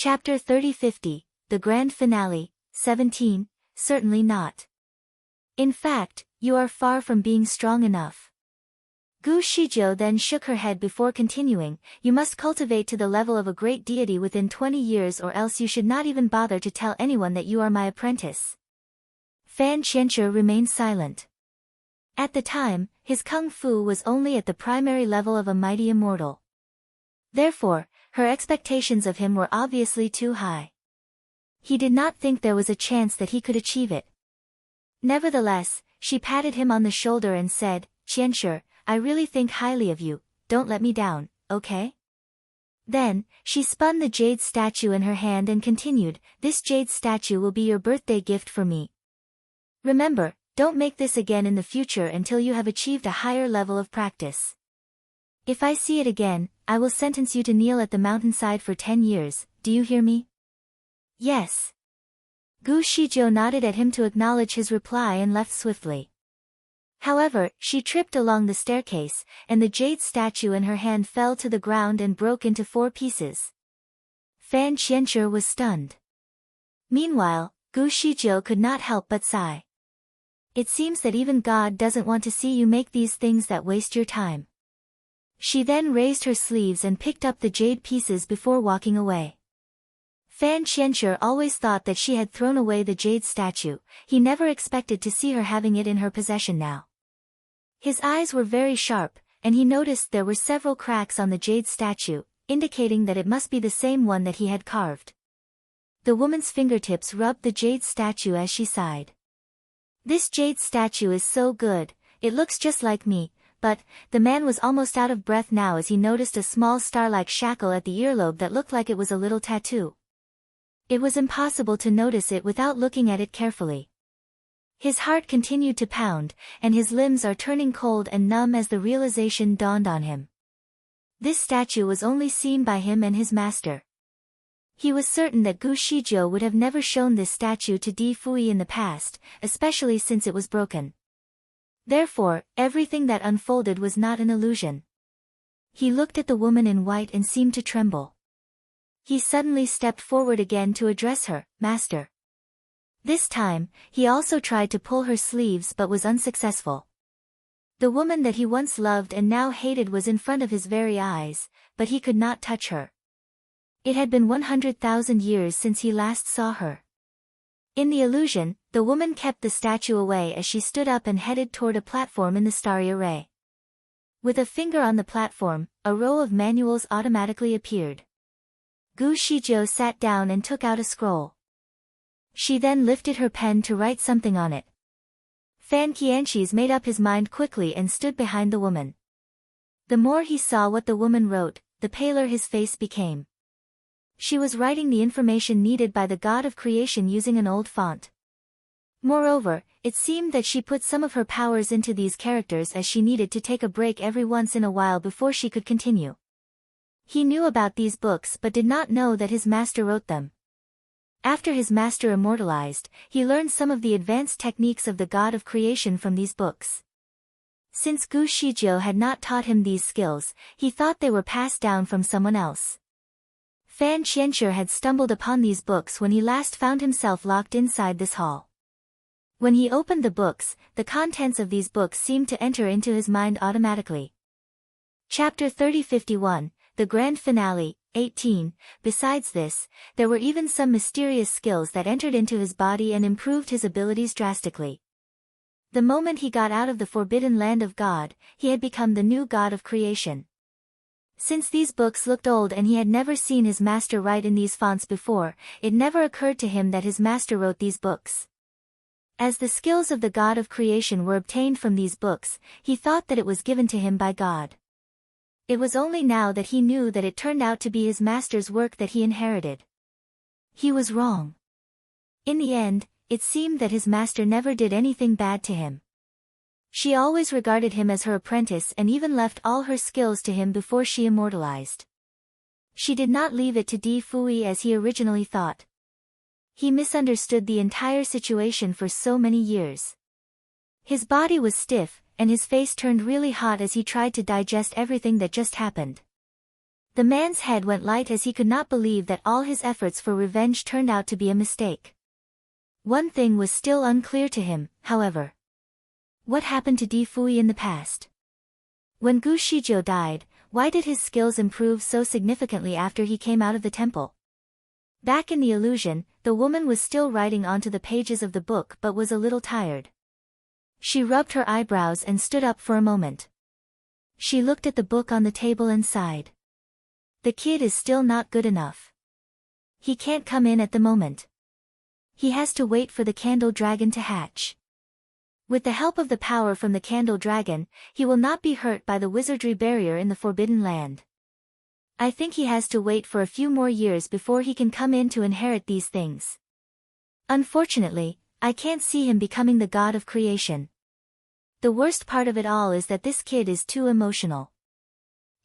Chapter 30-50, The Grand Finale, 17, Certainly not. In fact, you are far from being strong enough. Gu Shizhou then shook her head before continuing, you must cultivate to the level of a great deity within 20 years or else you should not even bother to tell anyone that you are my apprentice. Fan Qianzhi remained silent. At the time, his kung fu was only at the primary level of a mighty immortal. Therefore, her expectations of him were obviously too high. He did not think there was a chance that he could achieve it. Nevertheless, she patted him on the shoulder and said, Qianzhi, I really think highly of you, don't let me down, okay? Then, she spun the jade statue in her hand and continued, this jade statue will be your birthday gift for me. Remember, don't make this again in the future until you have achieved a higher level of practice. If I see it again, I will sentence you to kneel at the mountainside for 10 years, do you hear me? Yes. Gu Shizhou nodded at him to acknowledge his reply and left swiftly. However, she tripped along the staircase, and the jade statue in her hand fell to the ground and broke into 4 pieces. Fan Qianzhi was stunned. Meanwhile, Gu Shizhou could not help but sigh. It seems that even God doesn't want to see you make these things that waste your time. She then raised her sleeves and picked up the jade pieces before walking away. Fan Qianzhi always thought that she had thrown away the jade statue, he never expected to see her having it in her possession now. His eyes were very sharp, and he noticed there were several cracks on the jade statue, indicating that it must be the same one that he had carved. The woman's fingertips rubbed the jade statue as she sighed. This jade statue is so good, it looks just like me. But, the man was almost out of breath now as he noticed a small star-like shackle at the earlobe that looked like it was a little tattoo. It was impossible to notice it without looking at it carefully. His heart continued to pound, and his limbs are turning cold and numb as the realization dawned on him. This statue was only seen by him and his master. He was certain that Gu Shizhou would have never shown this statue to Di Fui in the past, especially since it was broken. Therefore, everything that unfolded was not an illusion. He looked at the woman in white and seemed to tremble. He suddenly stepped forward again to address her, Master. This time, he also tried to pull her sleeves but was unsuccessful. The woman that he once loved and now hated was in front of his very eyes, but he could not touch her. It had been 100,000 years since he last saw her. In the illusion, the woman kept the statue away as she stood up and headed toward a platform in the starry array. With a finger on the platform, a row of manuals automatically appeared. Gu Shizhou sat down and took out a scroll. She then lifted her pen to write something on it. Fan Qianzhi made up his mind quickly and stood behind the woman. The more he saw what the woman wrote, the paler his face became. She was writing the information needed by the god of creation using an old font. Moreover, it seemed that she put some of her powers into these characters as she needed to take a break every once in a while before she could continue. He knew about these books but did not know that his master wrote them. After his master immortalized, he learned some of the advanced techniques of the god of creation from these books. Since Gu Shizhou had not taught him these skills, he thought they were passed down from someone else. Fan Qianzhi had stumbled upon these books when he last found himself locked inside this hall. When he opened the books, the contents of these books seemed to enter into his mind automatically. Chapter 30-51, The Grand Finale, 18. Besides this, there were even some mysterious skills that entered into his body and improved his abilities drastically. The moment he got out of the forbidden land of God, he had become the new god of creation. Since these books looked old and he had never seen his master write in these fonts before, it never occurred to him that his master wrote these books. As the skills of the god of creation were obtained from these books, he thought that it was given to him by God. It was only now that he knew that it turned out to be his master's work that he inherited. He was wrong. In the end, it seemed that his master never did anything bad to him. She always regarded him as her apprentice and even left all her skills to him before she immortalized. She did not leave it to Di Fui as he originally thought. He misunderstood the entire situation for so many years. His body was stiff, and his face turned really hot as he tried to digest everything that just happened. The man's head went light as he could not believe that all his efforts for revenge turned out to be a mistake. One thing was still unclear to him, however. What happened to Di Fui in the past? When Gu Shizhou died, why did his skills improve so significantly after he came out of the temple? Back in the illusion, the woman was still writing onto the pages of the book but was a little tired. She rubbed her eyebrows and stood up for a moment. She looked at the book on the table and sighed. The kid is still not good enough. He can't come in at the moment. He has to wait for the candle dragon to hatch. With the help of the power from the candle dragon, he will not be hurt by the wizardry barrier in the Forbidden Land. I think he has to wait for a few more years before he can come in to inherit these things. Unfortunately, I can't see him becoming the god of creation. The worst part of it all is that this kid is too emotional.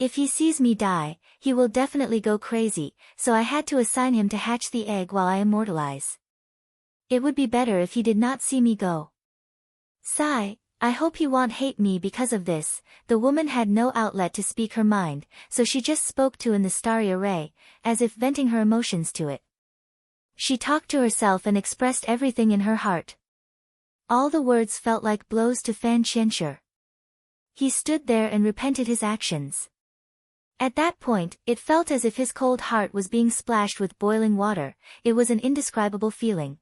If he sees me die, he will definitely go crazy, so I had to assign him to hatch the egg while I immortalize. It would be better if he did not see me go. Sigh, I hope he won't hate me because of this. The woman had no outlet to speak her mind, so she just spoke to in the starry array, as if venting her emotions to it. She talked to herself and expressed everything in her heart. All the words felt like blows to Fan Qianxue. He stood there and repented his actions. At that point, it felt as if his cold heart was being splashed with boiling water. It was an indescribable feeling.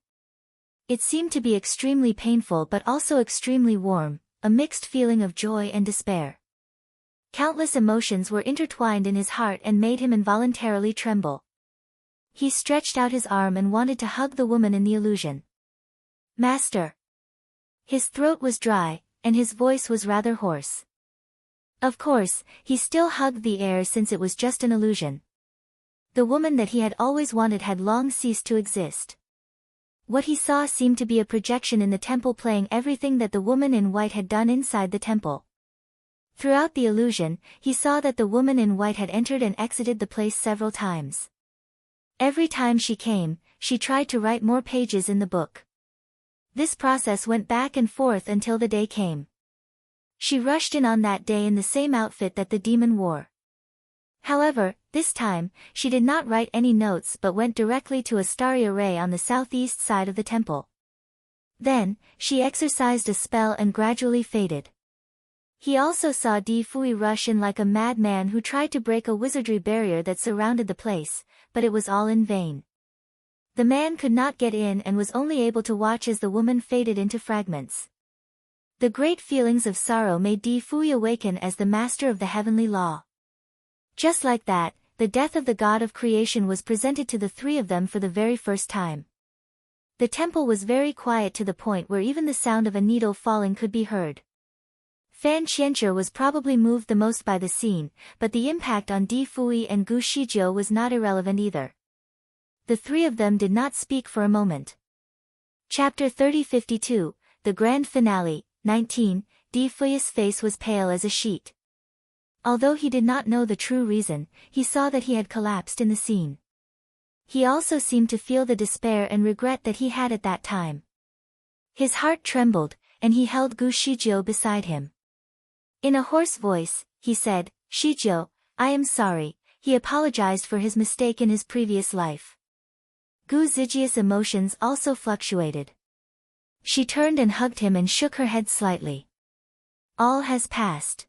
It seemed to be extremely painful but also extremely warm, a mixed feeling of joy and despair. Countless emotions were intertwined in his heart and made him involuntarily tremble. He stretched out his arm and wanted to hug the woman in the illusion. Master! His throat was dry, and his voice was rather hoarse. Of course, he still hugged the air since it was just an illusion. The woman that he had always wanted had long ceased to exist. What he saw seemed to be a projection in the temple playing everything that the woman in white had done inside the temple. Throughout the illusion, he saw that the woman in white had entered and exited the place several times. Every time she came, she tried to write more pages in the book. This process went back and forth until the day came. She rushed in on that day in the same outfit that the demon wore. However, this time, she did not write any notes but went directly to a starry array on the southeast side of the temple. Then, she exercised a spell and gradually faded. He also saw Di Fui rush in like a madman who tried to break a wizardry barrier that surrounded the place, but it was all in vain. The man could not get in and was only able to watch as the woman faded into fragments. The great feelings of sorrow made Di Fui awaken as the master of the heavenly law. Just like that, the death of the god of creation was presented to the three of them for the very first time. The temple was very quiet to the point where even the sound of a needle falling could be heard. Fan Qianxue was probably moved the most by the scene, but the impact on Di Fui and Gu Shizhou was not irrelevant either. The three of them did not speak for a moment. Chapter 3052, The Grand Finale, 19, Di Fui's face was pale as a sheet. Although he did not know the true reason, he saw that he had collapsed in the scene. He also seemed to feel the despair and regret that he had at that time. His heart trembled, and he held Gu Shizhou beside him. In a hoarse voice, he said, "Shizhou, I am sorry." He apologized for his mistake in his previous life. Gu Zijia's emotions also fluctuated. She turned and hugged him and shook her head slightly. All has passed.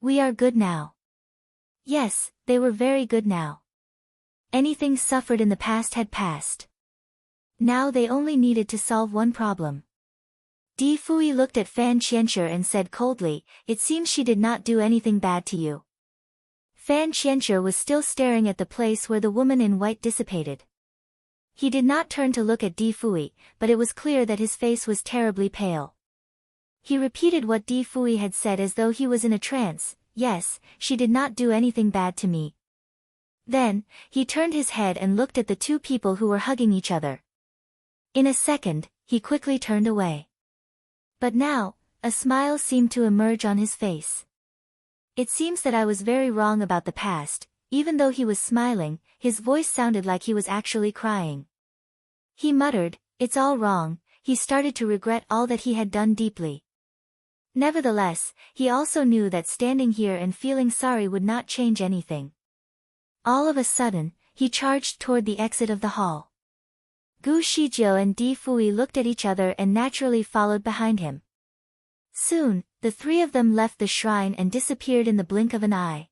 We are good now. Yes, they were very good now. Anything suffered in the past had passed. Now they only needed to solve one problem. Di Fui looked at Fan Qianxue and said coldly, "It seems she did not do anything bad to you." Fan Qianxue was still staring at the place where the woman in white dissipated. He did not turn to look at Di Fui, but it was clear that his face was terribly pale. He repeated what Di Fui had said as though he was in a trance, "Yes, she did not do anything bad to me." Then, he turned his head and looked at the two people who were hugging each other. In a second, he quickly turned away. But now, a smile seemed to emerge on his face. "It seems that I was very wrong about the past." Even though he was smiling, his voice sounded like he was actually crying. He muttered, "It's all wrong." He started to regret all that he had done deeply. Nevertheless, he also knew that standing here and feeling sorry would not change anything. All of a sudden, he charged toward the exit of the hall. Gu Shijiu and Di Fui looked at each other and naturally followed behind him. Soon, the three of them left the shrine and disappeared in the blink of an eye.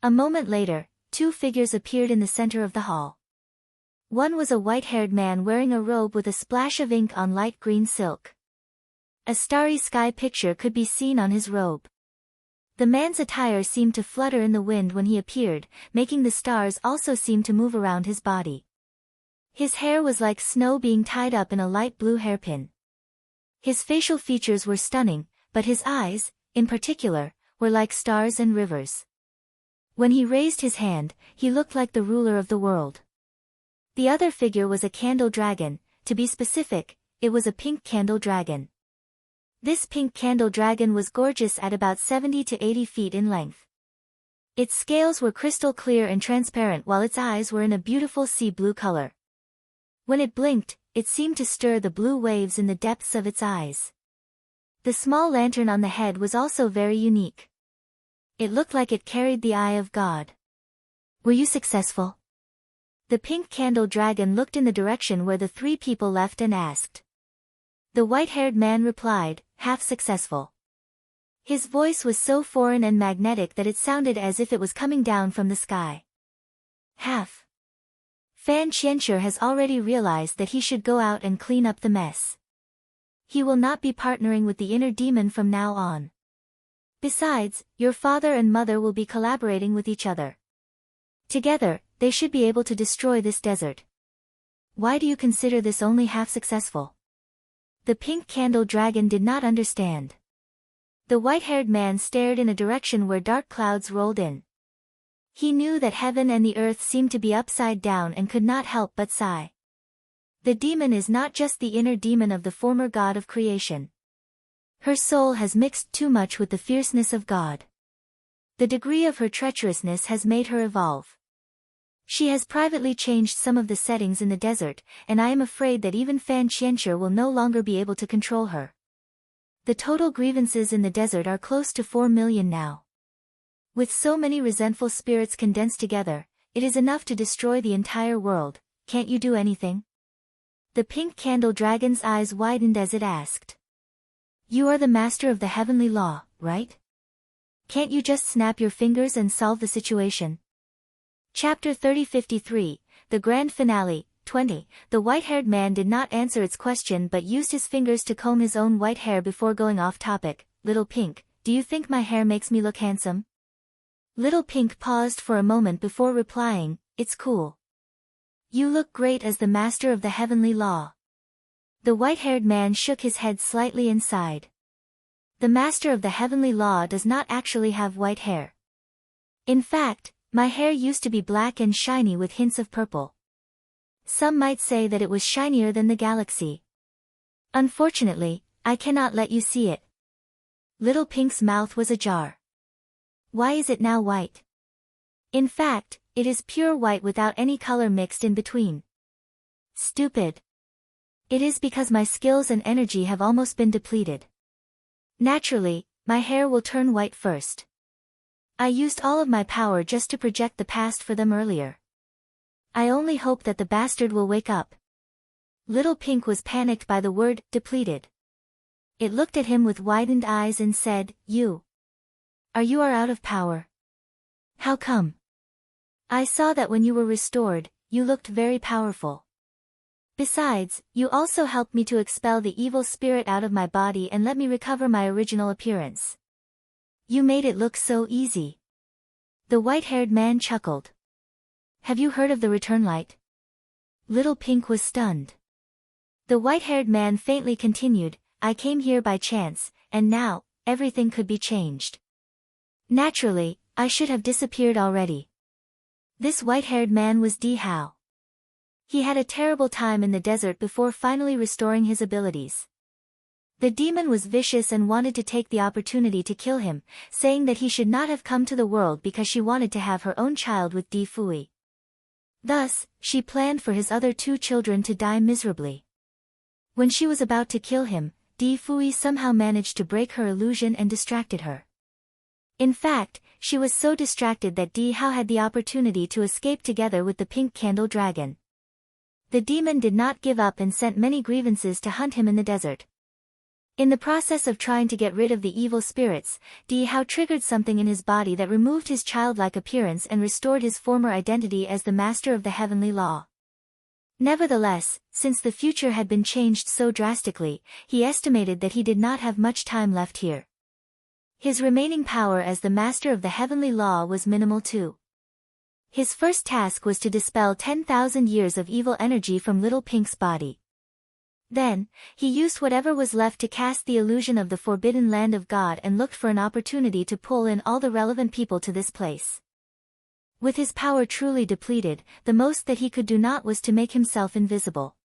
A moment later, two figures appeared in the center of the hall. One was a white-haired man wearing a robe with a splash of ink on light green silk. A starry sky picture could be seen on his robe. The man's attire seemed to flutter in the wind when he appeared, making the stars also seem to move around his body. His hair was like snow being tied up in a light blue hairpin. His facial features were stunning, but his eyes, in particular, were like stars and rivers. When he raised his hand, he looked like the ruler of the world. The other figure was a candle dragon. To be specific, it was a pink candle dragon. This pink candle dragon was gorgeous at about 70 to 80 feet in length. Its scales were crystal clear and transparent while its eyes were in a beautiful sea blue color. When it blinked, it seemed to stir the blue waves in the depths of its eyes. The small lantern on the head was also very unique. It looked like it carried the eye of God. Were you successful? The pink candle dragon looked in the direction where the three people left and asked. The white-haired man replied, half successful. His voice was so foreign and magnetic that it sounded as if it was coming down from the sky. Half. Fan Qianxue has already realized that he should go out and clean up the mess. He will not be partnering with the inner demon from now on. Besides, your father and mother will be collaborating with each other. Together, they should be able to destroy this desert. Why do you consider this only half successful? The pink candle dragon did not understand. The white-haired man stared in a direction where dark clouds rolled in. He knew that heaven and the earth seemed to be upside down and could not help but sigh. The demon is not just the inner demon of the former god of creation. Her soul has mixed too much with the fierceness of God. The degree of her treacherousness has made her evolve. She has privately changed some of the settings in the desert, and I am afraid that even Fan Qianxue will no longer be able to control her. The total grievances in the desert are close to 4 million now. With so many resentful spirits condensed together, it is enough to destroy the entire world. Can't you do anything? The pink candle dragon's eyes widened as it asked. You are the master of the heavenly law, right? Can't you just snap your fingers and solve the situation? Chapter 3053, The Grand Finale, 20. The white-haired man did not answer its question but used his fingers to comb his own white hair before going off topic. Little Pink, do you think my hair makes me look handsome? Little Pink paused for a moment before replying, it's cool. You look great as the master of the heavenly law. The white-haired man shook his head slightly and sighed. The master of the heavenly law does not actually have white hair. In fact, my hair used to be black and shiny with hints of purple. Some might say that it was shinier than the galaxy. Unfortunately, I cannot let you see it. Little Pink's mouth was ajar. Why is it now white? In fact, it is pure white without any color mixed in between. Stupid. It is because my skills and energy have almost been depleted. Naturally, my hair will turn white first. I used all of my power just to project the past for them earlier. I only hope that the bastard will wake up. Little Pink was panicked by the word, depleted. It looked at him with widened eyes and said, You are out of power. How come? I saw that when you were restored, you looked very powerful. Besides, you also helped me to expel the evil spirit out of my body and let me recover my original appearance. You made it look so easy. The white-haired man chuckled. Have you heard of the return light? Little Pink was stunned. The white-haired man faintly continued, I came here by chance, and now, everything could be changed. Naturally, I should have disappeared already. This white-haired man was Di Hao. He had a terrible time in the desert before finally restoring his abilities. The demon was vicious and wanted to take the opportunity to kill him, saying that he should not have come to the world because she wanted to have her own child with Di Fui. Thus, she planned for his other 2 children to die miserably. When she was about to kill him, Di Fui somehow managed to break her illusion and distracted her. In fact, she was so distracted that Di Hao had the opportunity to escape together with the pink candle dragon. The demon did not give up and sent many grievances to hunt him in the desert. In the process of trying to get rid of the evil spirits, Di Hao triggered something in his body that removed his childlike appearance and restored his former identity as the master of the heavenly law. Nevertheless, since the future had been changed so drastically, he estimated that he did not have much time left here. His remaining power as the master of the heavenly law was minimal too. His first task was to dispel 10,000 years of evil energy from Little Pink's body. Then, he used whatever was left to cast the illusion of the forbidden land of God and looked for an opportunity to pull in all the relevant people to this place. With his power truly depleted, the most that he could do not was to make himself invisible.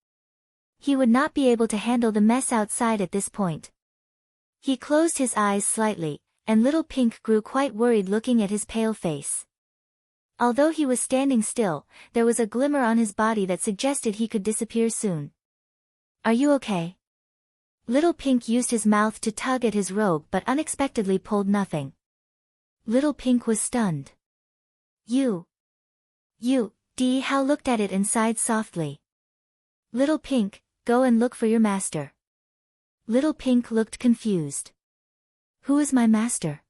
He would not be able to handle the mess outside at this point. He closed his eyes slightly, and Little Pink grew quite worried looking at his pale face. Although he was standing still, there was a glimmer on his body that suggested he could disappear soon. "Are you okay?" Little Pink used his mouth to tug at his robe but unexpectedly pulled nothing. Little Pink was stunned. You, Di Hao looked at it and sighed softly. "Little Pink, go and look for your master." Little Pink looked confused. "Who is my master?"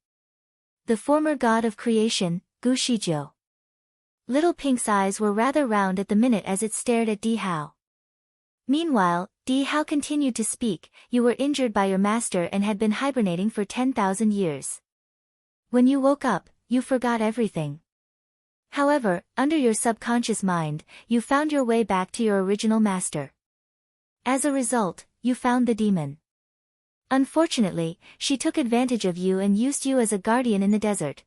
"The former god of creation, Gu Shijiu." Little Pink's eyes were rather round at the minute as it stared at Di Hao. Meanwhile, Di Hao continued to speak. "You were injured by your master and had been hibernating for 10,000 years. When you woke up, you forgot everything. However, under your subconscious mind, you found your way back to your original master. As a result, you found the demon. Unfortunately, she took advantage of you and used you as a guardian in the desert."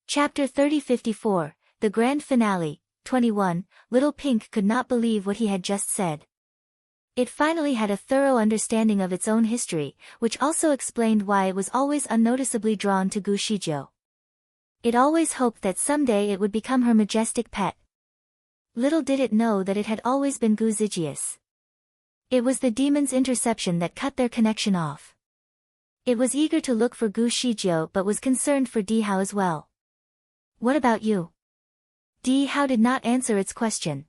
Chapter 3054, The Grand Finale, 21, Little Pink could not believe what he had just said. It finally had a thorough understanding of its own history, which also explained why it was always unnoticeably drawn to Gu Shijiu. It always hoped that someday it would become her majestic pet. Little did it know that it had always been Gu Zijius. It was the demon's interception that cut their connection off. It was eager to look for Gu Shijiu but was concerned for Di Hao as well. "What about you?" Di Hao did not answer its question.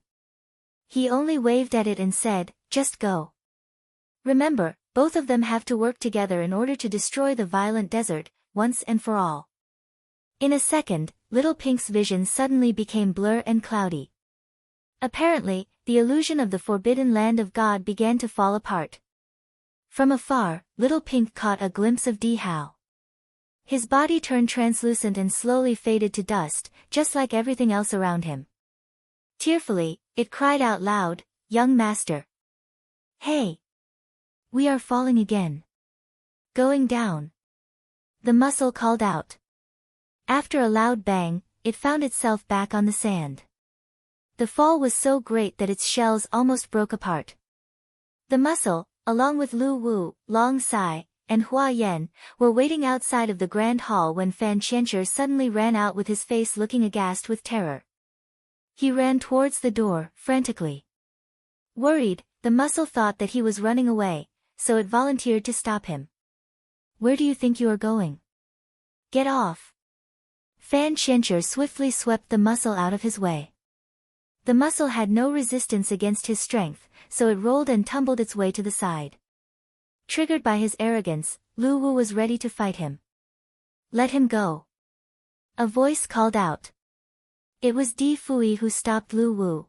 He only waved at it and said, "Just go. Remember, both of them have to work together in order to destroy the violent desert, once and for all." In a second, Little Pink's vision suddenly became blur and cloudy. Apparently, the illusion of the forbidden land of God began to fall apart. From afar, Little Pink caught a glimpse of Di Hao. His body turned translucent and slowly faded to dust, just like everything else around him. Tearfully, it cried out loud, "Young master! Hey! We are falling again. Going down." The mussel called out. After a loud bang, it found itself back on the sand. The fall was so great that its shells almost broke apart. The mussel, along with Lu Wu, Long Sai, and Hua Yan, were waiting outside of the grand hall when Fan Qianqi suddenly ran out with his face looking aghast with terror. He ran towards the door, frantically. Worried, the mussel thought that he was running away, so it volunteered to stop him. "Where do you think you are going? Get off!" Fan Qianqi swiftly swept the mussel out of his way. The mussel had no resistance against his strength, so it rolled and tumbled its way to the side. Triggered by his arrogance, Lu Wu was ready to fight him. "Let him go!" A voice called out. It was Di Fui who stopped Lu Wu.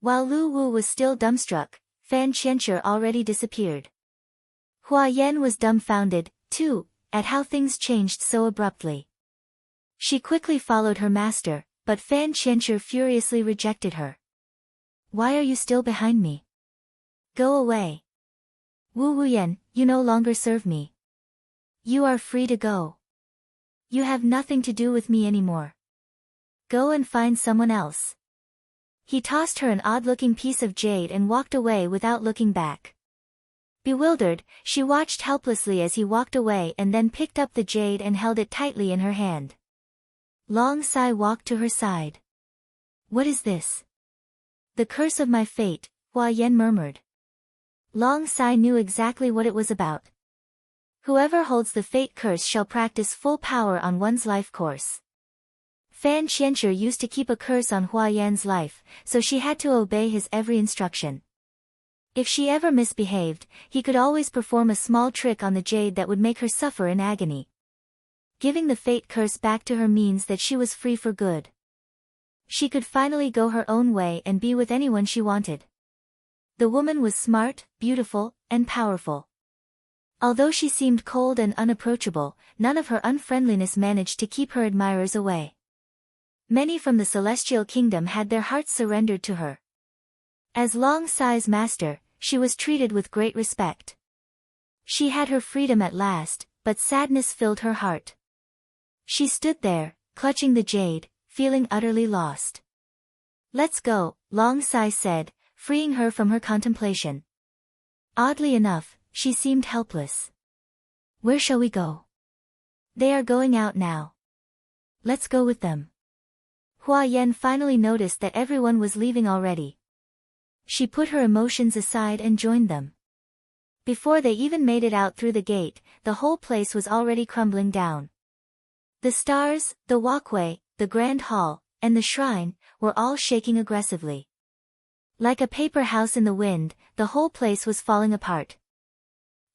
While Lu Wu was still dumbstruck, Fan Qianqi already disappeared. Hua Yan was dumbfounded, too, at how things changed so abruptly. She quickly followed her master, but Fan Qianqi furiously rejected her. "Why are you still behind me? Go away. Wu Wuyan, you no longer serve me. You are free to go. You have nothing to do with me anymore. Go and find someone else." He tossed her an odd-looking piece of jade and walked away without looking back. Bewildered, she watched helplessly as he walked away and then picked up the jade and held it tightly in her hand. Long Sai walked to her side. "What is this?" "The curse of my fate," Hua Yan murmured. Long Sai knew exactly what it was about. Whoever holds the fate curse shall practice full power on one's life course. Fan Qianshi used to keep a curse on Hua Yan's life, so she had to obey his every instruction. If she ever misbehaved, he could always perform a small trick on the jade that would make her suffer in agony. Giving the fate curse back to her means that she was free for good. She could finally go her own way and be with anyone she wanted. The woman was smart, beautiful, and powerful. Although she seemed cold and unapproachable, none of her unfriendliness managed to keep her admirers away. Many from the celestial kingdom had their hearts surrendered to her. As Long Sai's master, she was treated with great respect. She had her freedom at last, but sadness filled her heart. She stood there, clutching the jade, feeling utterly lost. "Let's go," Long Sai said, freeing her from her contemplation. Oddly enough, she seemed helpless. "Where shall we go?" "They are going out now." "Let's go with them." Hua Yan finally noticed that everyone was leaving already. She put her emotions aside and joined them. Before they even made it out through the gate, the whole place was already crumbling down. The stars, the walkway, the grand hall, and the shrine, were all shaking aggressively. Like a paper house in the wind, the whole place was falling apart.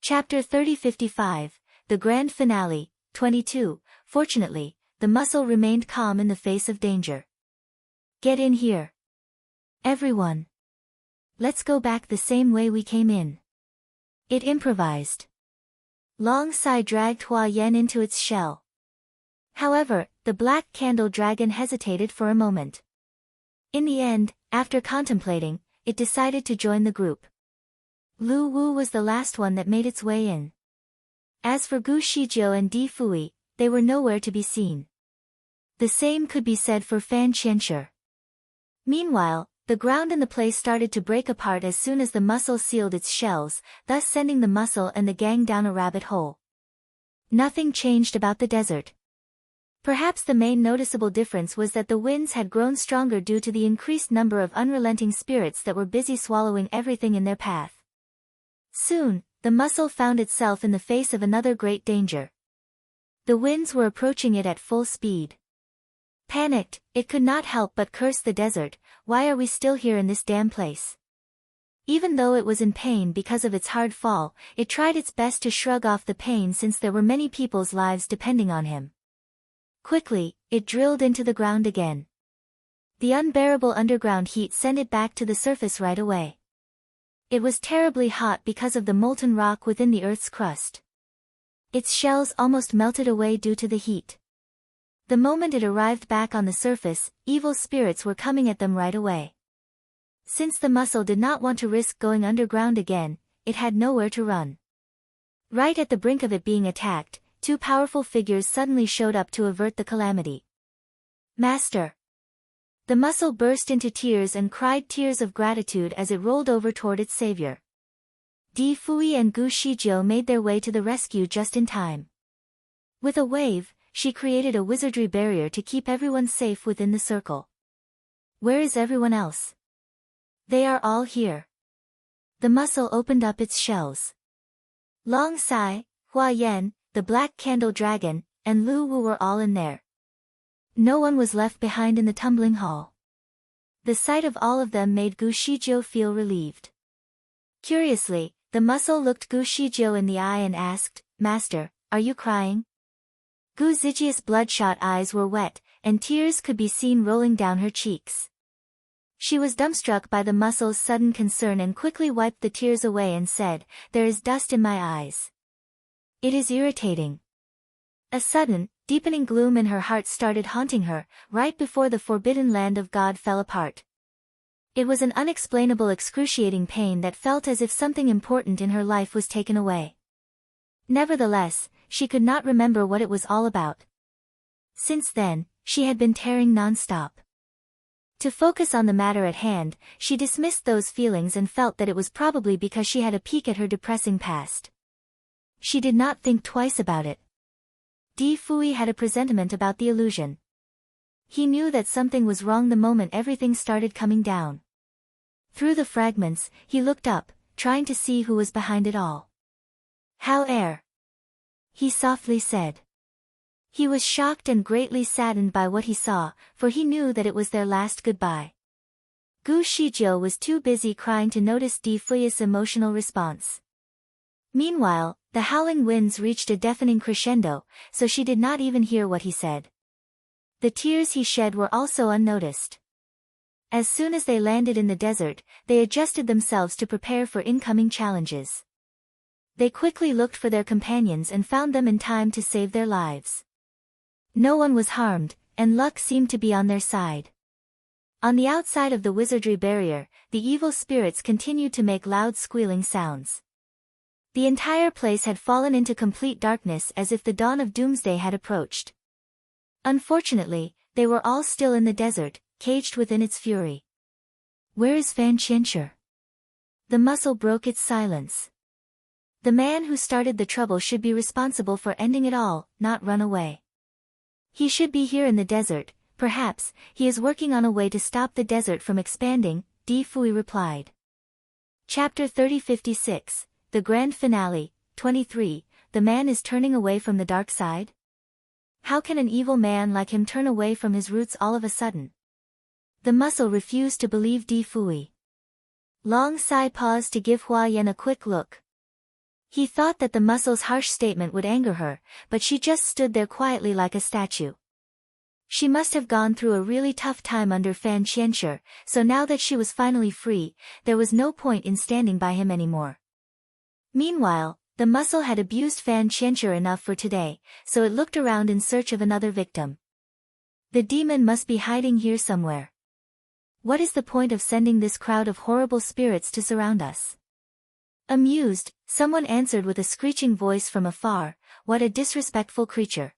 Chapter 3055, The Grand Finale, 22. Fortunately, the muscle remained calm in the face of danger. "Get in here. Everyone. Let's go back the same way we came in." It improvised. Long Sai dragged Hua Yan into its shell. However, the black candle dragon hesitated for a moment. In the end, after contemplating, it decided to join the group. Lu Wu was the last one that made its way in. As for Gu Shijiu and Di Fui, they were nowhere to be seen. The same could be said for Fan Qianshi. Meanwhile, the ground in the place started to break apart as soon as the mussel sealed its shells, thus sending the mussel and the gang down a rabbit hole. Nothing changed about the desert. Perhaps the main noticeable difference was that the winds had grown stronger due to the increased number of unrelenting spirits that were busy swallowing everything in their path. Soon, the mussel found itself in the face of another great danger. The winds were approaching it at full speed. Panicked, it could not help but curse the desert. "Why are we still here in this damn place?" Even though it was in pain because of its hard fall, it tried its best to shrug off the pain since there were many people's lives depending on him. Quickly, it drilled into the ground again. The unbearable underground heat sent it back to the surface right away. It was terribly hot because of the molten rock within the Earth's crust. Its shells almost melted away due to the heat. The moment it arrived back on the surface, evil spirits were coming at them right away. Since the mussel did not want to risk going underground again, it had nowhere to run. Right at the brink of it being attacked, two powerful figures suddenly showed up to avert the calamity. "Master!" The mussel burst into tears and cried tears of gratitude as it rolled over toward its savior. Di Fui and Gu Shijiu made their way to the rescue just in time. With a wave, she created a wizardry barrier to keep everyone safe within the circle. "Where is everyone else?" "They are all here." The mussel opened up its shells. Long Sai, Hua Yan, the Black Candle Dragon, and Lu Wu were all in there. No one was left behind in the tumbling hall. The sight of all of them made Gu Shijiu feel relieved. Curiously, the mussel looked Gu Shijiu in the eye and asked, "Master, are you crying?" Gu Zijia's bloodshot eyes were wet, and tears could be seen rolling down her cheeks. She was dumbstruck by the mussel's sudden concern and quickly wiped the tears away and said, "There is dust in my eyes. It is irritating." A sudden, deepening gloom in her heart started haunting her, right before the forbidden land of God fell apart. It was an unexplainable excruciating pain that felt as if something important in her life was taken away. Nevertheless, she could not remember what it was all about. Since then, she had been tearing non-stop. To focus on the matter at hand, she dismissed those feelings and felt that it was probably because she had a peek at her depressing past. She did not think twice about it. Di Fui had a presentiment about the illusion. He knew that something was wrong the moment everything started coming down. Through the fragments, he looked up, trying to see who was behind it all. "How air?" he softly said. He was shocked and greatly saddened by what he saw, for he knew that it was their last goodbye. Gu Shizhou was too busy crying to notice Di Fui's emotional response. Meanwhile, the howling winds reached a deafening crescendo, so she did not even hear what he said. The tears he shed were also unnoticed. As soon as they landed in the desert, they adjusted themselves to prepare for incoming challenges. They quickly looked for their companions and found them in time to save their lives. No one was harmed, and luck seemed to be on their side. On the outside of the wizardry barrier, the evil spirits continued to make loud squealing sounds. The entire place had fallen into complete darkness as if the dawn of doomsday had approached. Unfortunately, they were all still in the desert, caged within its fury. Where is Fan Qianxue? The muscle broke its silence. The man who started the trouble should be responsible for ending it all, not run away. He should be here in the desert, perhaps, he is working on a way to stop the desert from expanding, Di Fui replied. Chapter 3056, The Grand Finale, 23, The man is turning away from the dark side? How can an evil man like him turn away from his roots all of a sudden? The muscle refused to believe Di Fui. Long Sai paused to give Hua Yan a quick look. He thought that the muscle's harsh statement would anger her, but she just stood there quietly like a statue. She must have gone through a really tough time under Fan Qianxue, so now that she was finally free, there was no point in standing by him anymore. Meanwhile, the muscle had abused Fan Qianxue enough for today, so it looked around in search of another victim. The demon must be hiding here somewhere. What is the point of sending this crowd of horrible spirits to surround us? Amused, someone answered with a screeching voice from afar, "What a disrespectful creature.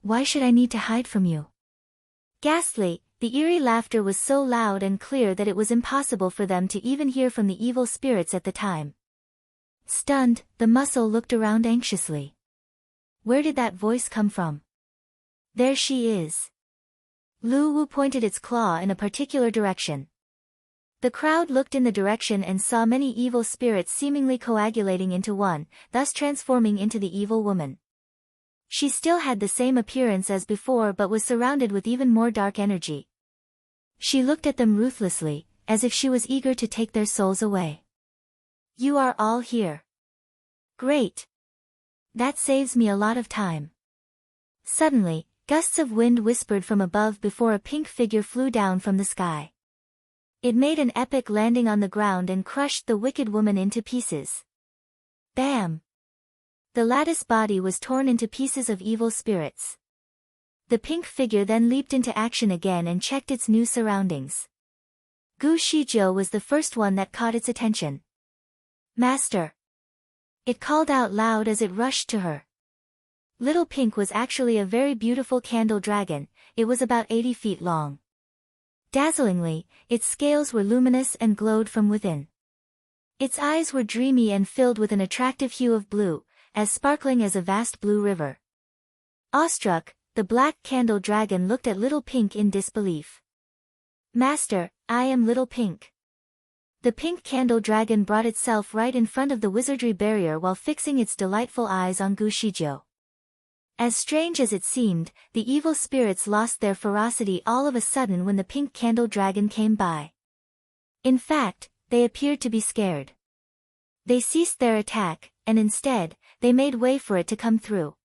Why should I need to hide from you?" Ghastly, the eerie laughter was so loud and clear that it was impossible for them to even hear from the evil spirits at the time. Stunned, the muscle looked around anxiously. Where did that voice come from? There she is. Lu Wu pointed its claw in a particular direction. The crowd looked in the direction and saw many evil spirits seemingly coagulating into one, thus transforming into the evil woman. She still had the same appearance as before but was surrounded with even more dark energy. She looked at them ruthlessly, as if she was eager to take their souls away. You are all here. Great. That saves me a lot of time. Suddenly, gusts of wind whispered from above before a pink figure flew down from the sky. It made an epic landing on the ground and crushed the wicked woman into pieces. Bam! The lattice body was torn into pieces of evil spirits. The pink figure then leaped into action again and checked its new surroundings. Gu Shizhou was the first one that caught its attention. Master! It called out loud as it rushed to her. Little Pink was actually a very beautiful candle dragon, it was about 80 feet long. Dazzlingly, its scales were luminous and glowed from within. Its eyes were dreamy and filled with an attractive hue of blue, as sparkling as a vast blue river. Awestruck, the black candle dragon looked at Little Pink in disbelief. Master, I am Little Pink. The pink candle dragon brought itself right in front of the wizardry barrier while fixing its delightful eyes on Gu Shizhou. As strange as it seemed, the evil spirits lost their ferocity all of a sudden when the pink candle dragon came by. In fact, they appeared to be scared. They ceased their attack, and instead, they made way for it to come through.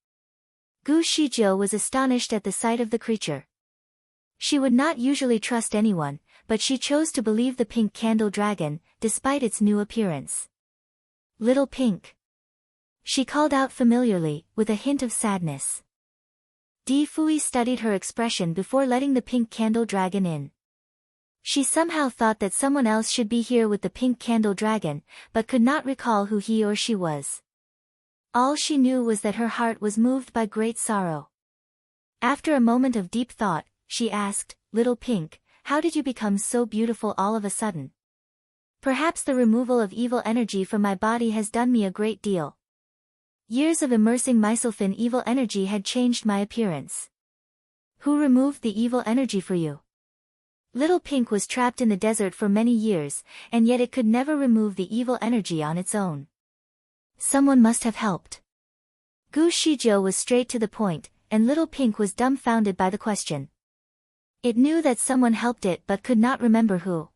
Gu Shizhou was astonished at the sight of the creature. She would not usually trust anyone, but she chose to believe the pink candle dragon, despite its new appearance. Little Pink. She called out familiarly, with a hint of sadness. Di Fui studied her expression before letting the pink candle dragon in. She somehow thought that someone else should be here with the pink candle dragon, but could not recall who he or she was. All she knew was that her heart was moved by great sorrow. After a moment of deep thought, she asked, Little Pink, how did you become so beautiful all of a sudden? Perhaps the removal of evil energy from my body has done me a great deal. Years of immersing myself in evil energy had changed my appearance. Who removed the evil energy for you? Little Pink was trapped in the desert for many years, and yet it could never remove the evil energy on its own. Someone must have helped. Gu Shijiu was straight to the point, and Little Pink was dumbfounded by the question. It knew that someone helped it but could not remember who.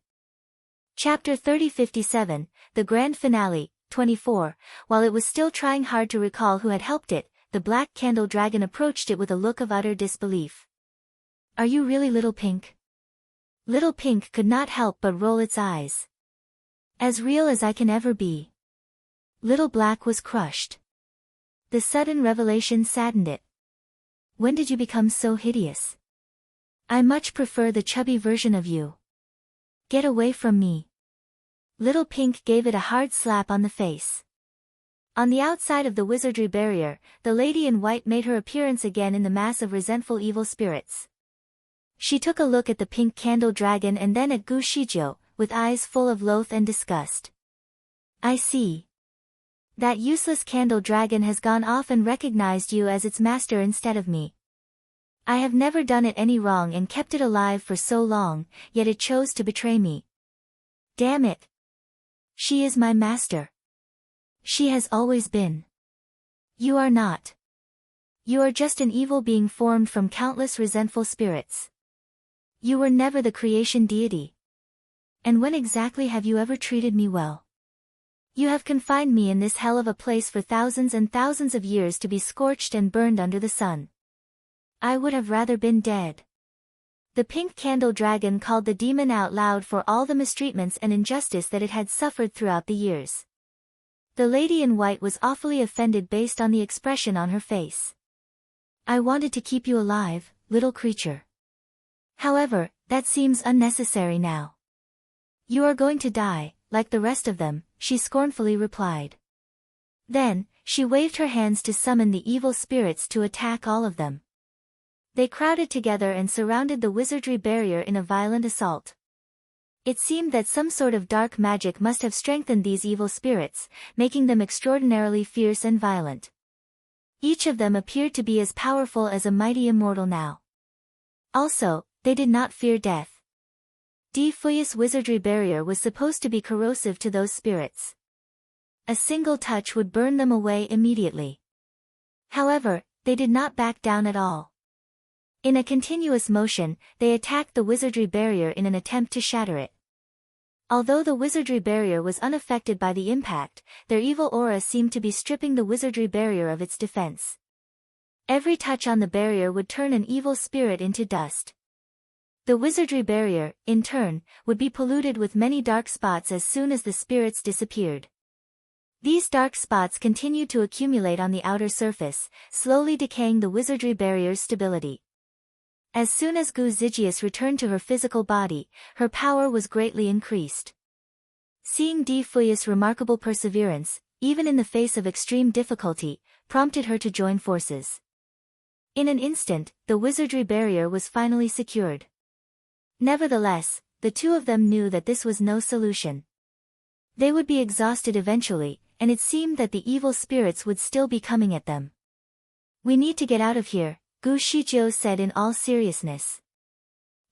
Chapter 3057, The Grand Finale, 24. While it was still trying hard to recall who had helped it, the black candle dragon approached it with a look of utter disbelief. Are you really Little Pink? Little Pink could not help but roll its eyes. As real as I can ever be. Little Black was crushed. The sudden revelation saddened it. When did you become so hideous? I much prefer the chubby version of you. Get away from me. Little Pink gave it a hard slap on the face. On the outside of the wizardry barrier, the lady in white made her appearance again in the mass of resentful evil spirits. She took a look at the pink candle dragon and then at Gu Shijiu, with eyes full of loath and disgust. I see. That useless candle dragon has gone off and recognized you as its master instead of me. I have never done it any wrong and kept it alive for so long, yet it chose to betray me. Damn it. She is my master. She has always been. You are not. You are just an evil being formed from countless resentful spirits. You were never the creation deity. And when exactly have you ever treated me well? You have confined me in this hell of a place for thousands and thousands of years to be scorched and burned under the sun. I would have rather been dead. The pink candle dragon called the demon out loud for all the mistreatments and injustice that it had suffered throughout the years. The lady in white was awfully offended based on the expression on her face. I wanted to keep you alive, little creature. However, that seems unnecessary now. You are going to die, like the rest of them, she scornfully replied. Then, she waved her hands to summon the evil spirits to attack all of them. They crowded together and surrounded the wizardry barrier in a violent assault. It seemed that some sort of dark magic must have strengthened these evil spirits, making them extraordinarily fierce and violent. Each of them appeared to be as powerful as a mighty immortal now. Also, they did not fear death. De Fuy's wizardry barrier was supposed to be corrosive to those spirits. A single touch would burn them away immediately. However, they did not back down at all. In a continuous motion, they attacked the wizardry barrier in an attempt to shatter it. Although the wizardry barrier was unaffected by the impact, their evil aura seemed to be stripping the wizardry barrier of its defense. Every touch on the barrier would turn an evil spirit into dust. The wizardry barrier, in turn, would be polluted with many dark spots as soon as the spirits disappeared. These dark spots continued to accumulate on the outer surface, slowly decaying the wizardry barrier's stability. As soon as Gu Zijius returned to her physical body, her power was greatly increased. Seeing De Fuy's remarkable perseverance, even in the face of extreme difficulty, prompted her to join forces. In an instant, the wizardry barrier was finally secured. Nevertheless, the two of them knew that this was no solution. They would be exhausted eventually, and it seemed that the evil spirits would still be coming at them. We need to get out of here, Gu Shijiu said in all seriousness.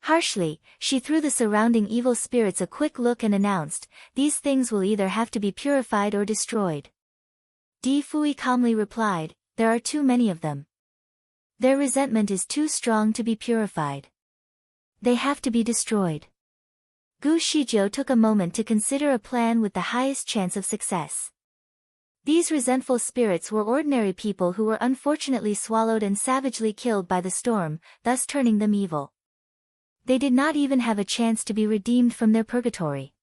Harshly, she threw the surrounding evil spirits a quick look and announced, these things will either have to be purified or destroyed. De Fuy calmly replied, there are too many of them. Their resentment is too strong to be purified. They have to be destroyed. Gu Shijiu took a moment to consider a plan with the highest chance of success. These resentful spirits were ordinary people who were unfortunately swallowed and savagely killed by the storm, thus turning them evil. They did not even have a chance to be redeemed from their purgatory.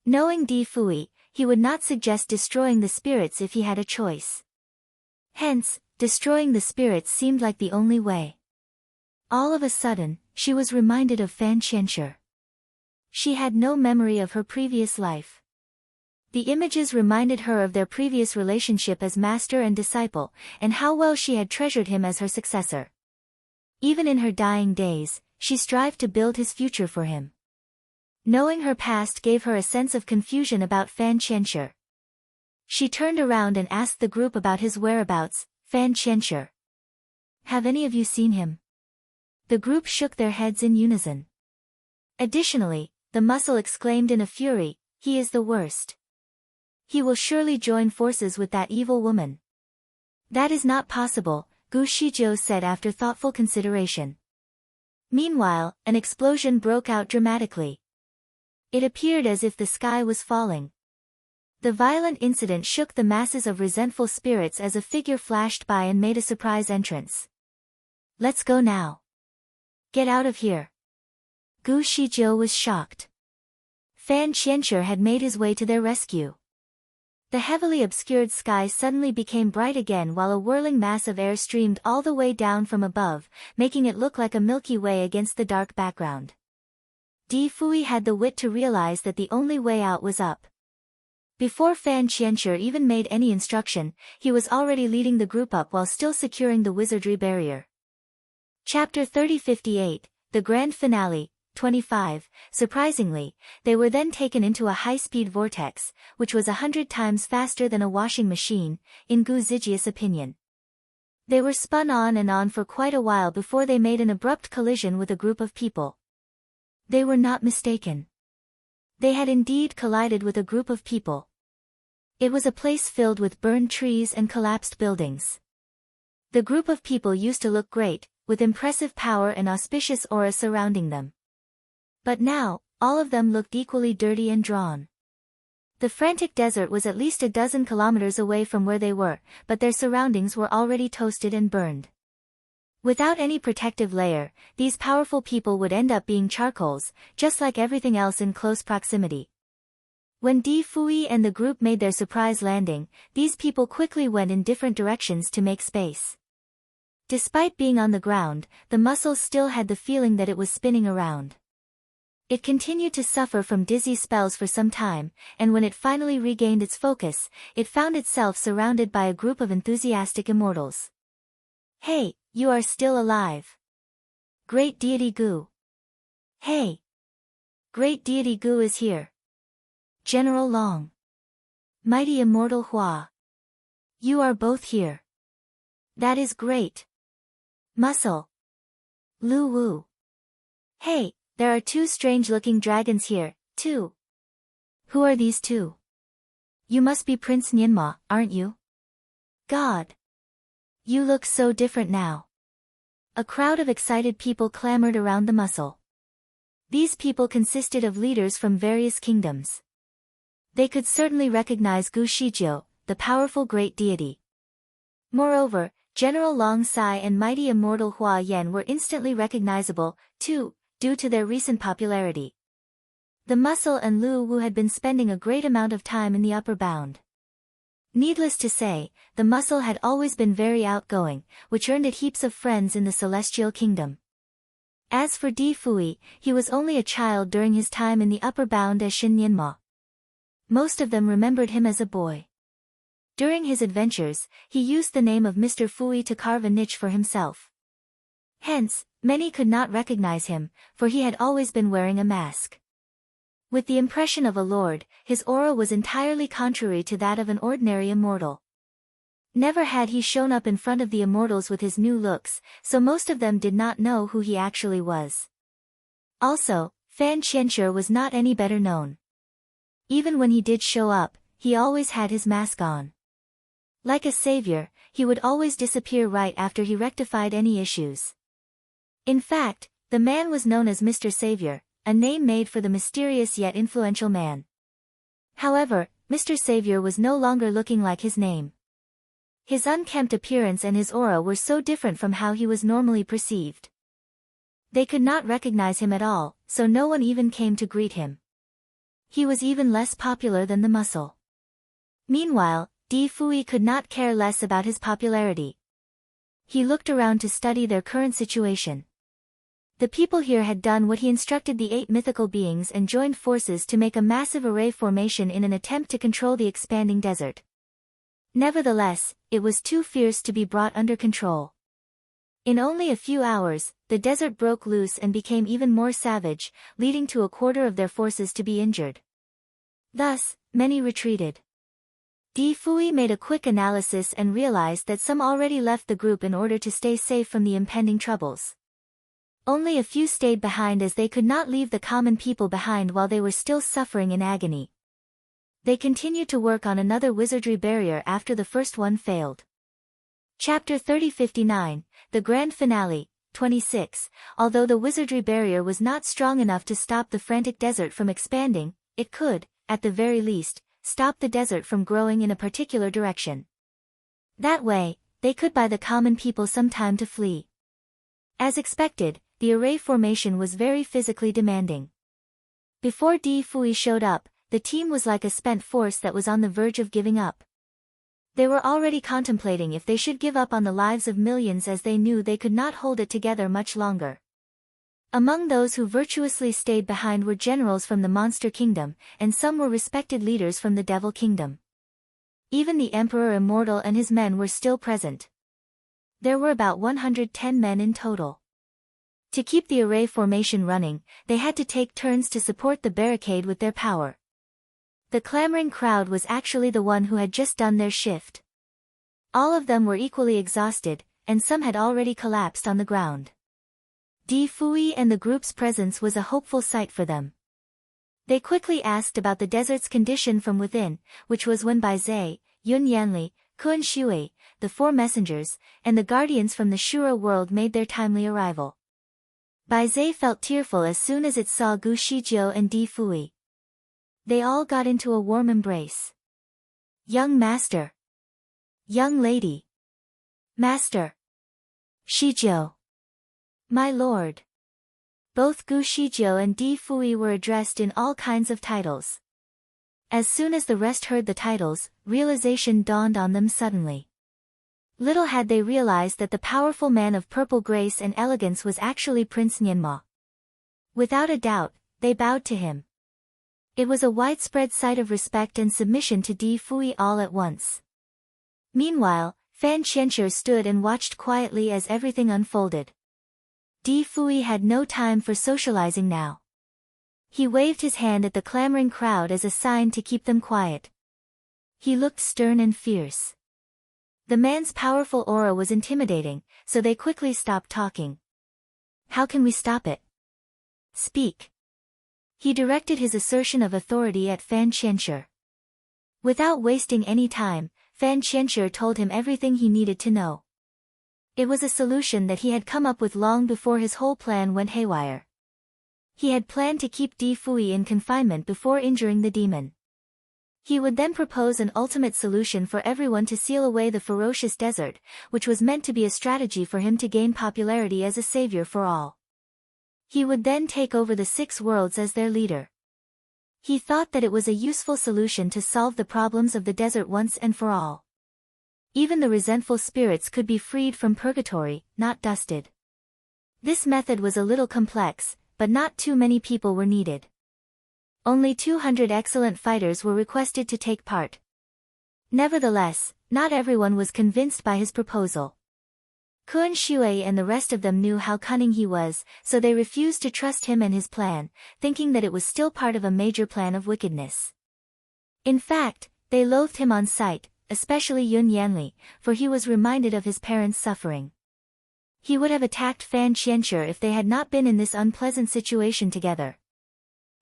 Knowing De Fuy, he would not suggest destroying the spirits if he had a choice. Hence, destroying the spirits seemed like the only way. All of a sudden, she was reminded of Fan Qianshi. She had no memory of her previous life. The images reminded her of their previous relationship as master and disciple, and how well she had treasured him as her successor. Even in her dying days, she strived to build his future for him. Knowing her past gave her a sense of confusion about Fan Qianshi. She turned around and asked the group about his whereabouts, Fan Qianshi. Have any of you seen him? The group shook their heads in unison. Additionally, the muscle exclaimed in a fury, he is the worst. He will surely join forces with that evil woman. That is not possible, Gu Shizhou said after thoughtful consideration. Meanwhile, an explosion broke out dramatically. It appeared as if the sky was falling. The violent incident shook the masses of resentful spirits as a figure flashed by and made a surprise entrance. Let's go now. Get out of here. Gu Shizhou was shocked. Fan Qianshi had made his way to their rescue. The heavily obscured sky suddenly became bright again while a whirling mass of air streamed all the way down from above, making it look like a Milky Way against the dark background. Di Fui had the wit to realize that the only way out was up. Before Fan Qianshi even made any instruction, he was already leading the group up while still securing the wizardry barrier. Chapter 3058, The Grand Finale, 25. Surprisingly, they were then taken into a high-speed vortex, which was 100 times faster than a washing machine, in Gu Zijia's opinion. They were spun on and on for quite a while before they made an abrupt collision with a group of people. They were not mistaken. They had indeed collided with a group of people. It was a place filled with burned trees and collapsed buildings. The group of people used to look great, with impressive power and auspicious aura surrounding them. But now, all of them looked equally dirty and drawn. The frantic desert was at least a dozen kilometers away from where they were, but their surroundings were already toasted and burned. Without any protective layer, these powerful people would end up being charcoals, just like everything else in close proximity. When Di Fui and the group made their surprise landing, these people quickly went in different directions to make space. Despite being on the ground, the muscles still had the feeling that it was spinning around. It continued to suffer from dizzy spells for some time, and when it finally regained its focus, it found itself surrounded by a group of enthusiastic immortals. Hey, you are still alive. Great Deity Gu. Hey. Great Deity Gu is here. General Long. Mighty Immortal Hua. You are both here. That is great. Muscle. Lu Wu. Hey, there are two strange-looking dragons here, too. Who are these two? You must be Prince Nianma, aren't you? God. You look so different now. A crowd of excited people clamored around the muscle. These people consisted of leaders from various kingdoms. They could certainly recognize Gu Shizhou, the powerful great deity. Moreover, General Long Sai and mighty immortal Hua Yan were instantly recognizable, too, due to their recent popularity. The muscle and Lu Wu had been spending a great amount of time in the upper bound. Needless to say, the muscle had always been very outgoing, which earned it heaps of friends in the celestial kingdom. As for Di Fui, he was only a child during his time in the upper bound as Shin Nianma. Most of them remembered him as a boy. During his adventures, he used the name of Mr. Fui to carve a niche for himself. Hence, many could not recognize him, for he had always been wearing a mask. With the impression of a lord, his aura was entirely contrary to that of an ordinary immortal. Never had he shown up in front of the immortals with his new looks, so most of them did not know who he actually was. Also, Fan Qianshi was not any better known. Even when he did show up, he always had his mask on. Like a savior, he would always disappear right after he rectified any issues. In fact, the man was known as Mr. Savior, a name made for the mysterious yet influential man. However, Mr. Savior was no longer looking like his name. His unkempt appearance and his aura were so different from how he was normally perceived. They could not recognize him at all, so no one even came to greet him. He was even less popular than the muscle. Meanwhile, Di Fui could not care less about his popularity. He looked around to study their current situation. The people here had done what he instructed the 8 mythical beings and joined forces to make a massive array formation in an attempt to control the expanding desert. Nevertheless, it was too fierce to be brought under control. In only a few hours, the desert broke loose and became even more savage, leading to a quarter of their forces to be injured. Thus, many retreated. Di Fui made a quick analysis and realized that some already left the group in order to stay safe from the impending troubles. Only a few stayed behind as they could not leave the common people behind while they were still suffering in agony. They continued to work on another wizardry barrier after the first one failed. Chapter 3059, The Grand Finale, 26. Although the wizardry barrier was not strong enough to stop the frantic desert from expanding, it could, at the very least, stop the desert from growing in a particular direction. That way, they could buy the common people some time to flee. As expected, the array formation was very physically demanding. Before Di Fui showed up, the team was like a spent force that was on the verge of giving up. They were already contemplating if they should give up on the lives of millions, as they knew they could not hold it together much longer. Among those who virtuously stayed behind were generals from the Monster Kingdom, and some were respected leaders from the Devil Kingdom. Even the Emperor Immortal and his men were still present. There were about 110 men in total. To keep the array formation running, they had to take turns to support the barricade with their power. The clamoring crowd was actually the one who had just done their shift. All of them were equally exhausted, and some had already collapsed on the ground. Di Fui and the group's presence was a hopeful sight for them. They quickly asked about the desert's condition from within, which was when Bai Zhe, Yun Yanli, Kun Shui, the four messengers, and the guardians from the Shura world made their timely arrival. Bai Zhe felt tearful as soon as it saw Gu Shijiu and Di Fui. They all got into a warm embrace. Young master. Young lady. Master. Shijiu. My lord. Both Gu Shijiu and Di Fui were addressed in all kinds of titles. As soon as the rest heard the titles, realization dawned on them suddenly. Little had they realized that the powerful man of purple grace and elegance was actually Prince Nianma. Without a doubt, they bowed to him. It was a widespread sight of respect and submission to Di Fui all at once. Meanwhile, Fan Qianxue stood and watched quietly as everything unfolded. Di Fui had no time for socializing now. He waved his hand at the clamoring crowd as a sign to keep them quiet. He looked stern and fierce. The man's powerful aura was intimidating, so they quickly stopped talking. How can we stop it? Speak. He directed his assertion of authority at Fan Qianxue. Without wasting any time, Fan Qianxue told him everything he needed to know. It was a solution that he had come up with long before his whole plan went haywire. He had planned to keep Di Fui in confinement before injuring the demon. He would then propose an ultimate solution for everyone to seal away the ferocious desert, which was meant to be a strategy for him to gain popularity as a savior for all. He would then take over the 6 worlds as their leader. He thought that it was a useful solution to solve the problems of the desert once and for all. Even the resentful spirits could be freed from purgatory, not dusted. This method was a little complex, but not too many people were needed. Only 200 excellent fighters were requested to take part. Nevertheless, not everyone was convinced by his proposal. Kun Shui and the rest of them knew how cunning he was, so they refused to trust him and his plan, thinking that it was still part of a major plan of wickedness. In fact, they loathed him on sight, especially Yun Yanli, for he was reminded of his parents' suffering. He would have attacked Fan Qianxue if they had not been in this unpleasant situation together.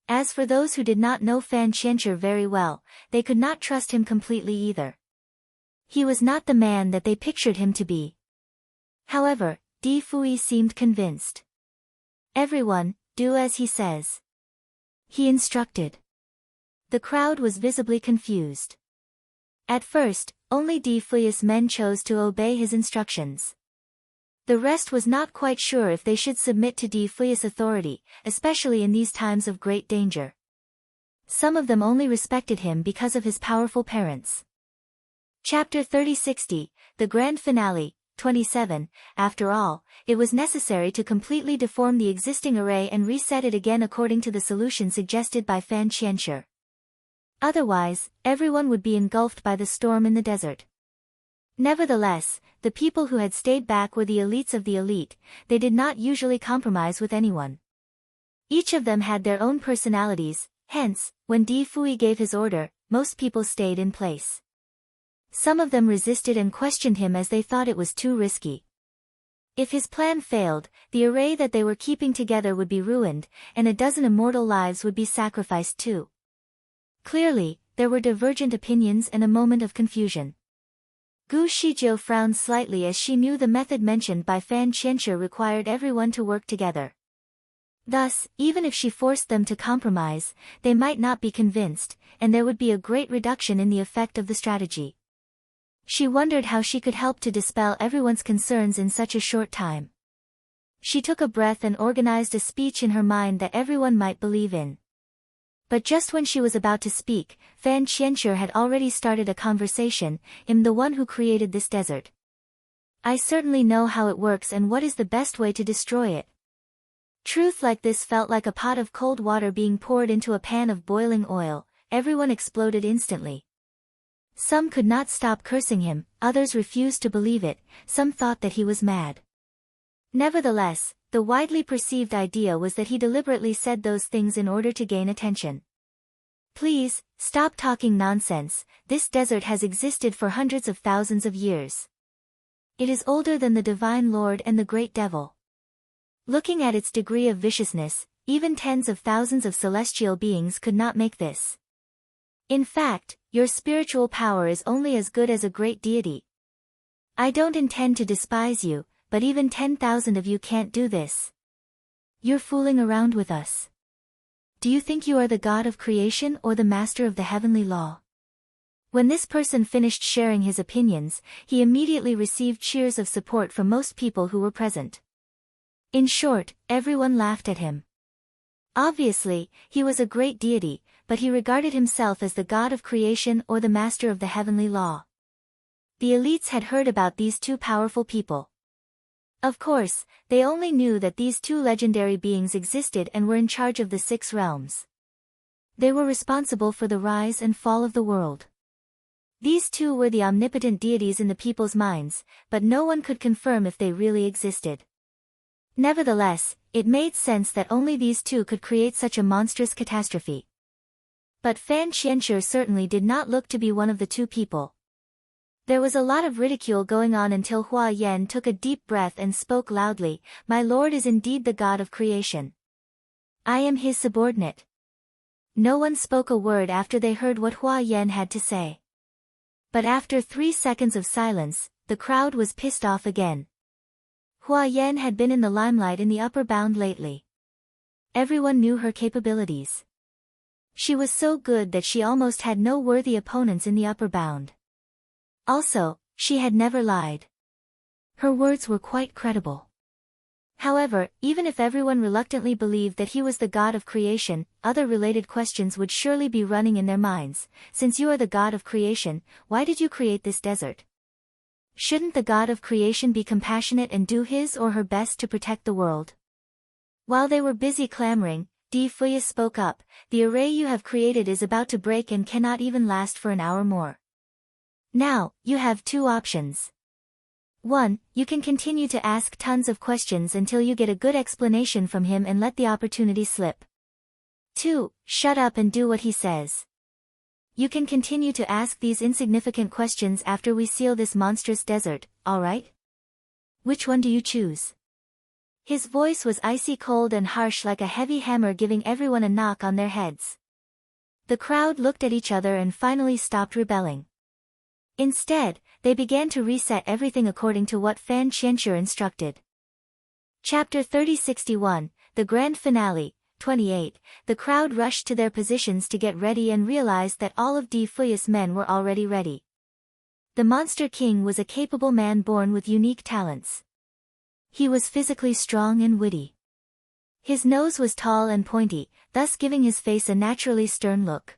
As for those who did not know Fan Qianxue very well, they could not trust him completely either. He was not the man that they pictured him to be. However, Di Fui seemed convinced. Everyone, do as he says. He instructed. The crowd was visibly confused. At first, only Di Fui's men chose to obey his instructions. The rest was not quite sure if they should submit to Di Fui's authority, especially in these times of great danger. Some of them only respected him because of his powerful parents. Chapter 3060, The Grand Finale, 27. After all, it was necessary to completely deform the existing array and reset it again according to the solution suggested by Fan Qianxue. Otherwise, everyone would be engulfed by the storm in the desert. Nevertheless, the people who had stayed back were the elites of the elite. They did not usually compromise with anyone. Each of them had their own personalities, hence, when Di Fui gave his order, most people stayed in place. Some of them resisted and questioned him as they thought it was too risky. If his plan failed, the array that they were keeping together would be ruined, and a dozen immortal lives would be sacrificed too. Clearly, there were divergent opinions and a moment of confusion. Gu Shizhou frowned slightly as she knew the method mentioned by Fan Qianshi required everyone to work together. Thus, even if she forced them to compromise, they might not be convinced, and there would be a great reduction in the effect of the strategy. She wondered how she could help to dispel everyone's concerns in such a short time. She took a breath and organized a speech in her mind that everyone might believe in. But just when she was about to speak, Fan Qianshi had already started a conversation. "I'm the one who created this desert. I certainly know how it works and what is the best way to destroy it." Truth like this felt like a pot of cold water being poured into a pan of boiling oil. Everyone exploded instantly. Some could not stop cursing him, others refused to believe it, some thought that he was mad. Nevertheless, the widely perceived idea was that he deliberately said those things in order to gain attention. "Please, stop talking nonsense. This desert has existed for hundreds of thousands of years. It is older than the Divine Lord and the Great Devil. Looking at its degree of viciousness, even tens of thousands of celestial beings could not make this. In fact, your spiritual power is only as good as a great deity. I don't intend to despise you, but even 10,000 of you can't do this. You're fooling around with us. Do you think you are the God of creation or the master of the heavenly law?" When this person finished sharing his opinions, he immediately received cheers of support from most people who were present. In short, everyone laughed at him. Obviously, he was a great deity, but he regarded himself as the God of creation or the master of the heavenly law. The elites had heard about these two powerful people. Of course, they only knew that these two legendary beings existed and were in charge of the 6 realms. They were responsible for the rise and fall of the world. These two were the omnipotent deities in the people's minds, but no one could confirm if they really existed. Nevertheless, it made sense that only these two could create such a monstrous catastrophe. But Fan Qianshi certainly did not look to be one of the two people. There was a lot of ridicule going on until Hua Yan took a deep breath and spoke loudly, "My lord is indeed the God of creation. I am his subordinate." No one spoke a word after they heard what Hua Yan had to say. But after 3 seconds of silence, the crowd was pissed off again. Hua Yan had been in the limelight in the upper bound lately. Everyone knew her capabilities. She was so good that she almost had no worthy opponents in the upper bound. Also, she had never lied. Her words were quite credible. However, even if everyone reluctantly believed that he was the God of creation, other related questions would surely be running in their minds. "Since you are the God of creation, why did you create this desert? Shouldn't the God of creation be compassionate and do his or her best to protect the world?" While they were busy clamoring, Di Fuya spoke up, "The array you have created is about to break and cannot even last for an hour more. Now, you have 2 options. 1, you can continue to ask tons of questions until you get a good explanation from him and let the opportunity slip. 2, shut up and do what he says. You can continue to ask these insignificant questions after we seal this monstrous desert, alright? Which one do you choose?" His voice was icy cold and harsh like a heavy hammer, giving everyone a knock on their heads. The crowd looked at each other and finally stopped rebelling. Instead, they began to reset everything according to what Fan Qianshi instructed. Chapter 3061, The Grand Finale, 28. The crowd rushed to their positions to get ready and realized that all of Di Fuya's men were already ready. The Monster King was a capable man born with unique talents. He was physically strong and witty. His nose was tall and pointy, thus giving his face a naturally stern look.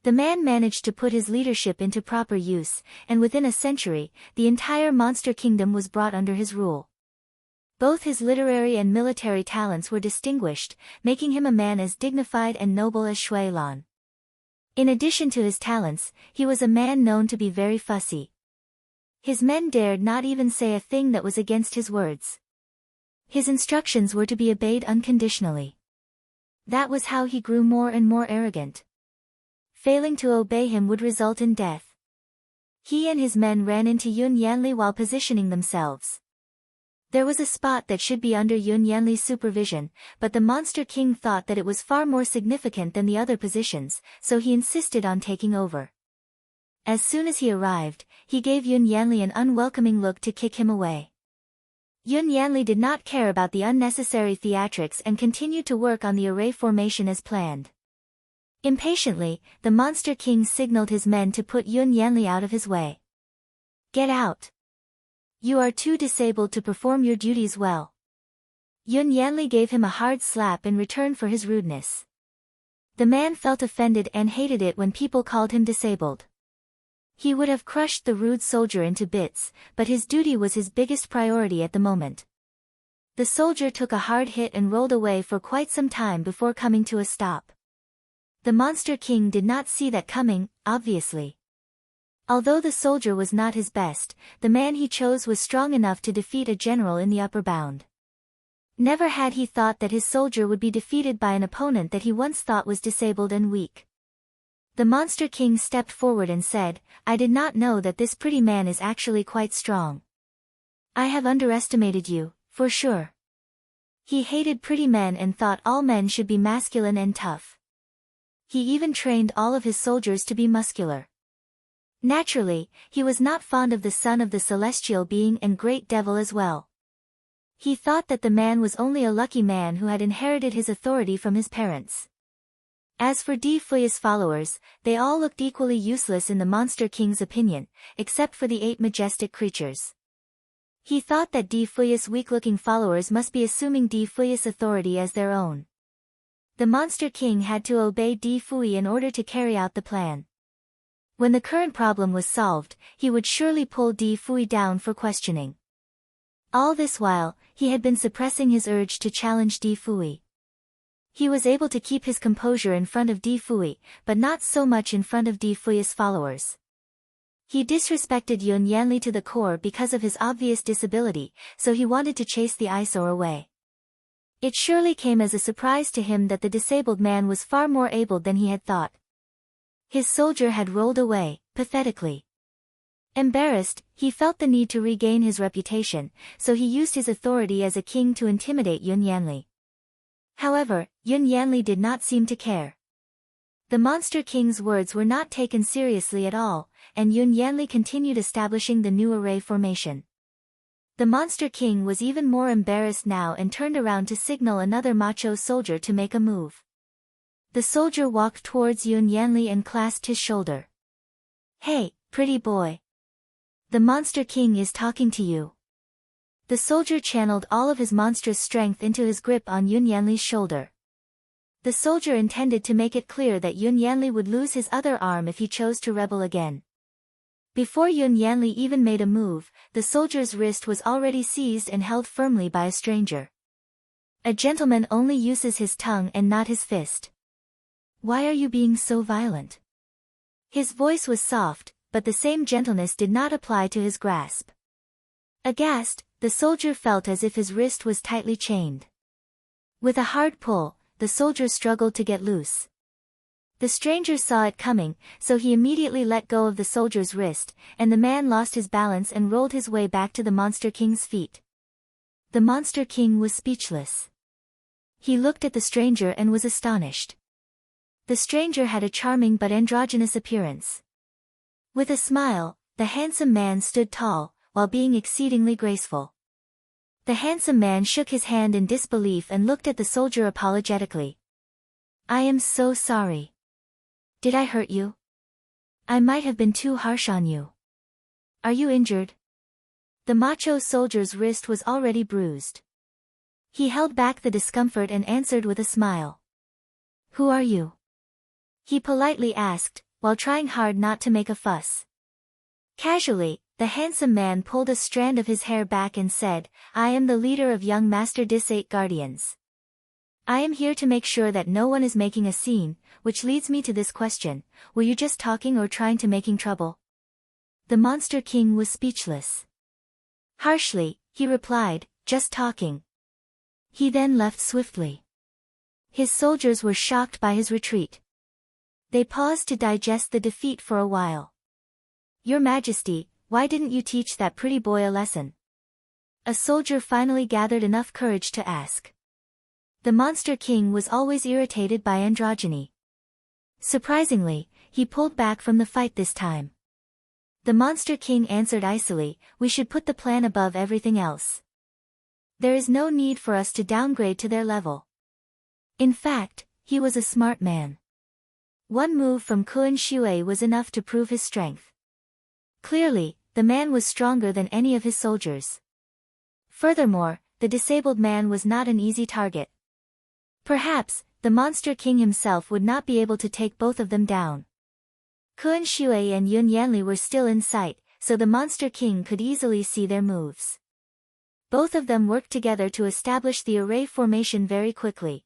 The man managed to put his leadership into proper use, and within a century, the entire Monster Kingdom was brought under his rule. Both his literary and military talents were distinguished, making him a man as dignified and noble as Shui Lan. In addition to his talents, he was a man known to be very fussy. His men dared not even say a thing that was against his words. His instructions were to be obeyed unconditionally. That was how he grew more and more arrogant. Failing to obey him would result in death. He and his men ran into Yun Yanli while positioning themselves. There was a spot that should be under Yun Yanli's supervision, but the Monster King thought that it was far more significant than the other positions, so he insisted on taking over. As soon as he arrived, he gave Yun Yanli an unwelcoming look to kick him away. Yun Yanli did not care about the unnecessary theatrics and continued to work on the array formation as planned. Impatiently, the Monster King signaled his men to put Yun Yanli out of his way. "Get out! You are too disabled to perform your duties well." Yun Yanli gave him a hard slap in return for his rudeness. The man felt offended and hated it when people called him disabled. He would have crushed the rude soldier into bits, but his duty was his biggest priority at the moment. The soldier took a hard hit and rolled away for quite some time before coming to a stop. The Monster King did not see that coming, obviously. Although the soldier was not his best, the man he chose was strong enough to defeat a general in the upper bound. Never had he thought that his soldier would be defeated by an opponent that he once thought was disabled and weak. The Monster King stepped forward and said, "I did not know that this pretty man is actually quite strong. I have underestimated you, for sure." He hated pretty men and thought all men should be masculine and tough. He even trained all of his soldiers to be muscular. Naturally, he was not fond of the son of the celestial being and great devil as well. He thought that the man was only a lucky man who had inherited his authority from his parents. As for Di Fui's followers, they all looked equally useless in the Monster King's opinion, except for the 8 majestic creatures. He thought that Di Fui's weak-looking followers must be assuming Di Fui's authority as their own. The Monster King had to obey Di Fui in order to carry out the plan. When the current problem was solved, he would surely pull Di Fui down for questioning. All this while, he had been suppressing his urge to challenge Di Fui. He was able to keep his composure in front of Di Fui, but not so much in front of Di Fui's followers. He disrespected Yun Yanli to the core because of his obvious disability, so he wanted to chase the eyesore away. It surely came as a surprise to him that the disabled man was far more able than he had thought. His soldier had rolled away, pathetically. Embarrassed, he felt the need to regain his reputation, so he used his authority as a king to intimidate Yun Yanli. However, Yun Yanli did not seem to care. The Monster King's words were not taken seriously at all, and Yun Yanli continued establishing the new array formation. The Monster King was even more embarrassed now and turned around to signal another macho soldier to make a move. The soldier walked towards Yun Yanli and clasped his shoulder. "Hey, pretty boy. The Monster King is talking to you." The soldier channeled all of his monstrous strength into his grip on Yun Yanli's shoulder. The soldier intended to make it clear that Yun Yanli would lose his other arm if he chose to rebel again. Before Yun Yanli even made a move, the soldier's wrist was already seized and held firmly by a stranger. A gentleman only uses his tongue and not his fist. "Why are you being so violent?" His voice was soft, but the same gentleness did not apply to his grasp. Aghast, the soldier felt as if his wrist was tightly chained. With a hard pull, the soldier struggled to get loose. The stranger saw it coming, so he immediately let go of the soldier's wrist, and the man lost his balance and rolled his way back to the Monster King's feet. The Monster King was speechless. He looked at the stranger and was astonished. The stranger had a charming but androgynous appearance. With a smile, the handsome man stood tall, while being exceedingly graceful. The handsome man shook his hand in disbelief and looked at the soldier apologetically. "I am so sorry. Did I hurt you? I might have been too harsh on you. Are you injured?" The macho soldier's wrist was already bruised. He held back the discomfort and answered with a smile. "Who are you?" he politely asked, while trying hard not to make a fuss. Casually, the handsome man pulled a strand of his hair back and said, "I am the leader of young Master Dis 8 Guardians. I am here to make sure that no one is making a scene, which leads me to this question, were you just talking or trying to making trouble?" The Monster King was speechless. Harshly, he replied, "Just talking." He then left swiftly. His soldiers were shocked by his retreat. They paused to digest the defeat for a while. "Your Majesty, why didn't you teach that pretty boy a lesson?" A soldier finally gathered enough courage to ask. The Monster King was always irritated by androgyny. Surprisingly, he pulled back from the fight this time. The Monster King answered icily, we should put the plan above everything else. There is no need for us to downgrade to their level. In fact, he was a smart man. One move from Kun Shui was enough to prove his strength. Clearly, the man was stronger than any of his soldiers. Furthermore, the disabled man was not an easy target. Perhaps, the Monster King himself would not be able to take both of them down. Kun Shui and Yun Yanli were still in sight, so the Monster King could easily see their moves. Both of them worked together to establish the array formation very quickly.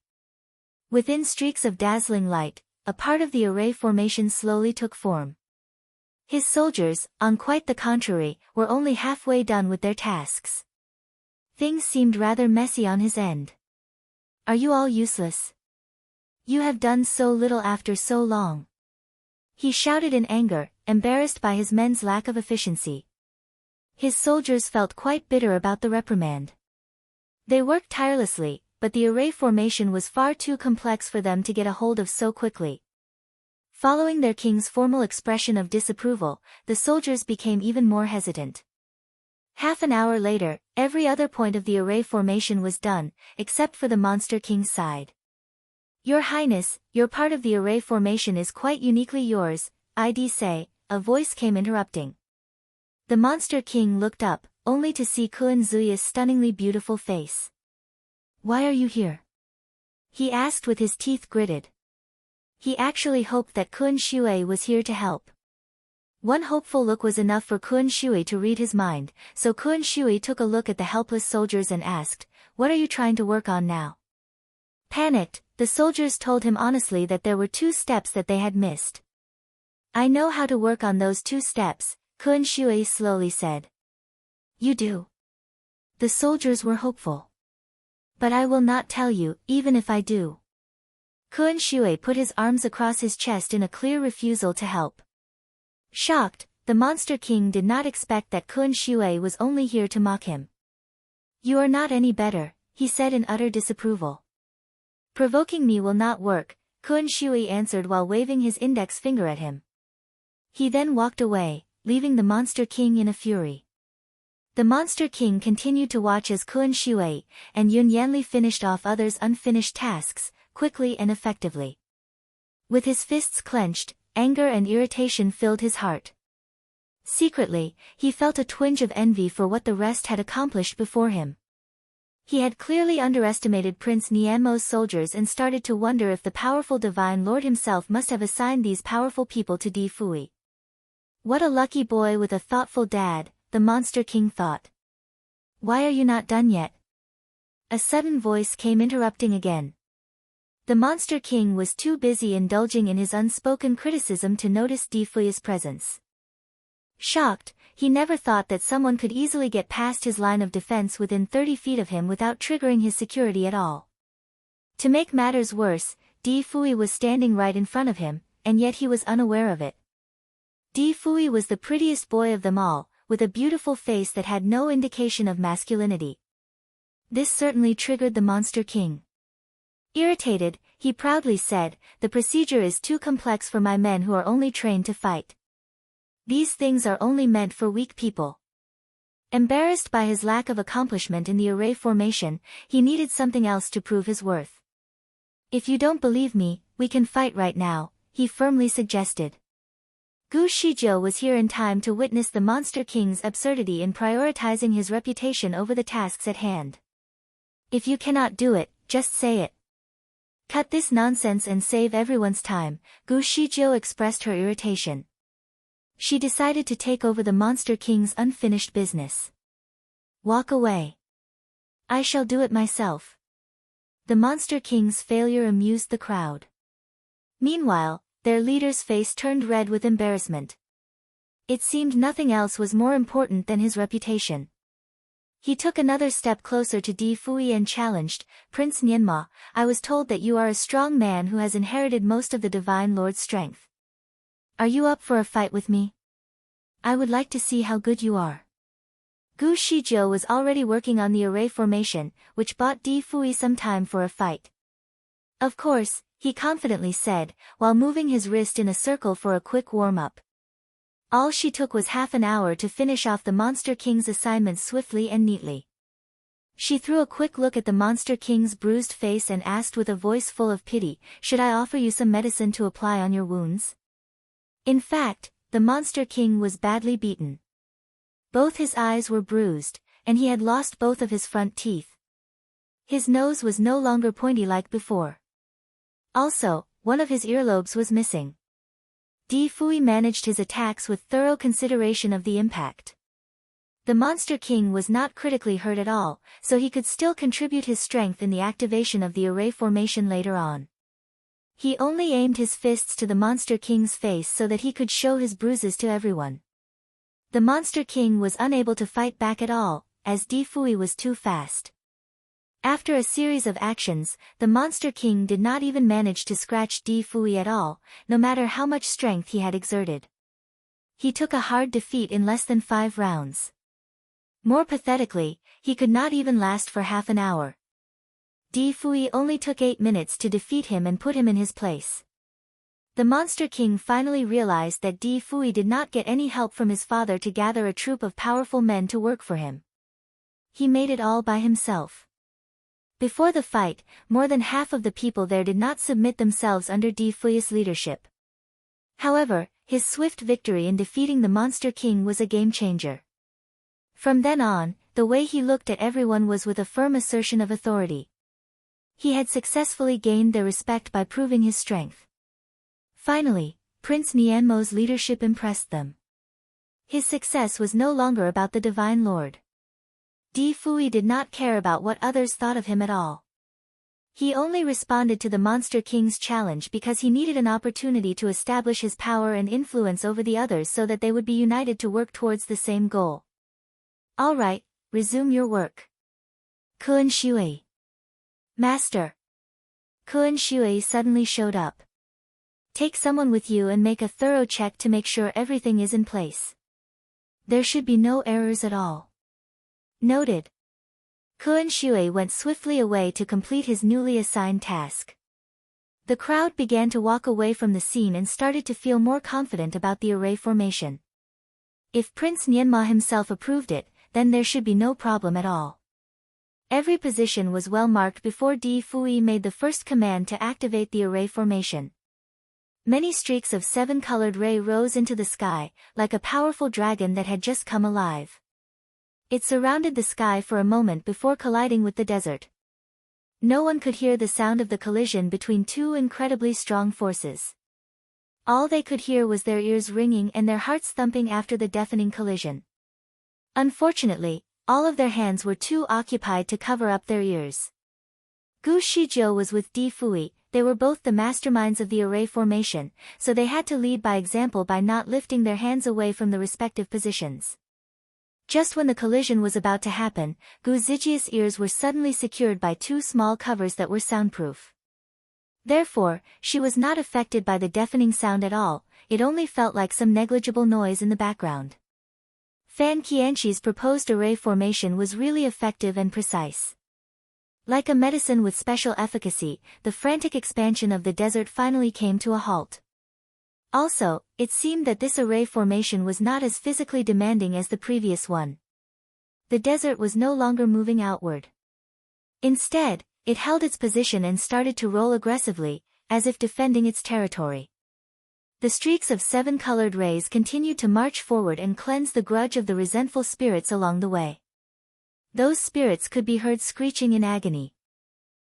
Within streaks of dazzling light, a part of the array formation slowly took form. His soldiers, on quite the contrary, were only halfway done with their tasks. Things seemed rather messy on his end. Are you all useless? You have done so little after so long. He shouted in anger, embarrassed by his men's lack of efficiency. His soldiers felt quite bitter about the reprimand. They worked tirelessly, but the array formation was far too complex for them to get a hold of so quickly. Following their king's formal expression of disapproval, the soldiers became even more hesitant. Half an hour later, every other point of the array formation was done, except for the Monster King's side. Your Highness, your part of the array formation is quite uniquely yours, I'd say, a voice came interrupting. The Monster King looked up, only to see Kun Zuya's stunningly beautiful face. Why are you here? He asked with his teeth gritted. He actually hoped that Kun Shui was here to help. One hopeful look was enough for Kun Shui to read his mind, so Kun Shui took a look at the helpless soldiers and asked, what are you trying to work on now? Panicked, the soldiers told him honestly that there were 2 steps that they had missed. I know how to work on those 2 steps, Kun Shui slowly said. You do? The soldiers were hopeful. But I will not tell you, even if I do. Kun Shui put his arms across his chest in a clear refusal to help. Shocked, the Monster King did not expect that Kun Shui was only here to mock him. You are not any better, he said in utter disapproval. Provoking me will not work, Kun Shui answered while waving his index finger at him. He then walked away, leaving the Monster King in a fury. The Monster King continued to watch as Kun Shui and Yun Yanli finished off others' unfinished tasks, quickly and effectively. With his fists clenched, anger and irritation filled his heart. Secretly, he felt a twinge of envy for what the rest had accomplished before him. He had clearly underestimated Prince Nianmo's soldiers and started to wonder if the powerful Divine Lord himself must have assigned these powerful people to Di Fui. What a lucky boy with a thoughtful dad, the Monster King thought. Why are you not done yet? A sudden voice came interrupting again. The Monster King was too busy indulging in his unspoken criticism to notice Di Fui's presence. Shocked, he never thought that someone could easily get past his line of defense within 30 feet of him without triggering his security at all. To make matters worse, Di Fui was standing right in front of him, and yet he was unaware of it. Di Fui was the prettiest boy of them all, with a beautiful face that had no indication of masculinity. This certainly triggered the Monster King. Irritated, he proudly said, the procedure is too complex for my men who are only trained to fight. These things are only meant for weak people. Embarrassed by his lack of accomplishment in the array formation, he needed something else to prove his worth. If you don't believe me, we can fight right now, he firmly suggested. Gu Shijiu was here in time to witness the Monster King's absurdity in prioritizing his reputation over the tasks at hand. If you cannot do it, just say it. Cut this nonsense and save everyone's time, Gu Shijiu expressed her irritation. She decided to take over the Monster King's unfinished business. Walk away. I shall do it myself. The Monster King's failure amused the crowd. Meanwhile, their leader's face turned red with embarrassment. It seemed nothing else was more important than his reputation. He took another step closer to Di Fui and challenged, Prince Nianma, I was told that you are a strong man who has inherited most of the Divine Lord's strength. Are you up for a fight with me? I would like to see how good you are. Gu Shijiu was already working on the array formation, which bought Di Fui some time for a fight. Of course, he confidently said, while moving his wrist in a circle for a quick warm-up. All she took was half an hour to finish off the Monster King's assignments swiftly and neatly. She threw a quick look at the Monster King's bruised face and asked with a voice full of pity, "Should I offer you some medicine to apply on your wounds?" In fact, the Monster King was badly beaten. Both his eyes were bruised, and he had lost both of his front teeth. His nose was no longer pointy like before. Also, one of his earlobes was missing. Di Fui managed his attacks with thorough consideration of the impact. The Monster King was not critically hurt at all, so he could still contribute his strength in the activation of the array formation later on. He only aimed his fists to the Monster King's face so that he could show his bruises to everyone. The Monster King was unable to fight back at all, as Di Fui was too fast. After a series of actions, the Monster King did not even manage to scratch Di Fui at all, no matter how much strength he had exerted. He took a hard defeat in less than 5 rounds. More pathetically, he could not even last for half an hour. Di Fui only took 8 minutes to defeat him and put him in his place. The Monster King finally realized that Di Fui did not get any help from his father to gather a troop of powerful men to work for him. He made it all by himself. Before the fight, more than half of the people there did not submit themselves under Di Fui's leadership. However, his swift victory in defeating the Monster King was a game-changer. From then on, the way he looked at everyone was with a firm assertion of authority. He had successfully gained their respect by proving his strength. Finally, Prince Nianmo's leadership impressed them. His success was no longer about the Divine Lord. Di Fui did not care about what others thought of him at all. He only responded to the Monster King's challenge because he needed an opportunity to establish his power and influence over the others so that they would be united to work towards the same goal. "All right, resume your work." Kun Shui. "Master." Kun Shui suddenly showed up. "Take someone with you and make a thorough check to make sure everything is in place. There should be no errors at all." Noted. Kun Shui went swiftly away to complete his newly assigned task. The crowd began to walk away from the scene and started to feel more confident about the array formation. If Prince Nianma himself approved it, then there should be no problem at all. Every position was well marked before Di Fui made the first command to activate the array formation. Many streaks of 7-colored ray rose into the sky, like a powerful dragon that had just come alive. It surrounded the sky for a moment before colliding with the desert. No one could hear the sound of the collision between two incredibly strong forces. All they could hear was their ears ringing and their hearts thumping after the deafening collision. Unfortunately, all of their hands were too occupied to cover up their ears. Gu Shijiu was with Di Fui. They were both the masterminds of the array formation, so they had to lead by example by not lifting their hands away from the respective positions. Just when the collision was about to happen, Gu Zijia's ears were suddenly secured by 2 small covers that were soundproof. Therefore, she was not affected by the deafening sound at all, it only felt like some negligible noise in the background. Fan Qianqi's proposed array formation was really effective and precise. Like a medicine with special efficacy, the frantic expansion of the desert finally came to a halt. Also, it seemed that this array formation was not as physically demanding as the previous one. The desert was no longer moving outward. Instead, it held its position and started to roll aggressively, as if defending its territory. The streaks of 7-colored rays continued to march forward and cleanse the grudge of the resentful spirits along the way. Those spirits could be heard screeching in agony.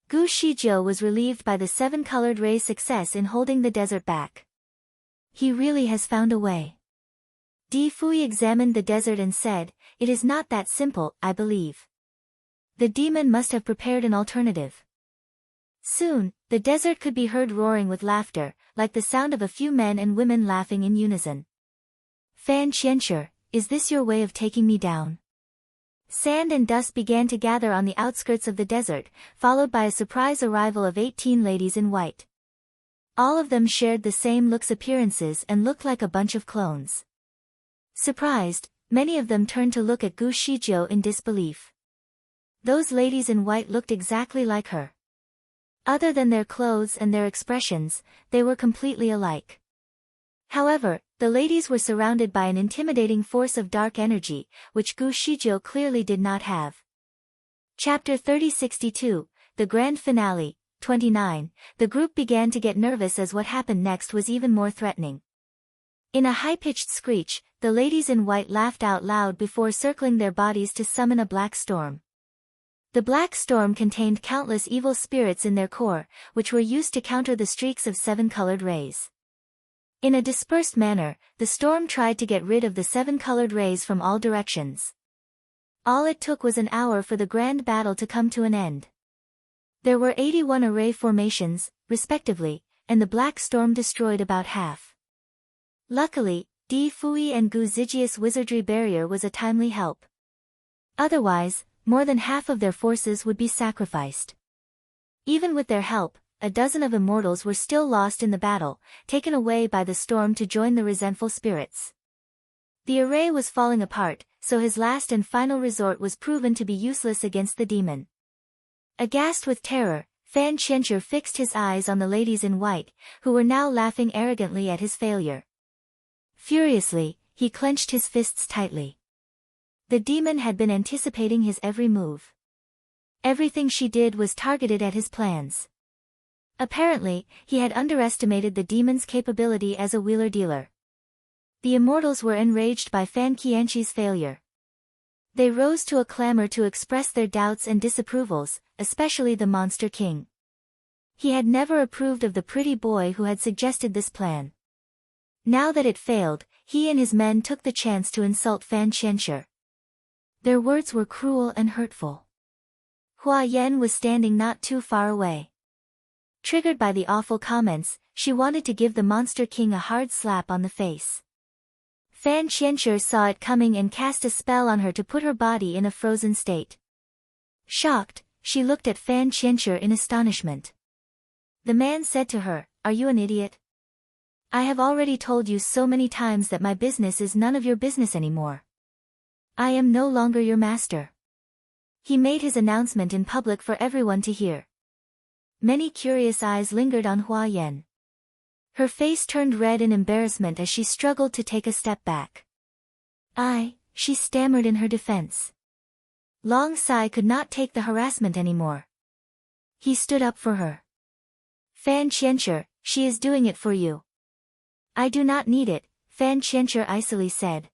Gu Shijiu was relieved by the 7-colored ray's success in holding the desert back. He really has found a way. Di Fui examined the desert and said, "It is not that simple, I believe. The demon must have prepared an alternative." Soon, the desert could be heard roaring with laughter, like the sound of a few men and women laughing in unison. "Fan Qianshi, is this your way of taking me down?" Sand and dust began to gather on the outskirts of the desert, followed by a surprise arrival of 18 ladies in white. All of them shared the same appearances and looked like a bunch of clones. Surprised, many of them turned to look at Gu Shijiu in disbelief. Those ladies in white looked exactly like her. Other than their clothes and their expressions, they were completely alike. However, the ladies were surrounded by an intimidating force of dark energy, which Gu Shizhou clearly did not have. Chapter 3062, The Grand Finale, 29. The group began to get nervous as what happened next was even more threatening. In a high-pitched screech, the ladies in white laughed out loud before circling their bodies to summon a black storm. The black storm contained countless evil spirits in their core, which were used to counter the streaks of 7-colored rays. In a dispersed manner, the storm tried to get rid of the 7-colored rays from all directions. All it took was an hour for the grand battle to come to an end. There were 81 array formations, respectively, and the black storm destroyed about half. Luckily, Di Fui and Gu Zijia's wizardry barrier was a timely help. Otherwise, more than half of their forces would be sacrificed. Even with their help, a dozen of immortals were still lost in the battle, taken away by the storm to join the resentful spirits. The array was falling apart, so his last and final resort was proven to be useless against the demon. Aghast with terror, Fan Qianzhi fixed his eyes on the ladies in white, who were now laughing arrogantly at his failure. Furiously, he clenched his fists tightly. The demon had been anticipating his every move. Everything she did was targeted at his plans. Apparently, he had underestimated the demon's capability as a wheeler-dealer. The immortals were enraged by Fan Qianzhi's failure. They rose to a clamor to express their doubts and disapprovals, especially the Monster King. He had never approved of the pretty boy who had suggested this plan. Now that it failed, he and his men took the chance to insult Fan Qianzhi. Their words were cruel and hurtful. Hua Yan was standing not too far away. Triggered by the awful comments, she wanted to give the Monster King a hard slap on the face. Fan Qianzhi saw it coming and cast a spell on her to put her body in a frozen state. Shocked, she looked at Fan Qianzhi in astonishment. The man said to her, "Are you an idiot? I have already told you so many times that my business is none of your business anymore. I am no longer your master." He made his announcement in public for everyone to hear. Many curious eyes lingered on Hua Yan. Her face turned red in embarrassment as she struggled to take a step back. She stammered in her defense. Long Sai could not take the harassment anymore. He stood up for her. "Fan Qianzhi, she is doing it for you." "I do not need it," Fan Qianzhi icily said.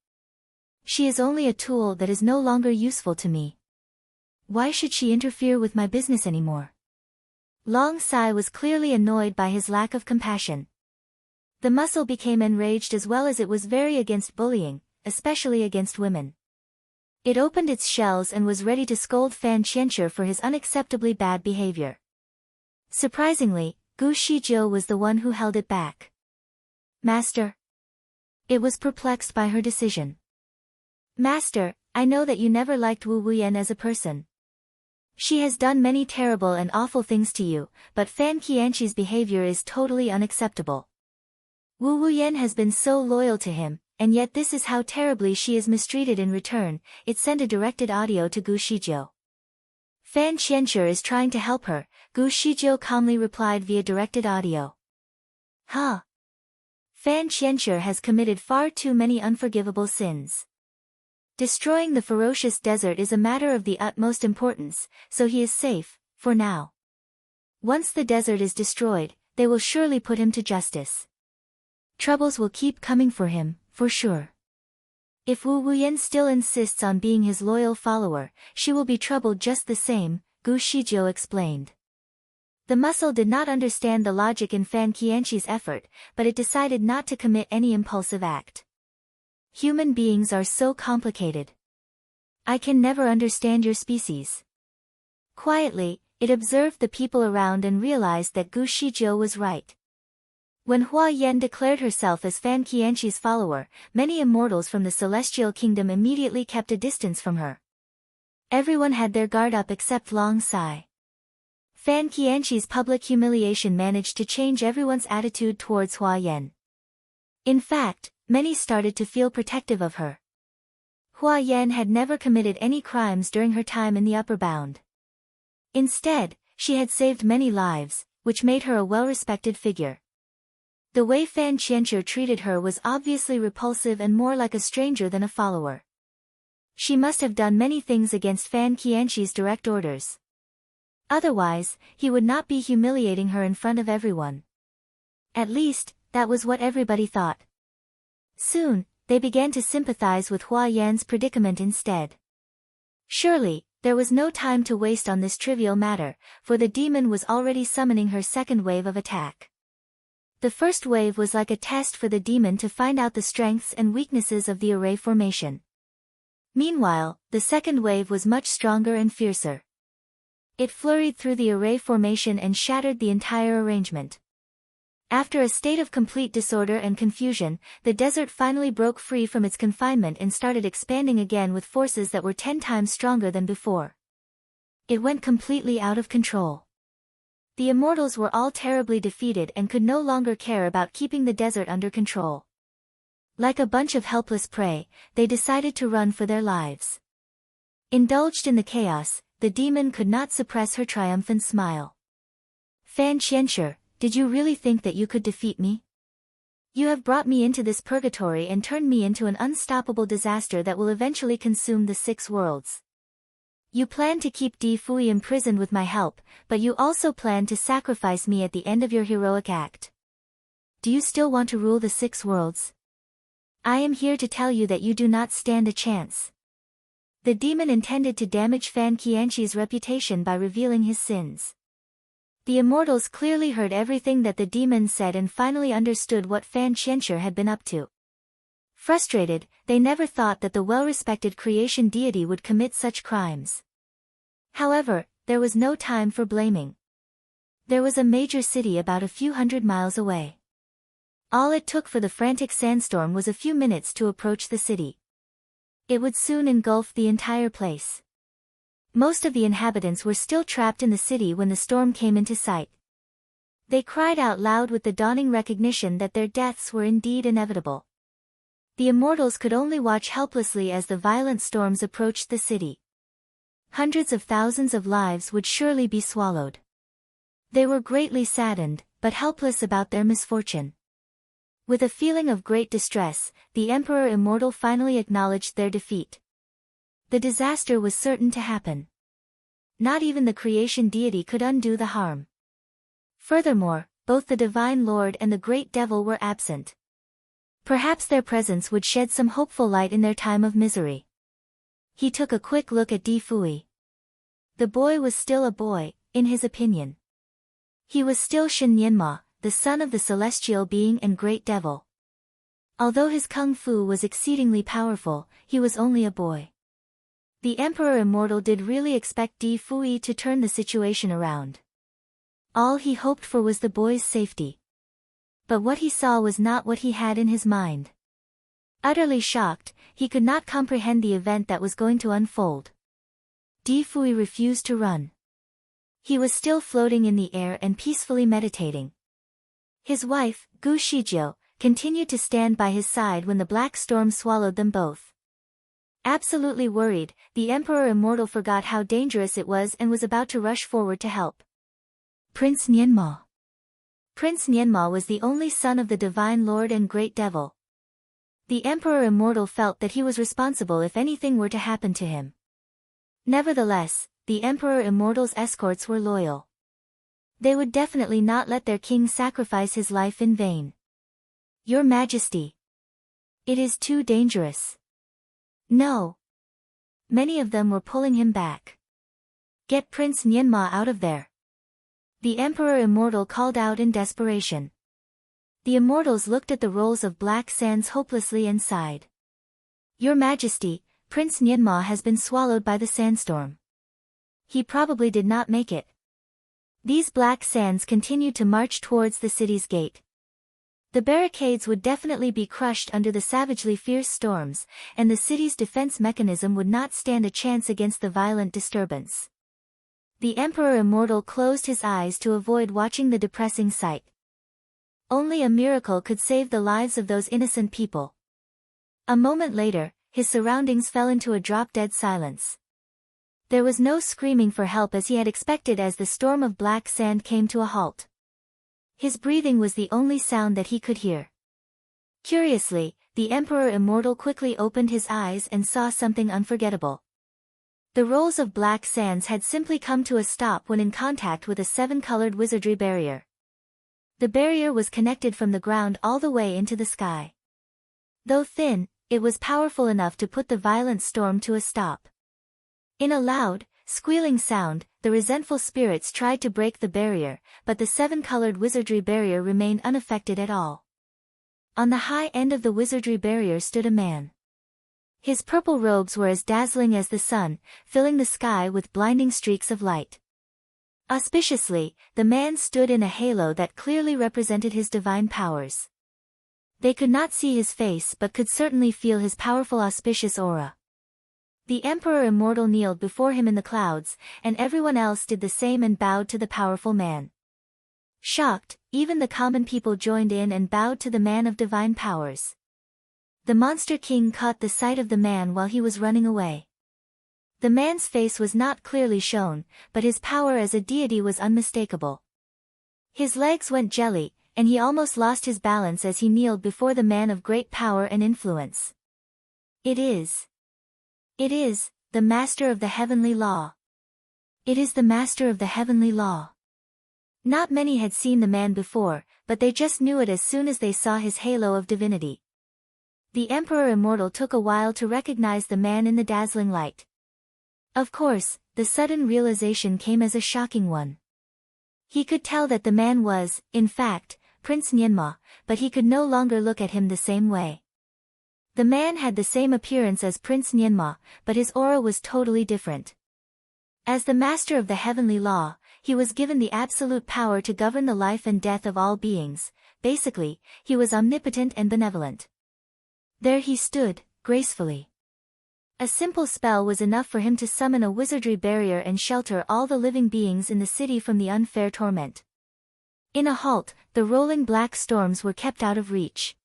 "She is only a tool that is no longer useful to me. Why should she interfere with my business anymore?" Long Sai was clearly annoyed by his lack of compassion. The muscle became enraged as well as it was very against bullying, especially against women. It opened its shells and was ready to scold Fan Qianzhi for his unacceptably bad behavior. Surprisingly, Gu Shizhou was the one who held it back. "Master." It was perplexed by her decision. "Master, I know that you never liked Wu Wuyan as a person. She has done many terrible and awful things to you, but Fan Qianzhi's behavior is totally unacceptable. Wu Wuyan has been so loyal to him, and yet this is how terribly she is mistreated in return." It sent a directed audio to Gu Shizhou. "Fan Qianzhi is trying to help her," Gu Shizhou calmly replied via directed audio. "Huh. Fan Qianzhi has committed far too many unforgivable sins. Destroying the ferocious desert is a matter of the utmost importance, so he is safe, for now. Once the desert is destroyed, they will surely put him to justice. Troubles will keep coming for him, for sure. If Wu Wuyan still insists on being his loyal follower, she will be troubled just the same," Gu Shizhou explained. The muscle did not understand the logic in Fan Qianzhi's effort, but it decided not to commit any impulsive act. Human beings are so complicated. I can never understand your species. Quietly, it observed the people around and realized that Gu Shizhou was right. When Hua Yan declared herself as Fan Qianzhi's follower, many immortals from the Celestial Kingdom immediately kept a distance from her. Everyone had their guard up except Long Sai. Fan Qianzhi's public humiliation managed to change everyone's attitude towards Hua Yan. In fact, many started to feel protective of her. Hua Yan had never committed any crimes during her time in the upper bound. Instead, she had saved many lives, which made her a well-respected figure. The way Fan Qianqi treated her was obviously repulsive and more like a stranger than a follower. She must have done many things against Fan Qianqi's direct orders. Otherwise, he would not be humiliating her in front of everyone. At least, that was what everybody thought. Soon, they began to sympathize with Hua Yan's predicament instead. Surely, there was no time to waste on this trivial matter, for the demon was already summoning her second wave of attack. The first wave was like a test for the demon to find out the strengths and weaknesses of the array formation. Meanwhile, the second wave was much stronger and fiercer. It flurried through the array formation and shattered the entire arrangement. After a state of complete disorder and confusion, the desert finally broke free from its confinement and started expanding again with forces that were 10 times stronger than before. It went completely out of control. The immortals were all terribly defeated and could no longer care about keeping the desert under control. Like a bunch of helpless prey, they decided to run for their lives. Indulged in the chaos, the demon could not suppress her triumphant smile. Fan Qianqi, did you really think that you could defeat me? You have brought me into this purgatory and turned me into an unstoppable disaster that will eventually consume the 6 worlds. You plan to keep Di Fui imprisoned with my help, but you also plan to sacrifice me at the end of your heroic act. Do you still want to rule the 6 worlds? I am here to tell you that you do not stand a chance. The demon intended to damage Fan Qianqi's reputation by revealing his sins. The immortals clearly heard everything that the demon said and finally understood what Fan Qianqi had been up to. Frustrated, they never thought that the well-respected creation deity would commit such crimes. However, there was no time for blaming. There was a major city about a few hundred miles away. All it took for the frantic sandstorm was a few minutes to approach the city. It would soon engulf the entire place. Most of the inhabitants were still trapped in the city when the storm came into sight. They cried out loud with the dawning recognition that their deaths were indeed inevitable. The immortals could only watch helplessly as the violent storms approached the city. Hundreds of thousands of lives would surely be swallowed. They were greatly saddened, but helpless about their misfortune. With a feeling of great distress, the Emperor Immortal finally acknowledged their defeat. The disaster was certain to happen. Not even the creation deity could undo the harm. Furthermore, both the Divine Lord and the Great Devil were absent. Perhaps their presence would shed some hopeful light in their time of misery. He took a quick look at Di Fui. The boy was still a boy, in his opinion. He was still Shen Nianma, the son of the celestial being and Great Devil. Although his kung fu was exceedingly powerful, he was only a boy. The Emperor Immortal did really expect Di Fui to turn the situation around. All he hoped for was the boy's safety. But what he saw was not what he had in his mind. Utterly shocked, he could not comprehend the event that was going to unfold. Di Fui refused to run. He was still floating in the air and peacefully meditating. His wife, Gu Shijiu, continued to stand by his side when the black storm swallowed them both. Absolutely worried, the Emperor Immortal forgot how dangerous it was and was about to rush forward to help. Prince Nianma. Prince Nianma was the only son of the Divine Lord and Great Devil. The Emperor Immortal felt that he was responsible if anything were to happen to him. Nevertheless, the Emperor Immortal's escorts were loyal. They would definitely not let their king sacrifice his life in vain. Your Majesty. It is too dangerous. No. Many of them were pulling him back. Get Prince Nianma out of there. The Emperor Immortal called out in desperation. The immortals looked at the rolls of black sands hopelessly and sighed. Your Majesty, Prince Nianma has been swallowed by the sandstorm. He probably did not make it. These black sands continued to march towards the city's gate. The barricades would definitely be crushed under the savagely fierce storms, and the city's defense mechanism would not stand a chance against the violent disturbance. The Emperor Immortal closed his eyes to avoid watching the depressing sight. Only a miracle could save the lives of those innocent people. A moment later, his surroundings fell into a drop-dead silence. There was no screaming for help as he had expected as the storm of black sand came to a halt. His breathing was the only sound that he could hear. Curiously, the Emperor Immortal quickly opened his eyes and saw something unforgettable. The rolls of black sands had simply come to a stop when in contact with a seven-colored wizardry barrier. The barrier was connected from the ground all the way into the sky. Though thin, it was powerful enough to put the violent storm to a stop. In a loud, squealing sound, the resentful spirits tried to break the barrier, but the seven-colored wizardry barrier remained unaffected at all. On the high end of the wizardry barrier stood a man. His purple robes were as dazzling as the sun, filling the sky with blinding streaks of light. Auspiciously, the man stood in a halo that clearly represented his divine powers. They could not see his face but could certainly feel his powerful auspicious aura. The Emperor Immortal kneeled before him in the clouds, and everyone else did the same and bowed to the powerful man. Shocked, even the common people joined in and bowed to the man of divine powers. The Monster King caught the sight of the man while he was running away. The man's face was not clearly shown, but his power as a deity was unmistakable. His legs went jelly, and he almost lost his balance as he kneeled before the man of great power and influence. It is the Master of the Heavenly Law. It is the Master of the Heavenly Law. Not many had seen the man before, but they just knew it as soon as they saw his halo of divinity. The Emperor Immortal took a while to recognize the man in the dazzling light. Of course, the sudden realization came as a shocking one. He could tell that the man was, in fact, Prince Nianma, but he could no longer look at him the same way. The man had the same appearance as Prince Nianma, but his aura was totally different. As the Master of the Heavenly Law, he was given the absolute power to govern the life and death of all beings. Basically, he was omnipotent and benevolent. There he stood, gracefully. A simple spell was enough for him to summon a wizardry barrier and shelter all the living beings in the city from the unfair torment. In a halt, the rolling black storms were kept out of reach.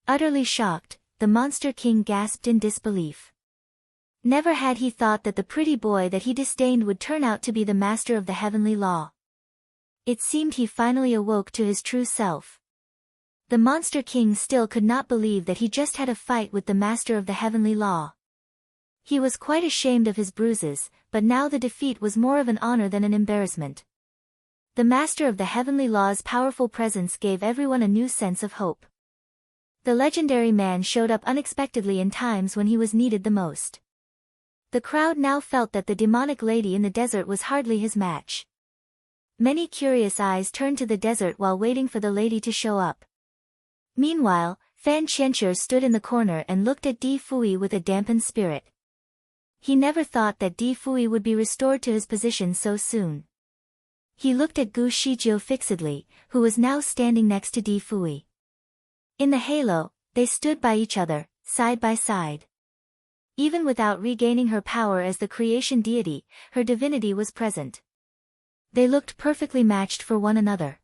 Utterly shocked, the Monster King gasped in disbelief. Never had he thought that the pretty boy that he disdained would turn out to be the Master of the Heavenly Law. It seemed he finally awoke to his true self. The Monster King still could not believe that he just had a fight with the Master of the Heavenly Law. He was quite ashamed of his bruises, but now the defeat was more of an honor than an embarrassment. The Master of the Heavenly Law's powerful presence gave everyone a new sense of hope. The legendary man showed up unexpectedly in times when he was needed the most. The crowd now felt that the demonic lady in the desert was hardly his match. Many curious eyes turned to the desert while waiting for the lady to show up. Meanwhile, Fan Qianqi stood in the corner and looked at Di Fui with a dampened spirit. He never thought that Di Fui would be restored to his position so soon. He looked at Gu Shijiu fixedly, who was now standing next to Di Fui. In the halo, they stood by each other, side by side. Even without regaining her power as the creation deity, her divinity was present. They looked perfectly matched for one another.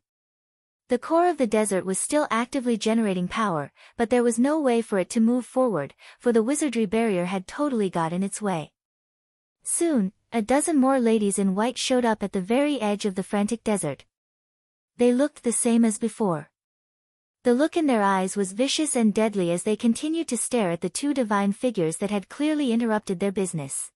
The core of the desert was still actively generating power, but there was no way for it to move forward, for the wizardry barrier had totally got in its way. Soon, a dozen more ladies in white showed up at the very edge of the frantic desert. They looked the same as before. The look in their eyes was vicious and deadly as they continued to stare at the two divine figures that had clearly interrupted their business.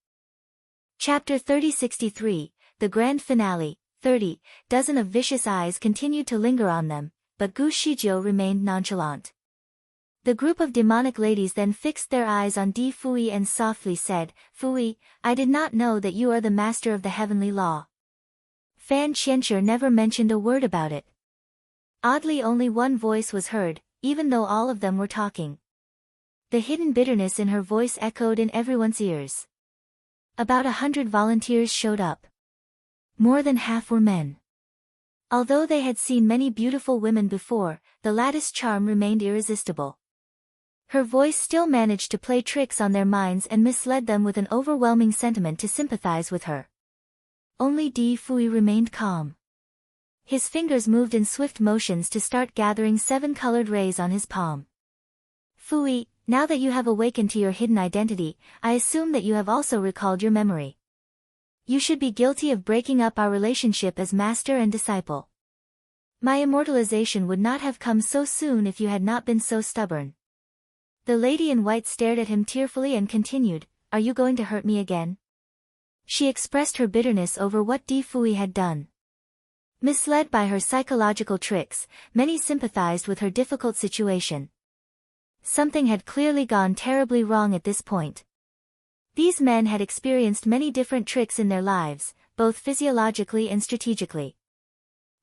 Chapter 3063, The Grand Finale. 30 dozen of vicious eyes continued to linger on them, but Gu Shijiu remained nonchalant. The group of demonic ladies then fixed their eyes on Di Fui and softly said, "Fui, I did not know that you are the Master of the Heavenly Law." Fan Qianqi never mentioned a word about it. Oddly, only one voice was heard, even though all of them were talking. The hidden bitterness in her voice echoed in everyone's ears. About 100 volunteers showed up. More than half were men. Although they had seen many beautiful women before, the lattice charm remained irresistible. Her voice still managed to play tricks on their minds and misled them with an overwhelming sentiment to sympathize with her. Only Di Fui remained calm. His fingers moved in swift motions to start gathering 7 colored rays on his palm. "Fui, now that you have awakened to your hidden identity, I assume that you have also recalled your memory. You should be guilty of breaking up our relationship as master and disciple. My immortalization would not have come so soon if you had not been so stubborn. The lady in white stared at him tearfully and continued, "Are you going to hurt me again?" She expressed her bitterness over what Di Fui had done. Misled by her psychological tricks, many sympathized with her difficult situation. Something had clearly gone terribly wrong at this point. These men had experienced many different tricks in their lives, both physiologically and strategically.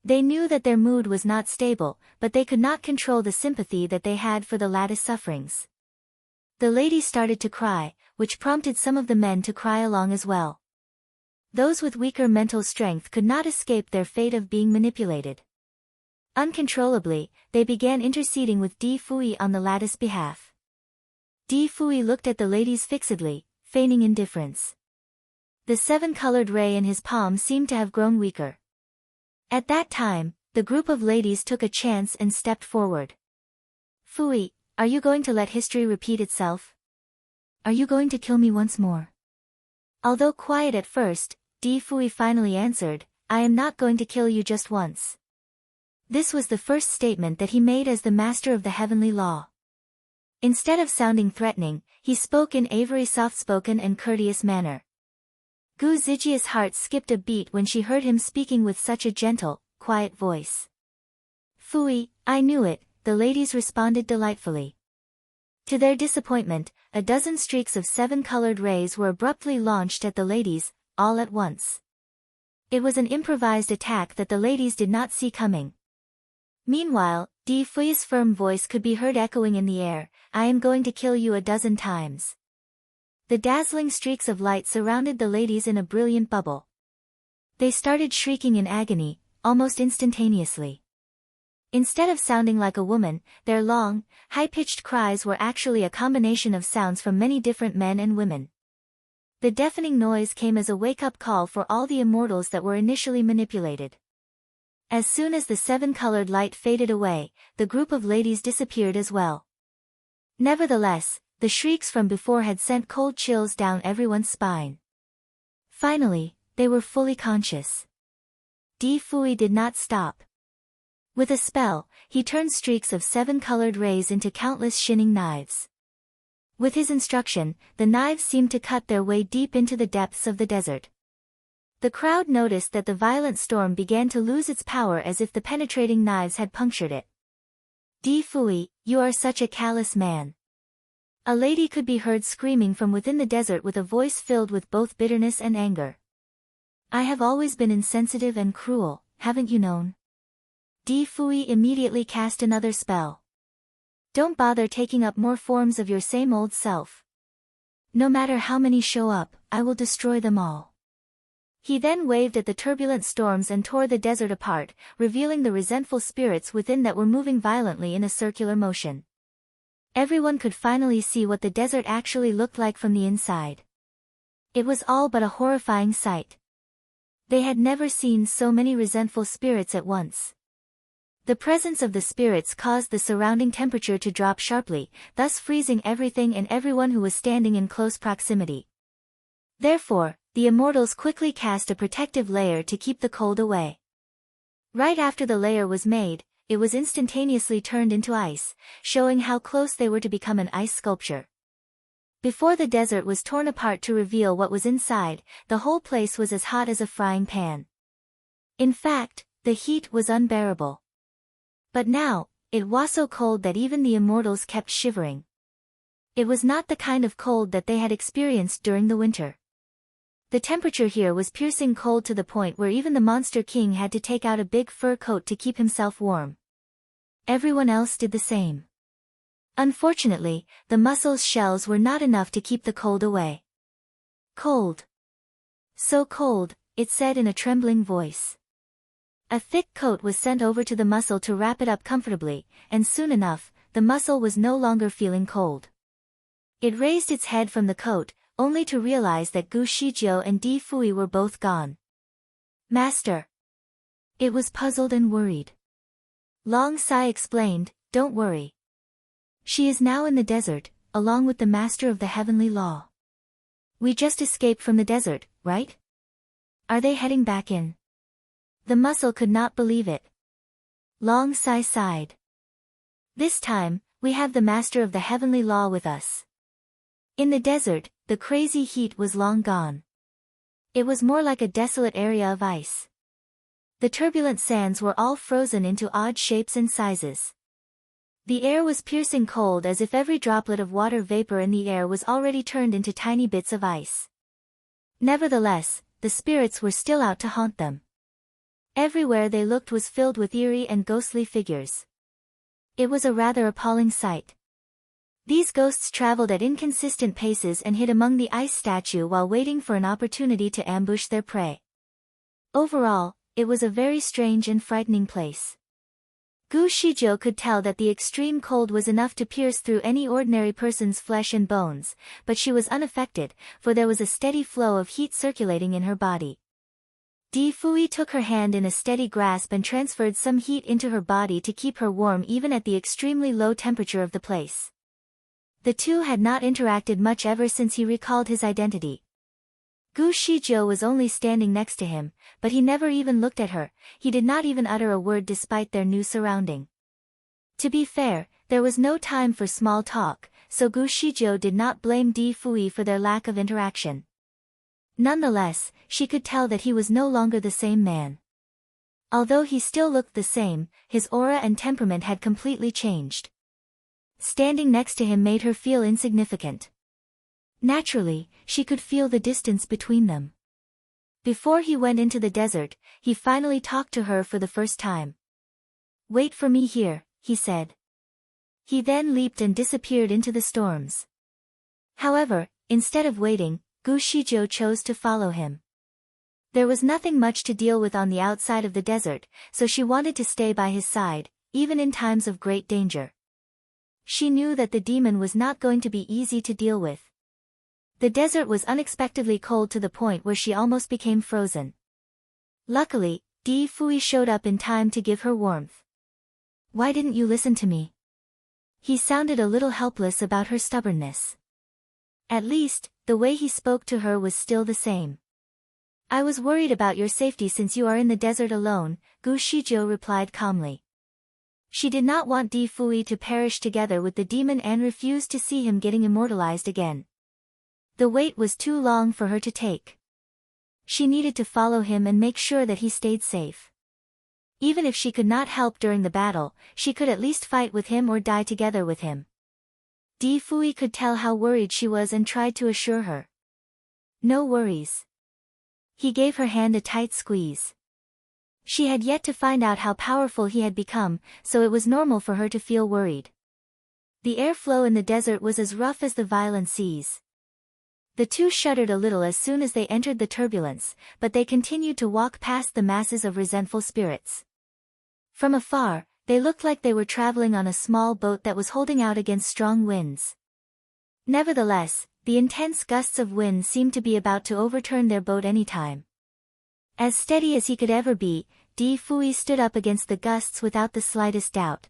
They knew that their mood was not stable, but they could not control the sympathy that they had for the lattice sufferings. The lady started to cry, which prompted some of the men to cry along as well. Those with weaker mental strength could not escape their fate of being manipulated. Uncontrollably, they began interceding with Di Fui on the lattice behalf. Di Fui looked at the ladies fixedly, feigning indifference. The seven-colored ray in his palm seemed to have grown weaker. At that time, the group of ladies took a chance and stepped forward. "Fui, are you going to let history repeat itself? Are you going to kill me once more?" Although quiet at first, Di Fui finally answered, "I am not going to kill you just once." This was the first statement that he made as the master of the heavenly law. Instead of sounding threatening, he spoke in a very soft-spoken and courteous manner. Gu Zijia's heart skipped a beat when she heard him speaking with such a gentle, quiet voice. "Fui, I knew it," the ladies responded delightfully. To their disappointment, a dozen streaks of seven-colored rays were abruptly launched at the ladies, all at once. It was an improvised attack that the ladies did not see coming. Meanwhile, Di Fui's firm voice could be heard echoing in the air, "I am going to kill you a dozen times." The dazzling streaks of light surrounded the ladies in a brilliant bubble. They started shrieking in agony, almost instantaneously. Instead of sounding like a woman, their long, high-pitched cries were actually a combination of sounds from many different men and women. The deafening noise came as a wake-up call for all the immortals that were initially manipulated. As soon as the seven-colored light faded away, the group of ladies disappeared as well. Nevertheless, the shrieks from before had sent cold chills down everyone's spine. Finally, they were fully conscious. Di Fui did not stop. With a spell, he turned streaks of seven-colored rays into countless shinning knives. With his instruction, the knives seemed to cut their way deep into the depths of the desert. The crowd noticed that the violent storm began to lose its power as if the penetrating knives had punctured it. "Di Fui, you are such a callous man." A lady could be heard screaming from within the desert with a voice filled with both bitterness and anger. "I have always been insensitive and cruel, haven't you known?" Di Fui immediately cast another spell. "Don't bother taking up more forms of your same old self. No matter how many show up, I will destroy them all." He then waved at the turbulent storms and tore the desert apart, revealing the resentful spirits within that were moving violently in a circular motion. Everyone could finally see what the desert actually looked like from the inside. It was all but a horrifying sight. They had never seen so many resentful spirits at once. The presence of the spirits caused the surrounding temperature to drop sharply, thus freezing everything and everyone who was standing in close proximity. Therefore, the immortals quickly cast a protective layer to keep the cold away. Right after the layer was made, it was instantaneously turned into ice, showing how close they were to become an ice sculpture. Before the desert was torn apart to reveal what was inside, the whole place was as hot as a frying pan. In fact, the heat was unbearable. But now, it was so cold that even the immortals kept shivering. It was not the kind of cold that they had experienced during the winter. The temperature here was piercing cold to the point where even the Monster King had to take out a big fur coat to keep himself warm. Everyone else did the same. Unfortunately, the mussels' shells were not enough to keep the cold away. "Cold. So cold," it said in a trembling voice. A thick coat was sent over to the mussel to wrap it up comfortably, and soon enough, the mussel was no longer feeling cold. It raised its head from the coat, only to realize that Gu Shizhou and Di Fui were both gone. "Master." It was puzzled and worried. Long Sai explained, "Don't worry. She is now in the desert, along with the master of the heavenly law. We just escaped from the desert, right? Are they heading back in?" The mussel could not believe it. Long Sai sighed. This time, we have the master of the heavenly law with us. In the desert, the crazy heat was long gone. It was more like a desolate area of ice. The turbulent sands were all frozen into odd shapes and sizes. The air was piercing cold, as if every droplet of water vapor in the air was already turned into tiny bits of ice. Nevertheless, the spirits were still out to haunt them. Everywhere they looked was filled with eerie and ghostly figures. It was a rather appalling sight. These ghosts traveled at inconsistent paces and hid among the ice statue while waiting for an opportunity to ambush their prey. Overall, it was a very strange and frightening place. Gu Shizhou could tell that the extreme cold was enough to pierce through any ordinary person's flesh and bones, but she was unaffected, for there was a steady flow of heat circulating in her body. Di Fui took her hand in a steady grasp and transferred some heat into her body to keep her warm even at the extremely low temperature of the place. The two had not interacted much ever since he recalled his identity. Gu Shizhou was only standing next to him, but he never even looked at her. He did not even utter a word despite their new surrounding. To be fair, there was no time for small talk, so Gu Shizhou did not blame Di Fui for their lack of interaction. Nonetheless, she could tell that he was no longer the same man. Although he still looked the same, his aura and temperament had completely changed. Standing next to him made her feel insignificant. Naturally, she could feel the distance between them. Before he went into the desert, he finally talked to her for the first time. "Wait for me here," he said. He then leaped and disappeared into the storms. However, instead of waiting, Gu Shizhou chose to follow him. There was nothing much to deal with on the outside of the desert, so she wanted to stay by his side, even in times of great danger. She knew that the demon was not going to be easy to deal with. The desert was unexpectedly cold to the point where she almost became frozen. Luckily, Di Fui showed up in time to give her warmth. "Why didn't you listen to me?" He sounded a little helpless about her stubbornness. At least, the way he spoke to her was still the same. "I was worried about your safety since you are in the desert alone," Gu Shizhou replied calmly. She did not want Di Fui to perish together with the demon and refused to see him getting immortalized again. The wait was too long for her to take. She needed to follow him and make sure that he stayed safe. Even if she could not help during the battle, she could at least fight with him or die together with him. Di Fui could tell how worried she was and tried to assure her. "No worries." He gave her hand a tight squeeze. She had yet to find out how powerful he had become, so it was normal for her to feel worried. The airflow in the desert was as rough as the violent seas. The two shuddered a little as soon as they entered the turbulence, but they continued to walk past the masses of resentful spirits. From afar, they looked like they were traveling on a small boat that was holding out against strong winds. Nevertheless, the intense gusts of wind seemed to be about to overturn their boat any time. As steady as he could ever be, Di Fui stood up against the gusts without the slightest doubt.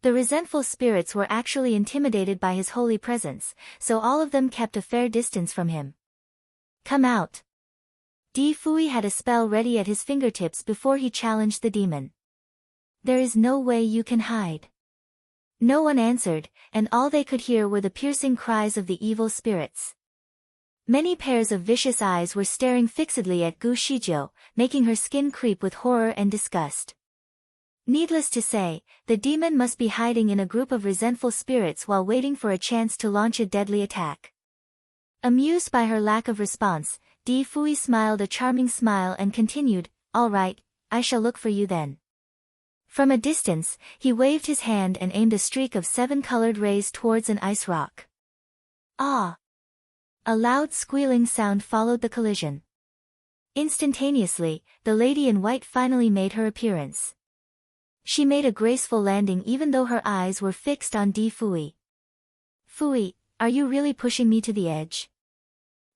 The resentful spirits were actually intimidated by his holy presence, so all of them kept a fair distance from him. "Come out." Di Fui had a spell ready at his fingertips before he challenged the demon. "There is no way you can hide." No one answered, and all they could hear were the piercing cries of the evil spirits. Many pairs of vicious eyes were staring fixedly at Gu Shizhou, making her skin creep with horror and disgust. Needless to say, the demon must be hiding in a group of resentful spirits while waiting for a chance to launch a deadly attack. Amused by her lack of response, Di Fui smiled a charming smile and continued, "All right, I shall look for you then." From a distance, he waved his hand and aimed a streak of 7-colored rays towards an ice rock. "Ah!" A loud squealing sound followed the collision. Instantaneously, the lady in white finally made her appearance. She made a graceful landing even though her eyes were fixed on Di Fui. "Fui, are you really pushing me to the edge?"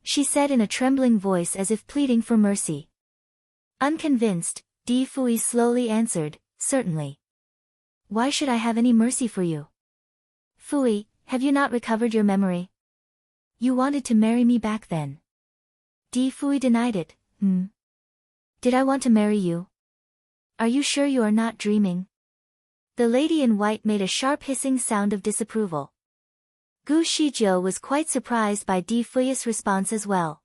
she said in a trembling voice as if pleading for mercy. Unconvinced, Di Fui slowly answered, "Certainly. Why should I have any mercy for you? Fui, have you not recovered your memory? You wanted to marry me back then." Di Fui denied it. Did I want to marry you? Are you sure you are not dreaming?" The lady in white made a sharp hissing sound of disapproval. Gu Shijiu was quite surprised by Di Fuyi's response as well.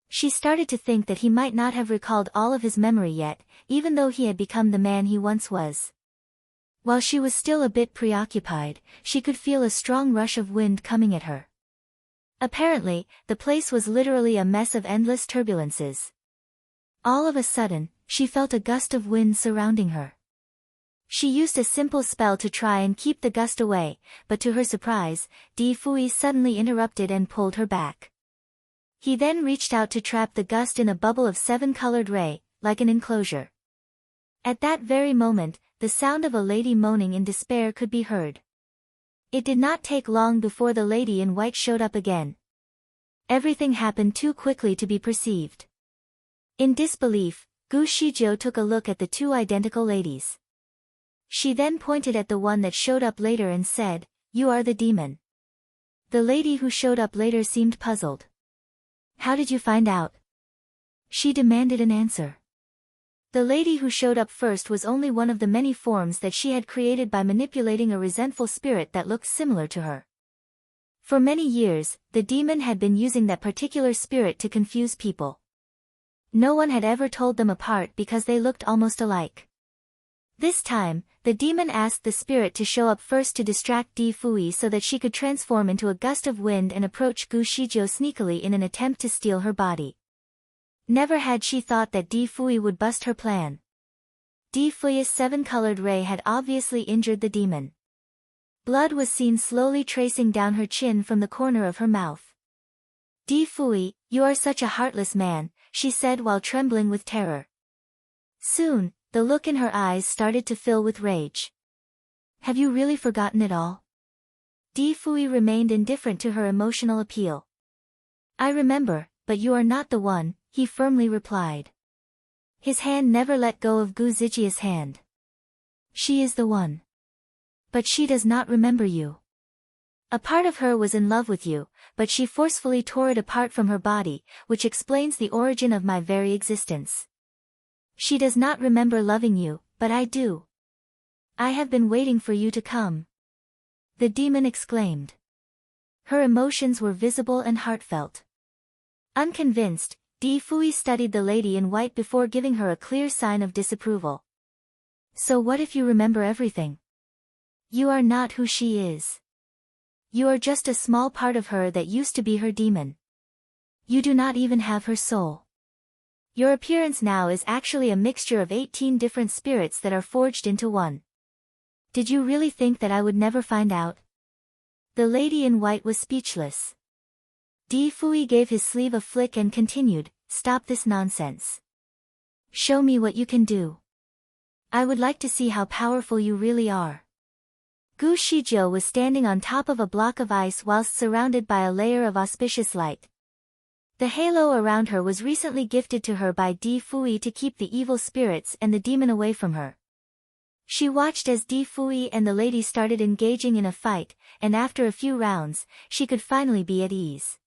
She started to think that he might not have recalled all of his memory yet, even though he had become the man he once was. While she was still a bit preoccupied, she could feel a strong rush of wind coming at her. Apparently, the place was literally a mess of endless turbulences. All of a sudden, she felt a gust of wind surrounding her. She used a simple spell to try and keep the gust away, but to her surprise, Di Fuyi suddenly interrupted and pulled her back. He then reached out to trap the gust in a bubble of 7-colored ray, like an enclosure. At that very moment, the sound of a lady moaning in despair could be heard. It did not take long before the lady in white showed up again. Everything happened too quickly to be perceived. In disbelief, Gu Shijiu took a look at the two identical ladies. She then pointed at the one that showed up later and said, "You are the demon." The lady who showed up later seemed puzzled. "How did you find out?" She demanded an answer. The lady who showed up first was only one of the many forms that she had created by manipulating a resentful spirit that looked similar to her. For many years, the demon had been using that particular spirit to confuse people. No one had ever told them apart because they looked almost alike. This time, the demon asked the spirit to show up first to distract Di Fuyi so that she could transform into a gust of wind and approach Gu Shijiu sneakily in an attempt to steal her body. Never had she thought that Di Fuyi would bust her plan. Di Fuyi's 7-colored ray had obviously injured the demon. Blood was seen slowly tracing down her chin from the corner of her mouth. "Di Fuyi, you are such a heartless man," she said while trembling with terror. Soon, the look in her eyes started to fill with rage. "Have you really forgotten it all?" Di Fuyi remained indifferent to her emotional appeal. "I remember, but you are not the one," he firmly replied. His hand never let go of Gu Zijia's hand. "She is the one. But she does not remember you. A part of her was in love with you, but she forcefully tore it apart from her body, which explains the origin of my very existence. She does not remember loving you, but I do. I have been waiting for you to come," the demon exclaimed. Her emotions were visible and heartfelt. Unconvinced, Di Fuyi studied the lady in white before giving her a clear sign of disapproval. "So what if you remember everything? You are not who she is. You are just a small part of her that used to be her demon. You do not even have her soul. Your appearance now is actually a mixture of 18 different spirits that are forged into one. Did you really think that I would never find out?" The lady in white was speechless. Di Fuyi gave his sleeve a flick and continued, "Stop this nonsense. Show me what you can do. I would like to see how powerful you really are." Gu Shijiu was standing on top of a block of ice whilst surrounded by a layer of auspicious light. The halo around her was recently gifted to her by Di Fuyi to keep the evil spirits and the demon away from her. She watched as Di Fuyi and the lady started engaging in a fight, and after a few rounds, she could finally be at ease.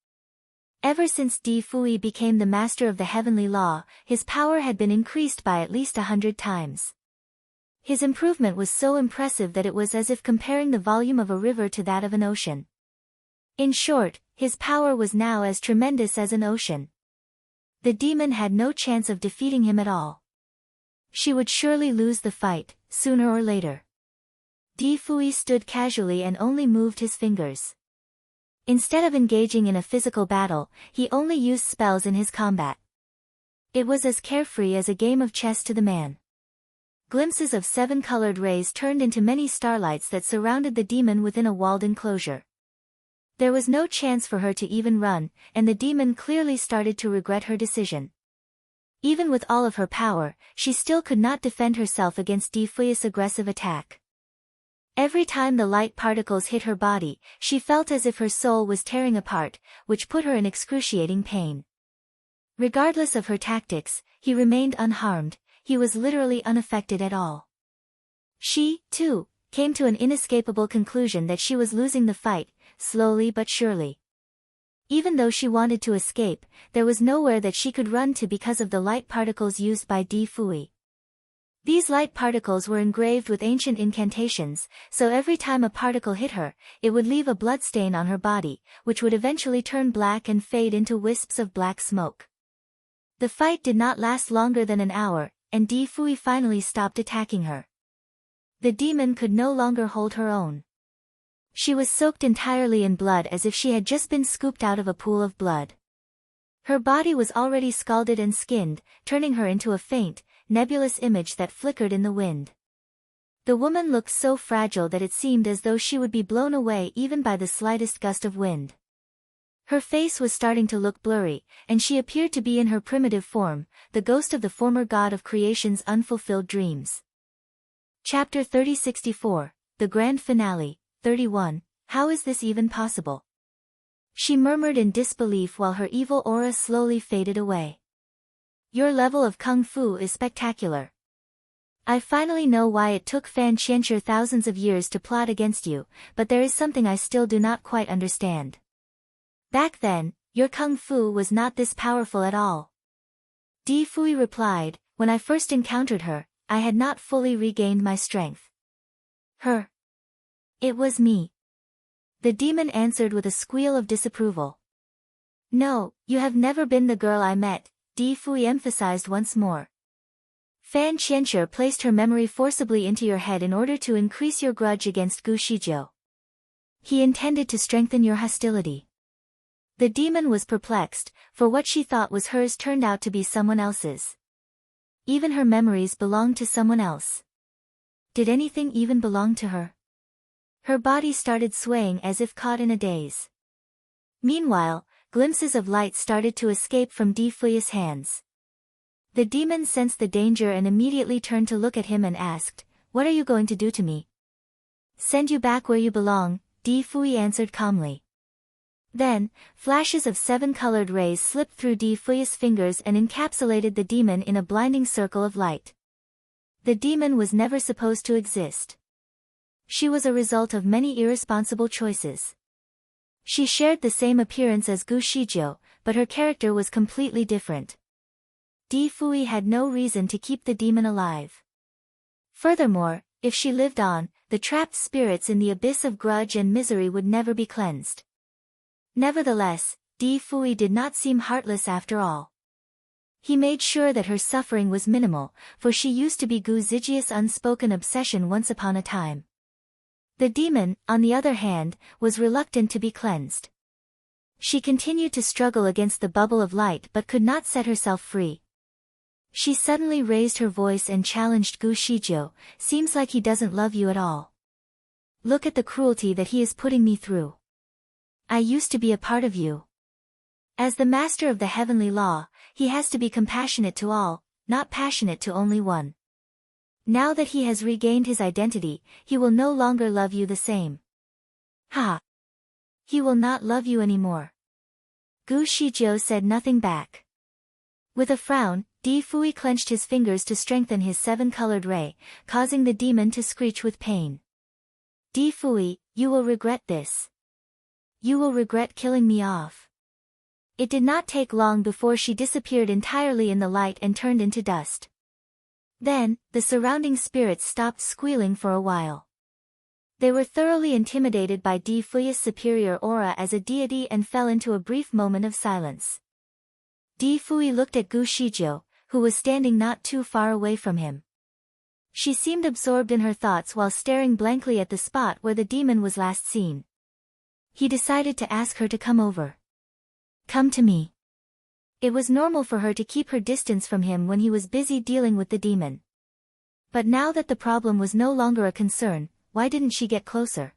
Ever since Di Fuyi became the master of the heavenly law, his power had been increased by at least 100 times. His improvement was so impressive that it was as if comparing the volume of a river to that of an ocean. In short, his power was now as tremendous as an ocean. The demon had no chance of defeating him at all. She would surely lose the fight, sooner or later. Di Fuyi stood casually and only moved his fingers. Instead of engaging in a physical battle, he only used spells in his combat. It was as carefree as a game of chess to the man. Glimpses of 7-colored rays turned into many starlights that surrounded the demon within a walled enclosure. There was no chance for her to even run, and the demon clearly started to regret her decision. Even with all of her power, she still could not defend herself against Di Fuyi's aggressive attack. Every time the light particles hit her body, she felt as if her soul was tearing apart, which put her in excruciating pain. Regardless of her tactics, he remained unharmed, he was literally unaffected at all. She, too, came to an inescapable conclusion that she was losing the fight, slowly but surely. Even though she wanted to escape, there was nowhere that she could run to because of the light particles used by Di Fuyi. These light particles were engraved with ancient incantations, so every time a particle hit her, it would leave a bloodstain on her body, which would eventually turn black and fade into wisps of black smoke. The fight did not last longer than an hour, and Di Fui finally stopped attacking her. The demon could no longer hold her own. She was soaked entirely in blood as if she had just been scooped out of a pool of blood. Her body was already scalded and skinned, turning her into a faint, nebulous image that flickered in the wind. The woman looked so fragile that it seemed as though she would be blown away even by the slightest gust of wind. Her face was starting to look blurry, and she appeared to be in her primitive form, the ghost of the former god of creation's unfulfilled dreams. Chapter 3064, The Grand Finale, 31, How is this even possible? She murmured in disbelief while her evil aura slowly faded away. Your level of kung fu is spectacular. I finally know why it took Fan Qianxue thousands of years to plot against you, but there is something I still do not quite understand. Back then, your kung fu was not this powerful at all. Di Fui replied, when I first encountered her, I had not fully regained my strength. Her. It was me. The demon answered with a squeal of disapproval. No, you have never been the girl I met, Di Fui emphasized once more. Fan Qianxue placed her memory forcibly into your head in order to increase your grudge against Gu Shizhou. He intended to strengthen your hostility. The demon was perplexed, for what she thought was hers turned out to be someone else's. Even her memories belonged to someone else. Did anything even belong to her? Her body started swaying as if caught in a daze. Meanwhile, glimpses of light started to escape from Di Fui's hands. The demon sensed the danger and immediately turned to look at him and asked, What are you going to do to me? Send you back where you belong, Di Fui answered calmly. Then, flashes of 7 colored rays slipped through Di Fui's fingers and encapsulated the demon in a blinding circle of light. The demon was never supposed to exist. She was a result of many irresponsible choices. She shared the same appearance as Gu Shizhou, but her character was completely different. Di Fui had no reason to keep the demon alive. Furthermore, if she lived on, the trapped spirits in the abyss of grudge and misery would never be cleansed. Nevertheless, Di Fui did not seem heartless after all. He made sure that her suffering was minimal, for she used to be Gu Zijia's unspoken obsession once upon a time. The demon, on the other hand, was reluctant to be cleansed. She continued to struggle against the bubble of light but could not set herself free. She suddenly raised her voice and challenged Gu Shizhou, Seems like he doesn't love you at all. Look at the cruelty that he is putting me through. I used to be a part of you. As the master of the heavenly law, he has to be compassionate to all, not passionate to only one. Now that he has regained his identity, he will no longer love you the same. Ha! He will not love you anymore. Gu Shizhou said nothing back. With a frown, Di Fui clenched his fingers to strengthen his 7-colored ray, causing the demon to screech with pain. Di Fui, you will regret this. You will regret killing me off. It did not take long before she disappeared entirely in the light and turned into dust. Then, the surrounding spirits stopped squealing for a while. They were thoroughly intimidated by Di Fui's superior aura as a deity and fell into a brief moment of silence. Di Fui looked at Gu Shizhou, who was standing not too far away from him. She seemed absorbed in her thoughts while staring blankly at the spot where the demon was last seen. He decided to ask her to come over. Come to me. It was normal for her to keep her distance from him when he was busy dealing with the demon. But now that the problem was no longer a concern, why didn't she get closer?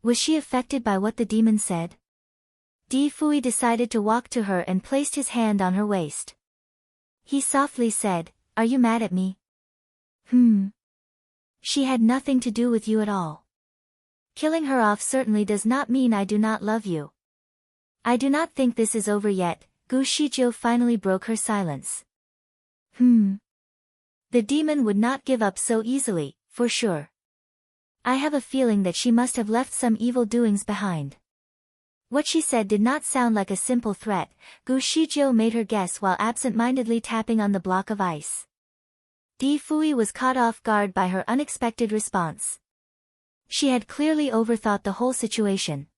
Was she affected by what the demon said? Di Fui decided to walk to her and placed his hand on her waist. He softly said, Are you mad at me? She had nothing to do with you at all. Killing her off certainly does not mean I do not love you. I do not think this is over yet. Gu Shizhou finally broke her silence. The demon would not give up so easily, for sure. I have a feeling that she must have left some evil doings behind. What she said did not sound like a simple threat. Gu Shizhou made her guess while absent-mindedly tapping on the block of ice. Di Fui was caught off guard by her unexpected response. She had clearly overthought the whole situation.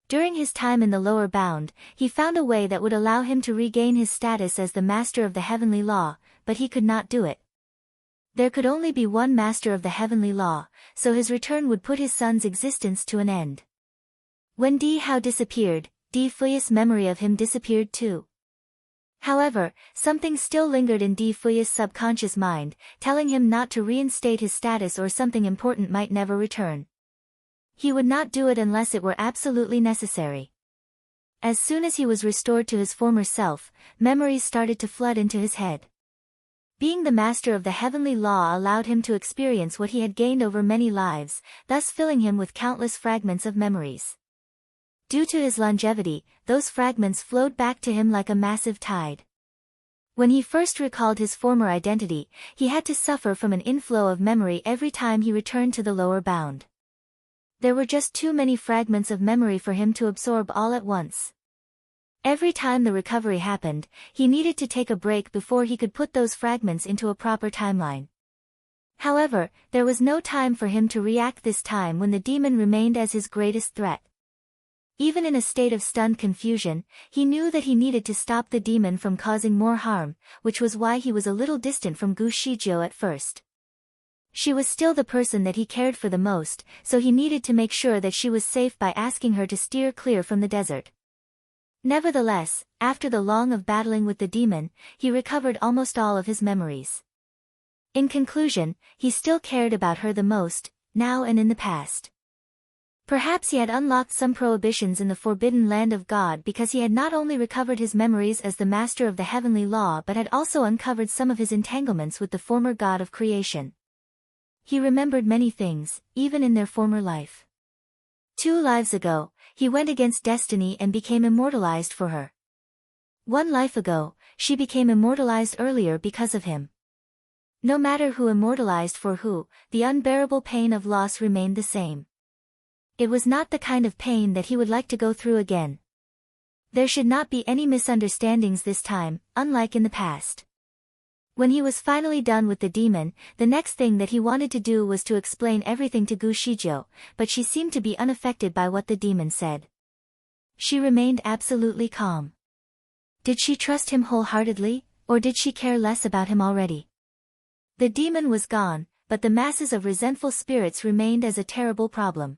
During his time in the lower bound, he found a way that would allow him to regain his status as the master of the heavenly law, but he could not do it. There could only be one master of the heavenly law, so his return would put his son's existence to an end. When Di Hao disappeared, Di Fui's memory of him disappeared too. However, something still lingered in Di Fui's subconscious mind, telling him not to reinstate his status or something important might never return. He would not do it unless it were absolutely necessary. As soon as he was restored to his former self, memories started to flood into his head. Being the master of the heavenly law allowed him to experience what he had gained over many lives, thus filling him with countless fragments of memories. Due to his longevity, those fragments flowed back to him like a massive tide. When he first recalled his former identity, he had to suffer from an inflow of memory every time he returned to the lower bound. There were just too many fragments of memory for him to absorb all at once. Every time the recovery happened, he needed to take a break before he could put those fragments into a proper timeline. However, there was no time for him to react this time when the demon remained as his greatest threat. Even in a state of stunned confusion, he knew that he needed to stop the demon from causing more harm, which was why he was a little distant from Gu Shizhou at first. She was still the person that he cared for the most, so he needed to make sure that she was safe by asking her to steer clear from the desert. Nevertheless, after the long of battling with the demon, he recovered almost all of his memories. In conclusion, he still cared about her the most, now and in the past. Perhaps he had unlocked some prohibitions in the forbidden land of God because he had not only recovered his memories as the master of the heavenly law but had also uncovered some of his entanglements with the former god of creation. He remembered many things, even in their former life. 2 lives ago, he went against destiny and became immortalized for her. 1 life ago, she became immortalized earlier because of him. No matter who immortalized for who, the unbearable pain of loss remained the same. It was not the kind of pain that he would like to go through again. There should not be any misunderstandings this time, unlike in the past. When he was finally done with the demon, the next thing that he wanted to do was to explain everything to Gu Shizhou, but she seemed to be unaffected by what the demon said. She remained absolutely calm. Did she trust him wholeheartedly, or did she care less about him already? The demon was gone, but the masses of resentful spirits remained as a terrible problem.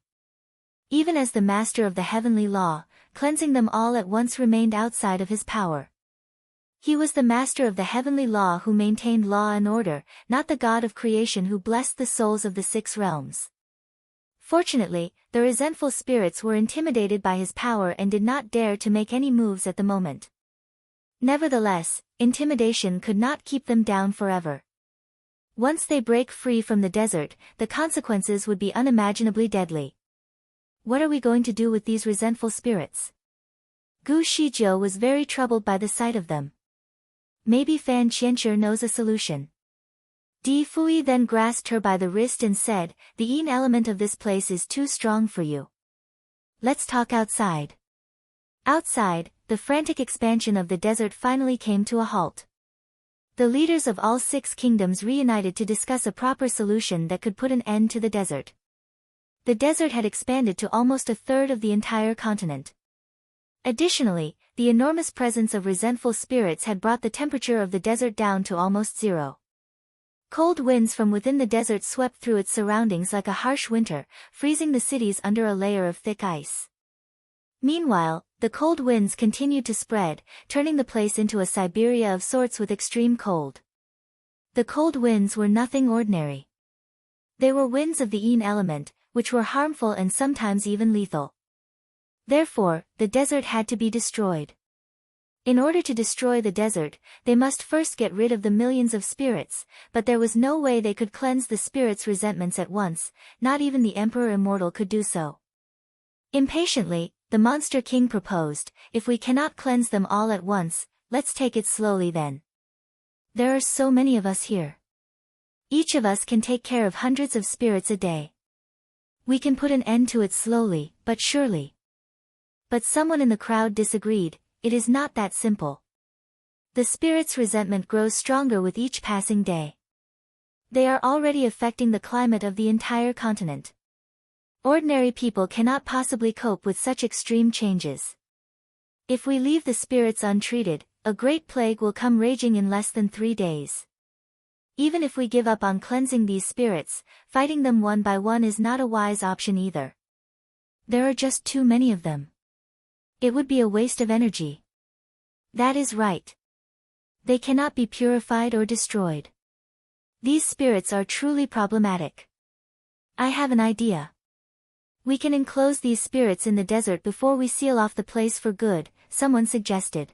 Even as the master of the heavenly law, cleansing them all at once remained outside of his power. He was the master of the heavenly law who maintained law and order, not the god of creation who blessed the souls of the 6 realms. Fortunately, the resentful spirits were intimidated by his power and did not dare to make any moves at the moment. Nevertheless, intimidation could not keep them down forever. Once they break free from the desert, the consequences would be unimaginably deadly. What are we going to do with these resentful spirits? Gu Shizhou was very troubled by the sight of them. Maybe Fan Qianshi knows a solution. Di Fui then grasped her by the wrist and said, "The yin element of this place is too strong for you. Let's talk outside." Outside, the frantic expansion of the desert finally came to a halt. The leaders of all 6 kingdoms reunited to discuss a proper solution that could put an end to the desert. The desert had expanded to almost a third of the entire continent. Additionally, the enormous presence of resentful spirits had brought the temperature of the desert down to almost 0. Cold winds from within the desert swept through its surroundings like a harsh winter, freezing the cities under a layer of thick ice. Meanwhile, the cold winds continued to spread, turning the place into a Siberia of sorts with extreme cold. The cold winds were nothing ordinary. They were winds of the yin element, which were harmful and sometimes even lethal. Therefore, the desert had to be destroyed. In order to destroy the desert, they must first get rid of the millions of spirits, but there was no way they could cleanse the spirits' resentments at once, not even the Emperor Immortal could do so. Impatiently, the Monster King proposed, "If we cannot cleanse them all at once, let's take it slowly then. There are so many of us here. Each of us can take care of hundreds of spirits a day. We can put an end to it slowly, but surely." But someone in the crowd disagreed. "It is not that simple. The spirit's resentment grows stronger with each passing day. They are already affecting the climate of the entire continent. Ordinary people cannot possibly cope with such extreme changes. If we leave the spirits untreated, a great plague will come raging in less than 3 days. Even if we give up on cleansing these spirits, fighting them one by one is not a wise option either. There are just too many of them. It would be a waste of energy. That is right. They cannot be purified or destroyed. These spirits are truly problematic. I have an idea. We can enclose these spirits in the desert before we seal off the place for good, someone suggested.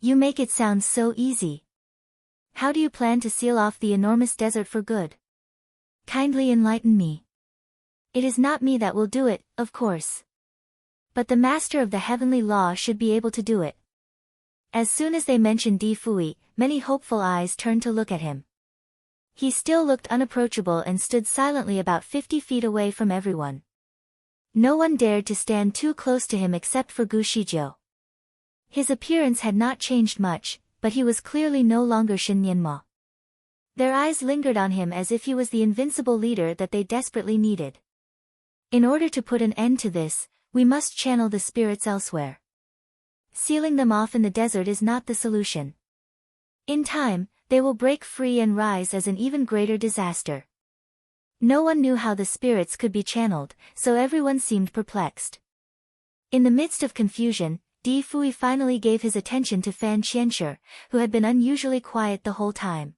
You make it sound so easy. How do you plan to seal off the enormous desert for good? Kindly enlighten me. It is not me that will do it, of course. But the master of the heavenly law should be able to do it. As soon as they mentioned Di Fui, many hopeful eyes turned to look at him. He still looked unapproachable and stood silently about 50 feet away from everyone. No one dared to stand too close to him except for Gu Shizhou. His appearance had not changed much, but he was clearly no longer Shen Nianma. Their eyes lingered on him as if he was the invincible leader that they desperately needed. In order to put an end to this, we must channel the spirits elsewhere. Sealing them off in the desert is not the solution. In time, they will break free and rise as an even greater disaster. No one knew how the spirits could be channeled, so everyone seemed perplexed. In the midst of confusion, Di Fui finally gave his attention to Fan Qianshi, who had been unusually quiet the whole time.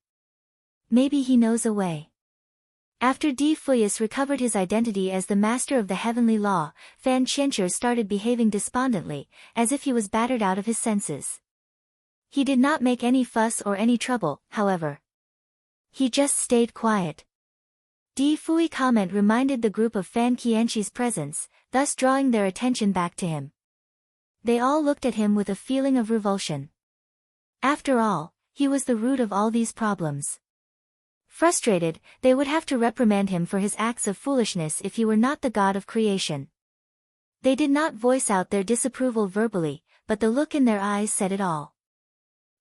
Maybe he knows a way. After Di Fuyus recovered his identity as the master of the heavenly law, Fan Qianshi started behaving despondently, as if he was battered out of his senses. He did not make any fuss or any trouble, however. He just stayed quiet. Di Fui's comment reminded the group of Fan Qianshi's presence, thus drawing their attention back to him. They all looked at him with a feeling of revulsion. After all, he was the root of all these problems. Frustrated, they would have to reprimand him for his acts of foolishness if he were not the god of creation. They did not voice out their disapproval verbally, but the look in their eyes said it all.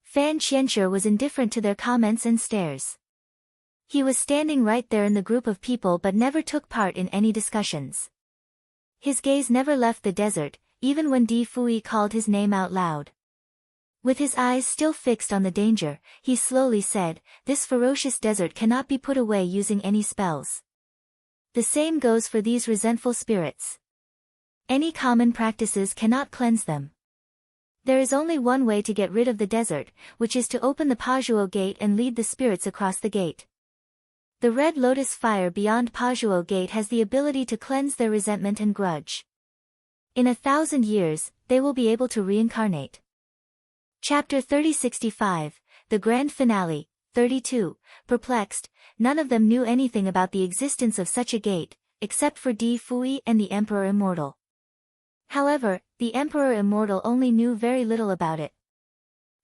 Fan Qianshi was indifferent to their comments and stares. He was standing right there in the group of people but never took part in any discussions. His gaze never left the desert, even when Di Fui called his name out loud. With his eyes still fixed on the danger, he slowly said, "This ferocious desert cannot be put away using any spells. The same goes for these resentful spirits. Any common practices cannot cleanse them. There is only one way to get rid of the desert, which is to open the Pajuo gate and lead the spirits across the gate. The red lotus fire beyond Pajuo gate has the ability to cleanse their resentment and grudge. In 1,000 years, they will be able to reincarnate." Chapter 3065, The Grand Finale, 32, Perplexed, none of them knew anything about the existence of such a gate, except for Di Fui and the Emperor Immortal. However, the Emperor Immortal only knew very little about it.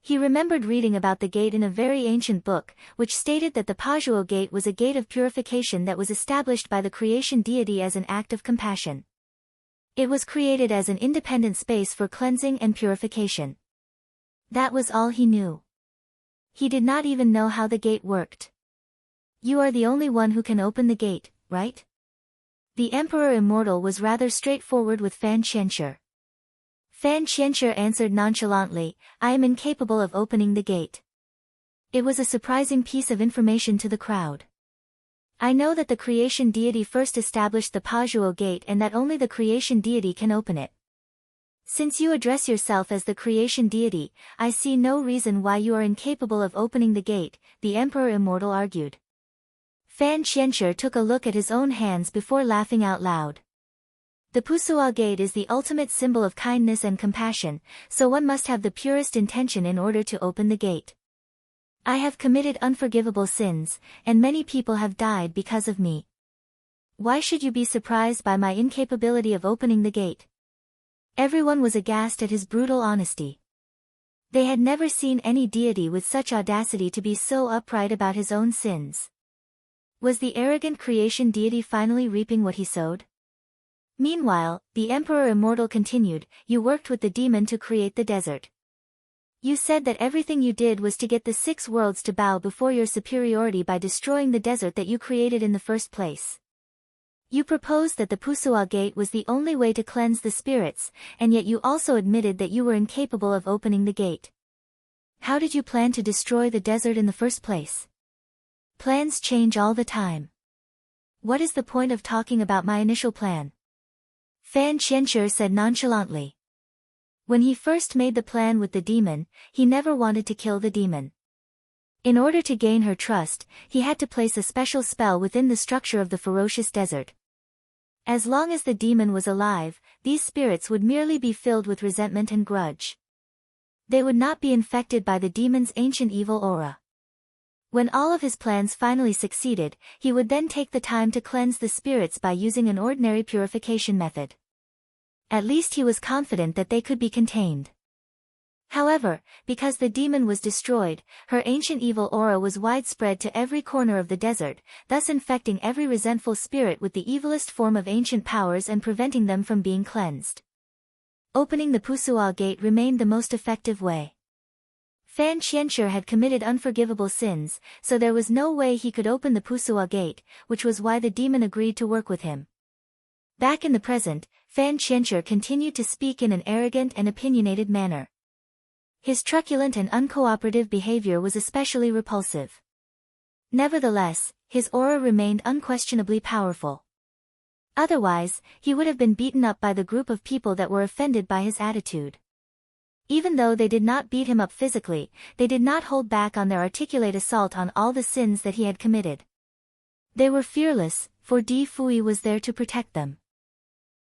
He remembered reading about the gate in a very ancient book, which stated that the Pajuo gate was a gate of purification that was established by the creation deity as an act of compassion. It was created as an independent space for cleansing and purification. That was all he knew. He did not even know how the gate worked. "You are the only one who can open the gate, right?" The Emperor Immortal was rather straightforward with Fan Qianshi. Fan Qianshi answered nonchalantly, "I am incapable of opening the gate." It was a surprising piece of information to the crowd. "I know that the creation deity first established the Pajuo gate and that only the creation deity can open it. Since you address yourself as the creation deity, I see no reason why you are incapable of opening the gate," the Emperor Immortal argued. Fan Qianshi took a look at his own hands before laughing out loud. The Pusua gate is the ultimate symbol of kindness and compassion, so one must have the purest intention in order to open the gate. I have committed unforgivable sins, and many people have died because of me. Why should you be surprised by my incapability of opening the gate?" Everyone was aghast at his brutal honesty. They had never seen any deity with such audacity to be so upright about his own sins. Was the arrogant creation deity finally reaping what he sowed? Meanwhile, the Emperor Immortal continued, "You worked with the demon to create the desert. You said that everything you did was to get the 6 worlds to bow before your superiority by destroying the desert that you created in the first place. You proposed that the Pusua gate was the only way to cleanse the spirits, and yet you also admitted that you were incapable of opening the gate. How did you plan to destroy the desert in the first place? Plans change all the time. What is the point of talking about my initial plan? Fan Qianshi said nonchalantly. When he first made the plan with the demon, he never wanted to kill the demon. In order to gain her trust, he had to place a special spell within the structure of the ferocious desert. As long as the demon was alive, these spirits would merely be filled with resentment and grudge. They would not be infected by the demon's ancient evil aura. When all of his plans finally succeeded, he would then take the time to cleanse the spirits by using an ordinary purification method. At least he was confident that they could be contained. However, because the demon was destroyed, her ancient evil aura was widespread to every corner of the desert, thus infecting every resentful spirit with the evilest form of ancient powers and preventing them from being cleansed. Opening the Pusua gate remained the most effective way. Fan Qianshi had committed unforgivable sins, so there was no way he could open the Pusua gate, which was why the demon agreed to work with him. Back in the present, Fan Qianshi continued to speak in an arrogant and opinionated manner. His truculent and uncooperative behavior was especially repulsive. Nevertheless, his aura remained unquestionably powerful. Otherwise, he would have been beaten up by the group of people that were offended by his attitude. Even though they did not beat him up physically, they did not hold back on their articulate assault on all the sins that he had committed. They were fearless, for Di Fui was there to protect them.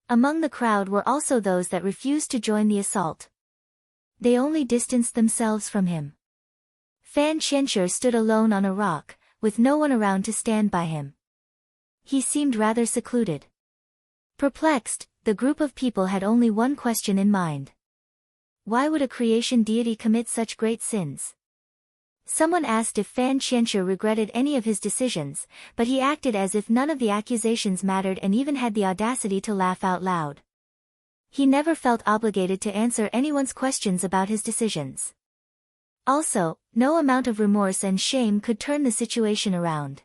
Among the crowd were also those that refused to join the assault. They only distanced themselves from him. Fan Qianshi stood alone on a rock, with no one around to stand by him. He seemed rather secluded. Perplexed, the group of people had only one question in mind. Why would a creation deity commit such great sins? Someone asked if Fan Qianshi regretted any of his decisions, but he acted as if none of the accusations mattered and even had the audacity to laugh out loud. He never felt obligated to answer anyone's questions about his decisions. Also, no amount of remorse and shame could turn the situation around.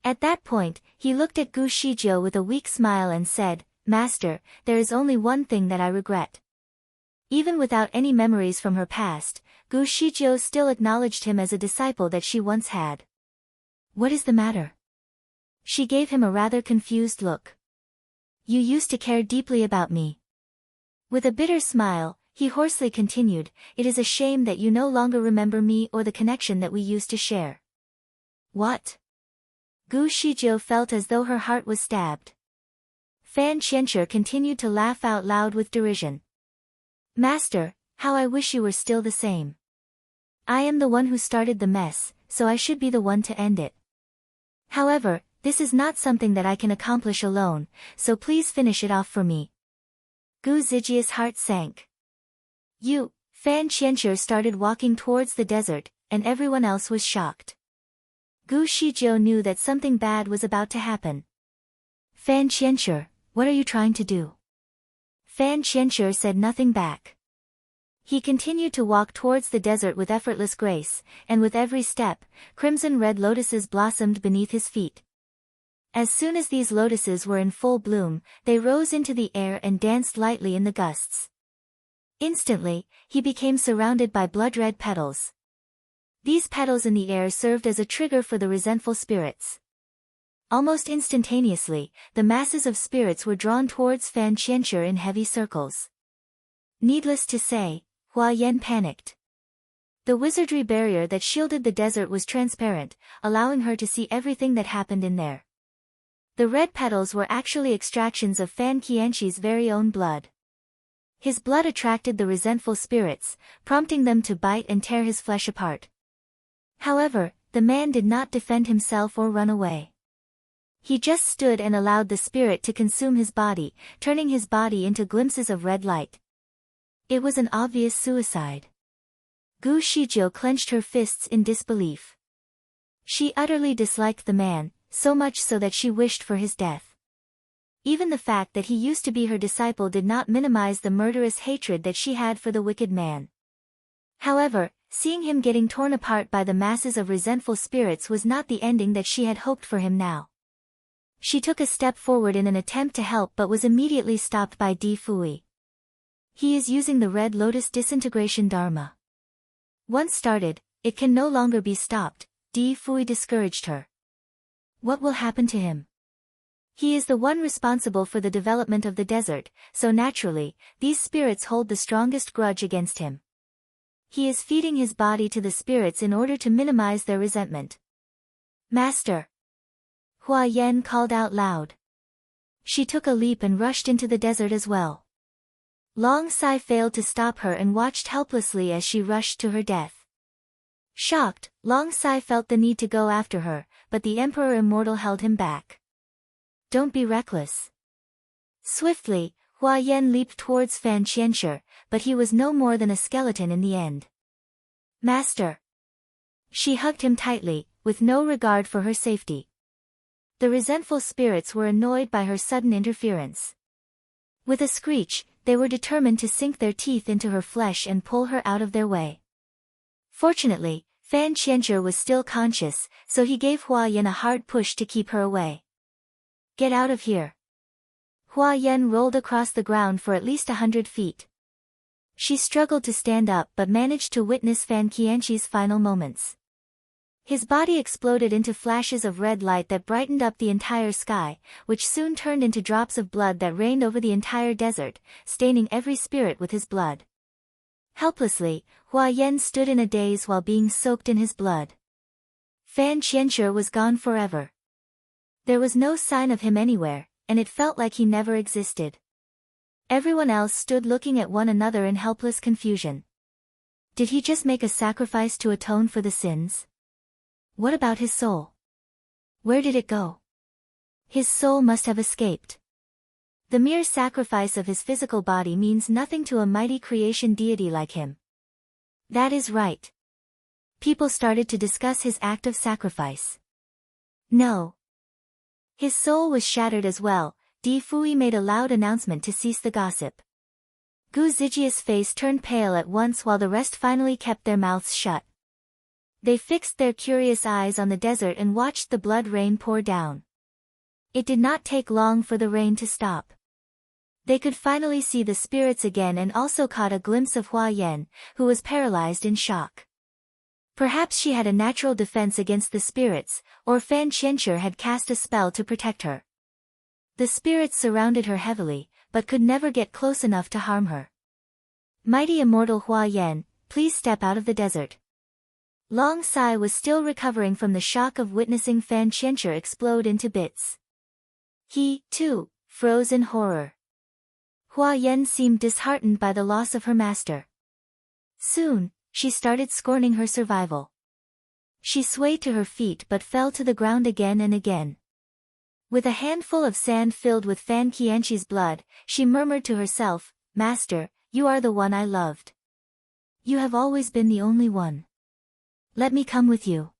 At that point, he looked at Gu Shizhou with a weak smile and said, "Master, there is only one thing that I regret." Even without any memories from her past, Gu Shizhou still acknowledged him as a disciple that she once had. "What is the matter?" She gave him a rather confused look. "You used to care deeply about me." With a bitter smile, he hoarsely continued, "It is a shame that you no longer remember me or the connection that we used to share." "What?" Gu Shizhou felt as though her heart was stabbed. Fan Qianshi continued to laugh out loud with derision. "Master, how I wish you were still the same. I am the one who started the mess, so I should be the one to end it. However, this is not something that I can accomplish alone, so please finish it off for me." Gu Zijia's heart sank. Fan Qianshi started walking towards the desert, and everyone else was shocked. Gu Shizhou knew that something bad was about to happen. "Fan Qianshi, what are you trying to do?" Fan Qianshi said nothing back. He continued to walk towards the desert with effortless grace, and with every step, crimson-red lotuses blossomed beneath his feet. As soon as these lotuses were in full bloom, they rose into the air and danced lightly in the gusts. Instantly, he became surrounded by blood-red petals. These petals in the air served as a trigger for the resentful spirits. Almost instantaneously, the masses of spirits were drawn towards Fan Qianshi in heavy circles. Needless to say, Hua Yan panicked. The wizardry barrier that shielded the desert was transparent, allowing her to see everything that happened in there. The red petals were actually extractions of Fan Qianshi's very own blood. His blood attracted the resentful spirits, prompting them to bite and tear his flesh apart. However, the man did not defend himself or run away. He just stood and allowed the spirit to consume his body, turning his body into glimpses of red light. It was an obvious suicide. Gu Shizhou clenched her fists in disbelief. She utterly disliked the man, so much so that she wished for his death. Even the fact that he used to be her disciple did not minimize the murderous hatred that she had for the wicked man. However, seeing him getting torn apart by the masses of resentful spirits was not the ending that she had hoped for him now. She took a step forward in an attempt to help but was immediately stopped by Di Fui. He is using the Red Lotus disintegration Dharma. Once started, it can no longer be stopped, Di Fui discouraged her. What will happen to him? He is the one responsible for the development of the desert, so naturally, these spirits hold the strongest grudge against him. He is feeding his body to the spirits in order to minimize their resentment. Master! Hua Yan called out loud. She took a leap and rushed into the desert as well. Long Sai failed to stop her and watched helplessly as she rushed to her death. Shocked, Long Sai felt the need to go after her, but the Emperor Immortal held him back. Don't be reckless. Swiftly, Hua Yan leaped towards Fan Qianshi, but he was no more than a skeleton in the end. Master! She hugged him tightly, with no regard for her safety. The resentful spirits were annoyed by her sudden interference. With a screech, they were determined to sink their teeth into her flesh and pull her out of their way. Fortunately, Fan Qianshi was still conscious, so he gave Hua Yan a hard push to keep her away. Get out of here. Hua Yan rolled across the ground for at least 100 feet. She struggled to stand up but managed to witness Fan Qianshi's final moments. His body exploded into flashes of red light that brightened up the entire sky, which soon turned into drops of blood that rained over the entire desert, staining every spirit with his blood. Helplessly, Hua Yan stood in a daze while being soaked in his blood. Fan Qianshi was gone forever. There was no sign of him anywhere, and it felt like he never existed. Everyone else stood looking at one another in helpless confusion. Did he just make a sacrifice to atone for the sins? What about his soul? Where did it go? His soul must have escaped. The mere sacrifice of his physical body means nothing to a mighty creation deity like him. That is right. People started to discuss his act of sacrifice. No. His soul was shattered as well. Di Fui made a loud announcement to cease the gossip. Gu Zijia's face turned pale at once while the rest finally kept their mouths shut. They fixed their curious eyes on the desert and watched the blood rain pour down. It did not take long for the rain to stop. They could finally see the spirits again and also caught a glimpse of Hua Yan, who was paralyzed in shock. Perhaps she had a natural defense against the spirits, or Fan Qianshi had cast a spell to protect her. The spirits surrounded her heavily, but could never get close enough to harm her. Mighty immortal Hua Yan, please step out of the desert. Long Sai was still recovering from the shock of witnessing Fan Qianshi explode into bits. He, too, froze in horror. Hua Yan seemed disheartened by the loss of her master. Soon, she started scorning her survival. She swayed to her feet but fell to the ground again and again. With a handful of sand filled with Fan Qianshi's blood, she murmured to herself, Master, you are the one I loved. You have always been the only one. Let me come with you.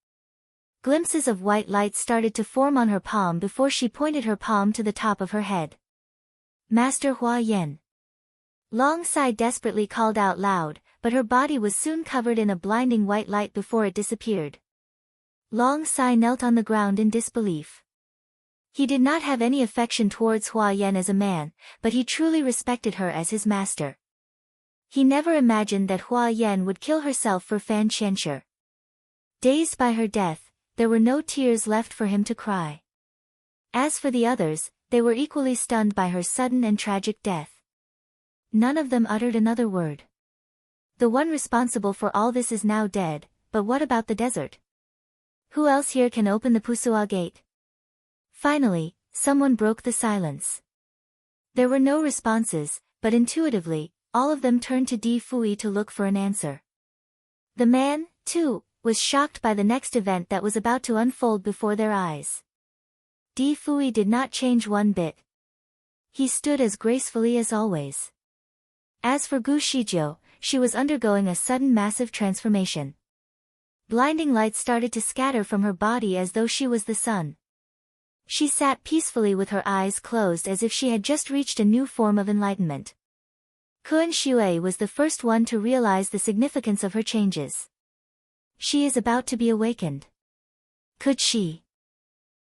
Glimpses of white light started to form on her palm before she pointed her palm to the top of her head. Master Hua Yan. Long Sai desperately called out loud, but her body was soon covered in a blinding white light before it disappeared. Long Sai knelt on the ground in disbelief. He did not have any affection towards Hua Yan as a man, but he truly respected her as his master. He never imagined that Hua Yan would kill herself for Fan Qianshi. Dazed by her death, there were no tears left for him to cry. As for the others, they were equally stunned by her sudden and tragic death. None of them uttered another word. The one responsible for all this is now dead, but what about the desert? Who else here can open the Pusua gate? Finally, someone broke the silence. There were no responses, but intuitively, all of them turned to Di Fui to look for an answer. The man, too, was shocked by the next event that was about to unfold before their eyes. Di Fui did not change one bit. He stood as gracefully as always. As for Gu Shizhou, she was undergoing a sudden massive transformation. Blinding light started to scatter from her body as though she was the sun. She sat peacefully with her eyes closed as if she had just reached a new form of enlightenment. Kun Shui was the first one to realize the significance of her changes. She is about to be awakened. Could she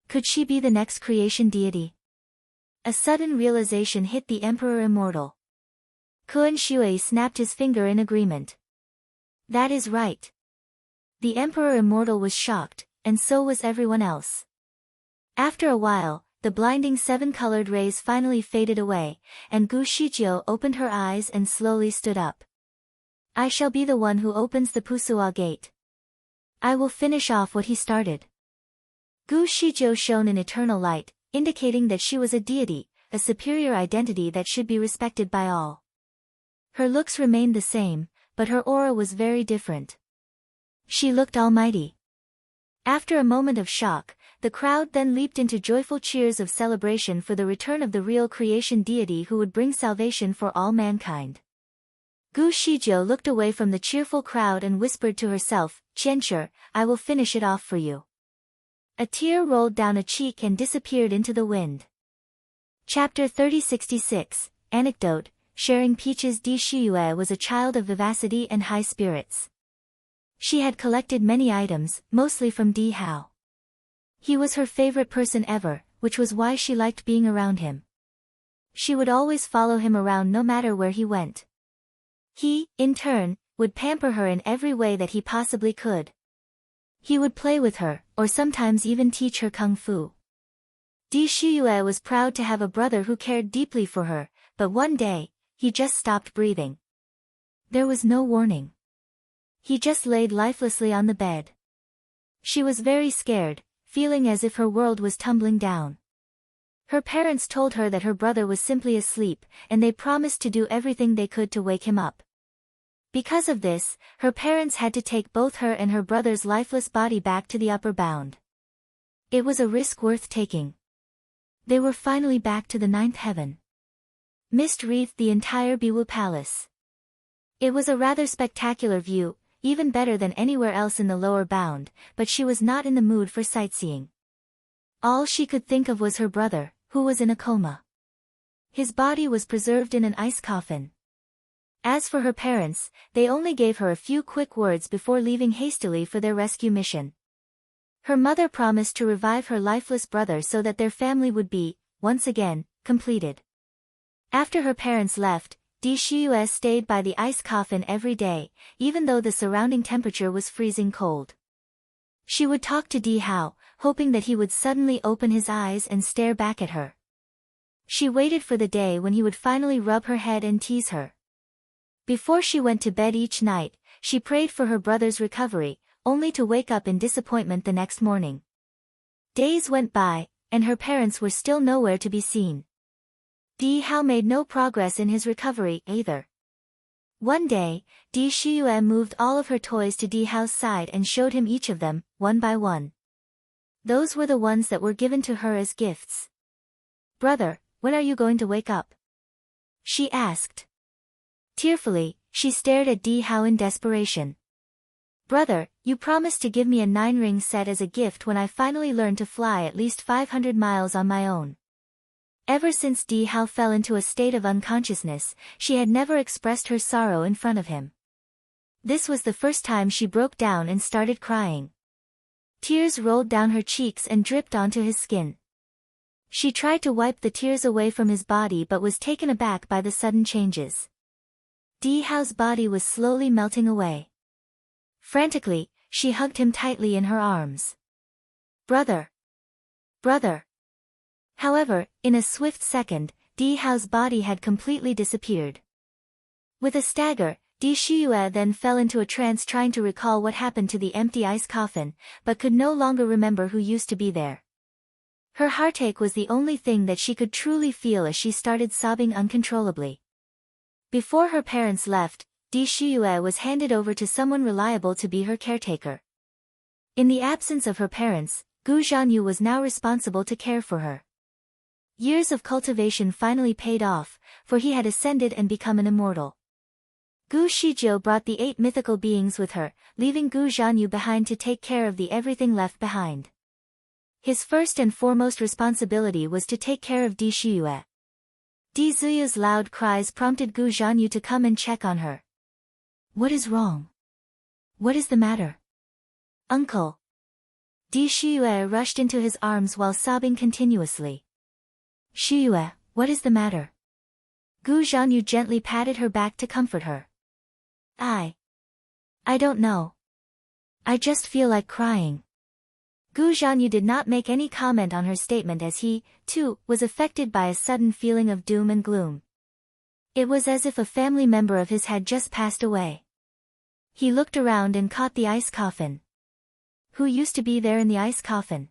be the next creation deity? A sudden realization hit the Emperor Immortal. Kun Shui snapped his finger in agreement. That is right. The Emperor Immortal was shocked, and so was everyone else. After a while, the blinding seven-colored rays finally faded away, and Gu Shijio opened her eyes and slowly stood up. I shall be the one who opens the Pusua gate. I will finish off what he started. Gu Shijio shone in eternal light, indicating that she was a deity, a superior identity that should be respected by all. Her looks remained the same, but her aura was very different. She looked almighty. After a moment of shock, the crowd then leaped into joyful cheers of celebration for the return of the real creation deity who would bring salvation for all mankind. Gu Shijio looked away from the cheerful crowd and whispered to herself, Qianshi, I will finish it off for you. A tear rolled down a cheek and disappeared into the wind. Chapter 3066, Anecdote, Sharing Peaches. Di Shiyue was a child of vivacity and high spirits. She had collected many items, mostly from Di Hao. He was her favorite person ever, which was why she liked being around him. She would always follow him around no matter where he went. He, in turn, would pamper her in every way that he possibly could. He would play with her, or sometimes even teach her kung fu. Di Shiyue was proud to have a brother who cared deeply for her, but one day, he just stopped breathing. There was no warning. He just laid lifelessly on the bed. She was very scared, feeling as if her world was tumbling down. Her parents told her that her brother was simply asleep, and they promised to do everything they could to wake him up. Because of this, her parents had to take both her and her brother's lifeless body back to the upper bound. It was a risk worth taking. They were finally back to the ninth heaven. Mist wreathed the entire Biwu Palace. It was a rather spectacular view, even better than anywhere else in the lower bound, but she was not in the mood for sightseeing. All she could think of was her brother, who was in a coma. His body was preserved in an ice coffin. As for her parents, they only gave her a few quick words before leaving hastily for their rescue mission. Her mother promised to revive her lifeless brother so that their family would be, once again, completed. After her parents left, Di Shiyue stayed by the ice coffin every day, even though the surrounding temperature was freezing cold. She would talk to Di Hao, hoping that he would suddenly open his eyes and stare back at her. She waited for the day when he would finally rub her head and tease her. Before she went to bed each night, she prayed for her brother's recovery, only to wake up in disappointment the next morning. Days went by, and her parents were still nowhere to be seen. Di Hao made no progress in his recovery, either. One day, Di Shiyue moved all of her toys to Di Hao's side and showed him each of them, one by one. Those were the ones that were given to her as gifts. Brother, when are you going to wake up? She asked. Tearfully, she stared at Di Hao in desperation. Brother, you promised to give me a 9-ring set as a gift when I finally learn to fly at least 500 miles on my own. Ever since Di Hao fell into a state of unconsciousness, she had never expressed her sorrow in front of him. This was the first time she broke down and started crying. Tears rolled down her cheeks and dripped onto his skin. She tried to wipe the tears away from his body but was taken aback by the sudden changes. Di Hao's body was slowly melting away. Frantically, she hugged him tightly in her arms. Brother! Brother! However, in a swift second, Di Hao's body had completely disappeared. With a stagger, Di Shiyue then fell into a trance trying to recall what happened to the empty ice coffin, but could no longer remember who used to be there. Her heartache was the only thing that she could truly feel as she started sobbing uncontrollably. Before her parents left, Di Shiyue was handed over to someone reliable to be her caretaker. In the absence of her parents, Gu Zhanyu was now responsible to care for her. Years of cultivation finally paid off, for he had ascended and become an immortal. Gu Shijio brought the 8 mythical beings with her, leaving Gu Zhanyu behind to take care of the everything left behind. His first and foremost responsibility was to take care of Di Shiyue. Di Zuyu's loud cries prompted Gu Zhanyu to come and check on her. What is wrong? What is the matter? Uncle. Di Shiyue rushed into his arms while sobbing continuously. Shiyue, what is the matter? Gu Zhanyu gently patted her back to comfort her. I don't know. I just feel like crying. Gu Zhanyu did not make any comment on her statement as he, too, was affected by a sudden feeling of doom and gloom. It was as if a family member of his had just passed away. He looked around and caught the ice coffin. Who used to be there in the ice coffin?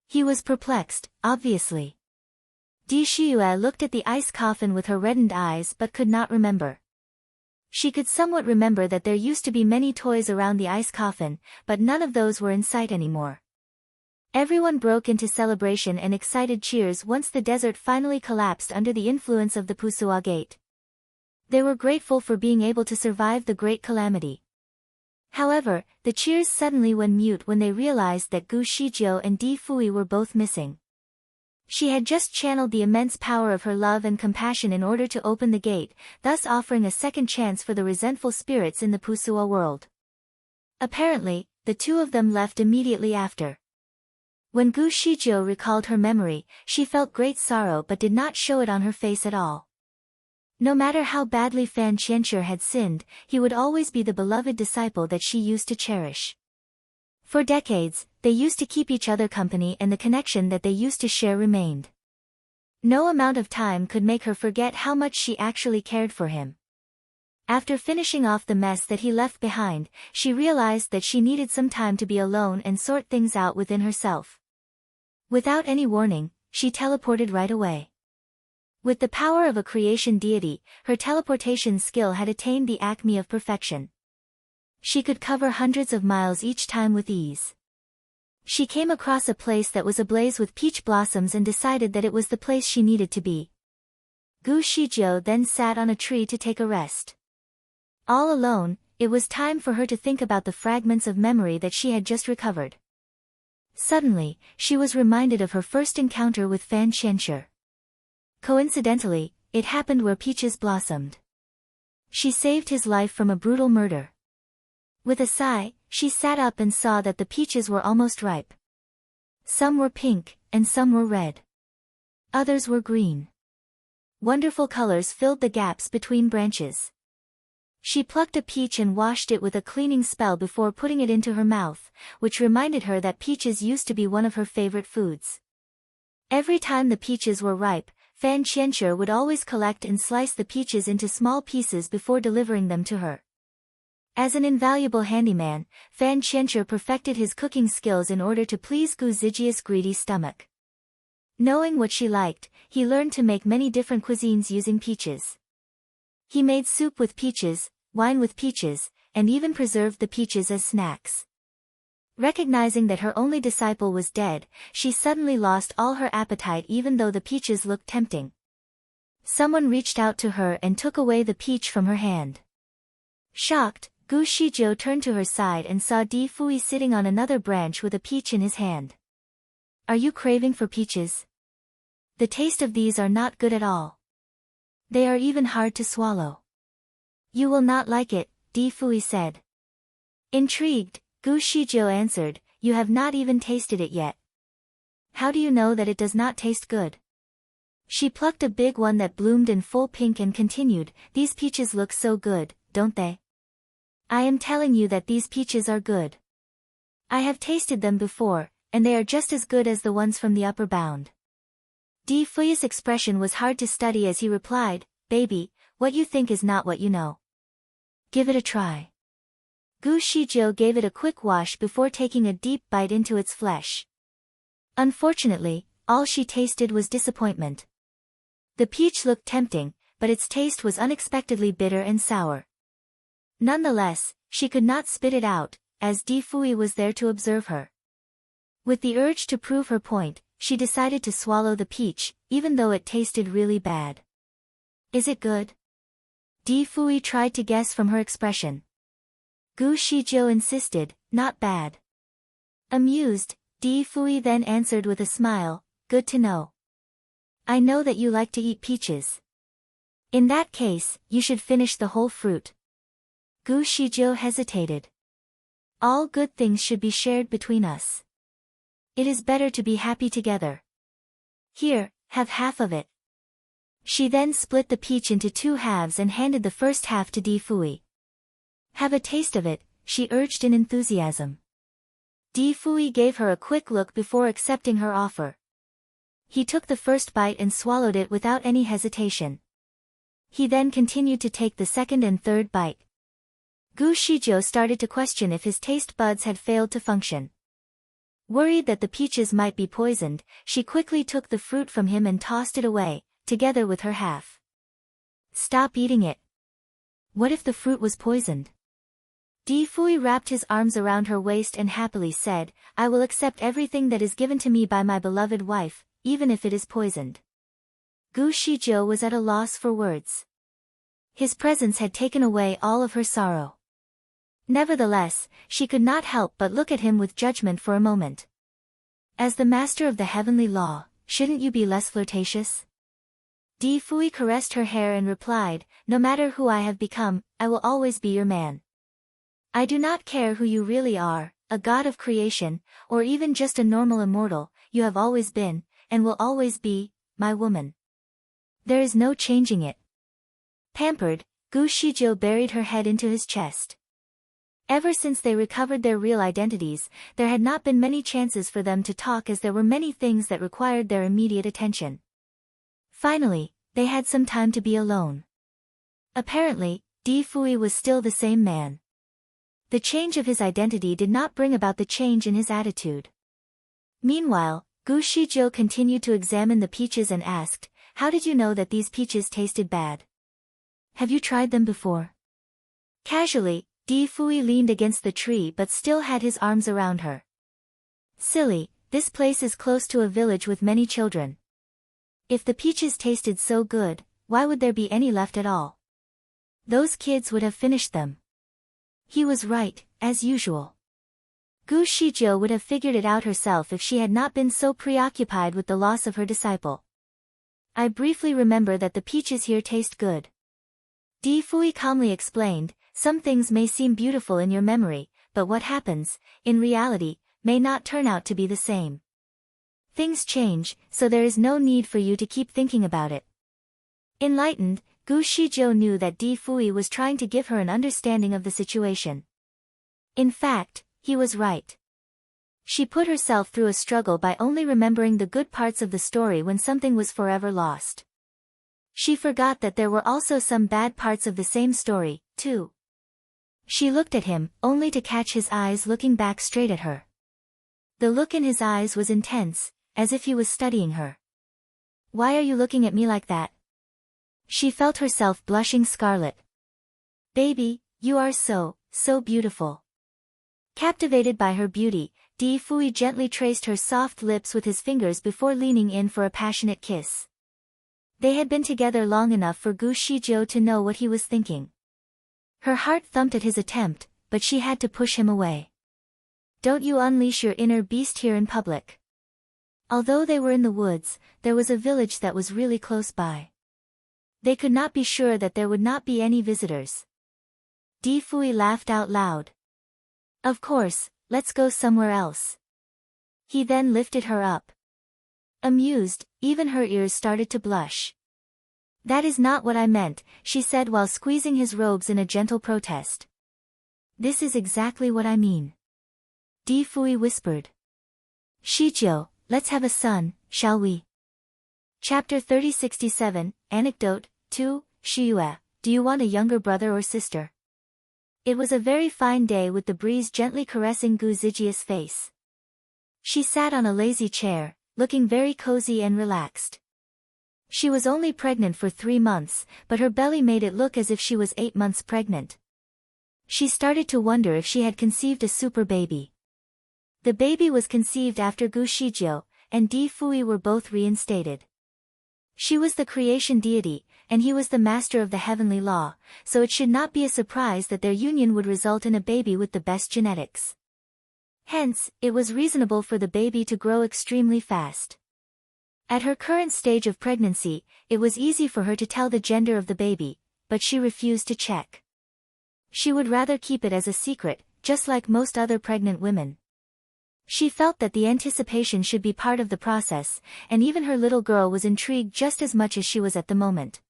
He was perplexed, obviously. Di Shiyue looked at the ice coffin with her reddened eyes but could not remember. She could somewhat remember that there used to be many toys around the ice coffin, but none of those were in sight anymore. Everyone broke into celebration and excited cheers once the desert finally collapsed under the influence of the Pusua Gate. They were grateful for being able to survive the great calamity. However, the cheers suddenly went mute when they realized that Gu Shijiu and Di Fui were both missing. She had just channeled the immense power of her love and compassion in order to open the gate, thus offering a second chance for the resentful spirits in the Pusua world. Apparently, the two of them left immediately after. When Gu Shijiu recalled her memory, she felt great sorrow but did not show it on her face at all. No matter how badly Fan Qianxue had sinned, he would always be the beloved disciple that she used to cherish. For decades, they used to keep each other company and the connection that they used to share remained. No amount of time could make her forget how much she actually cared for him. After finishing off the mess that he left behind, she realized that she needed some time to be alone and sort things out within herself. Without any warning, she teleported right away. With the power of a creation deity, her teleportation skill had attained the acme of perfection. She could cover hundreds of miles each time with ease. She came across a place that was ablaze with peach blossoms and decided that it was the place she needed to be. Gu Shijiu then sat on a tree to take a rest. All alone, it was time for her to think about the fragments of memory that she had just recovered. Suddenly, she was reminded of her first encounter with Fan Qianxue. Coincidentally, it happened where peaches blossomed. She saved his life from a brutal murder. With a sigh, she sat up and saw that the peaches were almost ripe. Some were pink, and some were red. Others were green. Wonderful colors filled the gaps between branches. She plucked a peach and washed it with a cleaning spell before putting it into her mouth, which reminded her that peaches used to be one of her favorite foods. Every time the peaches were ripe, Fan Qianxue would always collect and slice the peaches into small pieces before delivering them to her. As an invaluable handyman, Fan Qianxue perfected his cooking skills in order to please Gu Zijia's greedy stomach. Knowing what she liked, he learned to make many different cuisines using peaches. He made soup with peaches, wine with peaches, and even preserved the peaches as snacks. Recognizing that her only disciple was dead, she suddenly lost all her appetite even though the peaches looked tempting. Someone reached out to her and took away the peach from her hand. Shocked, Gu Shijiu turned to her side and saw Di Fui sitting on another branch with a peach in his hand. Are you craving for peaches? The taste of these are not good at all. They are even hard to swallow. You will not like it, Di Fui said. Intrigued, Gu Shijiu answered, you have not even tasted it yet. How do you know that it does not taste good? She plucked a big one that bloomed in full pink and continued, these peaches look so good, don't they? I am telling you that these peaches are good. I have tasted them before, and they are just as good as the ones from the upper bound. Di Fui's expression was hard to study as he replied, baby, what you think is not what you know. Give it a try. Gu Shijiu gave it a quick wash before taking a deep bite into its flesh. Unfortunately, all she tasted was disappointment. The peach looked tempting, but its taste was unexpectedly bitter and sour. Nonetheless, she could not spit it out, as Di Fui was there to observe her. With the urge to prove her point, she decided to swallow the peach, even though it tasted really bad. Is it good? Di Fui tried to guess from her expression. Gu Shijiu insisted, not bad. Amused, Di Fui then answered with a smile, good to know. I know that you like to eat peaches. In that case, you should finish the whole fruit. Gu Shizhou hesitated. All good things should be shared between us. It is better to be happy together. Here, have half of it. She then split the peach into 2 halves and handed the first half to Di Fui. Have a taste of it, she urged in enthusiasm. Di Fui gave her a quick look before accepting her offer. He took the first bite and swallowed it without any hesitation. He then continued to take the second and third bite. Gu Shizhou started to question if his taste buds had failed to function. Worried that the peaches might be poisoned, she quickly took the fruit from him and tossed it away, together with her half. Stop eating it. What if the fruit was poisoned? Di Fui wrapped his arms around her waist and happily said, I will accept everything that is given to me by my beloved wife, even if it is poisoned. Gu Shizhou was at a loss for words. His presence had taken away all of her sorrow. Nevertheless, she could not help but look at him with judgment for a moment. As the master of the heavenly law, shouldn't you be less flirtatious? Di Fui caressed her hair and replied, no matter who I have become, I will always be your man. I do not care who you really are, a god of creation, or even just a normal immortal, you have always been, and will always be, my woman. There is no changing it. Pampered, Gu Shizhou buried her head into his chest. Ever since they recovered their real identities, there had not been many chances for them to talk as there were many things that required their immediate attention. Finally, they had some time to be alone. Apparently, Di Fui was still the same man. The change of his identity did not bring about the change in his attitude. Meanwhile, Gu Shizhou continued to examine the peaches and asked, how did you know that these peaches tasted bad? Have you tried them before? Casually, Di Fui leaned against the tree but still had his arms around her. Silly, this place is close to a village with many children. If the peaches tasted so good, why would there be any left at all? Those kids would have finished them. He was right, as usual. Gu Shizhou would have figured it out herself if she had not been so preoccupied with the loss of her disciple. I briefly remember that the peaches here taste good. Di Fui calmly explained, some things may seem beautiful in your memory, but what happens, in reality, may not turn out to be the same. Things change, so there is no need for you to keep thinking about it. Enlightened, Gu Shizhou knew that Di Fui was trying to give her an understanding of the situation. In fact, he was right. She put herself through a struggle by only remembering the good parts of the story when something was forever lost. She forgot that there were also some bad parts of the same story, too. She looked at him, only to catch his eyes looking back straight at her. The look in his eyes was intense, as if he was studying her. Why are you looking at me like that? She felt herself blushing scarlet. Baby, you are so beautiful. Captivated by her beauty, Di Fui gently traced her soft lips with his fingers before leaning in for a passionate kiss. They had been together long enough for Gu Shizhou to know what he was thinking. Her heart thumped at his attempt, but she had to push him away. Don't you unleash your inner beast here in public. Although they were in the woods, there was a village that was really close by. They could not be sure that there would not be any visitors. Di Fui laughed out loud. Of course, let's go somewhere else. He then lifted her up. Amused, even her ears started to blush. That is not what I meant, she said while squeezing his robes in a gentle protest. This is exactly what I mean. Di Fui whispered. Shizhou, let's have a son, shall we? Chapter 3067, Anecdote, 2, Shiyue, do you want a younger brother or sister? It was a very fine day with the breeze gently caressing Gu Zijia's face. She sat on a lazy chair, looking very cozy and relaxed. She was only pregnant for 3 months, but her belly made it look as if she was 8 months pregnant. She started to wonder if she had conceived a super baby. The baby was conceived after Gu Shizhou and Di Fui were both reinstated. She was the creation deity, and he was the master of the heavenly law, so it should not be a surprise that their union would result in a baby with the best genetics. Hence, it was reasonable for the baby to grow extremely fast. At her current stage of pregnancy, it was easy for her to tell the gender of the baby, but she refused to check. She would rather keep it as a secret, just like most other pregnant women. She felt that the anticipation should be part of the process, and even her little girl was intrigued just as much as she was at the moment.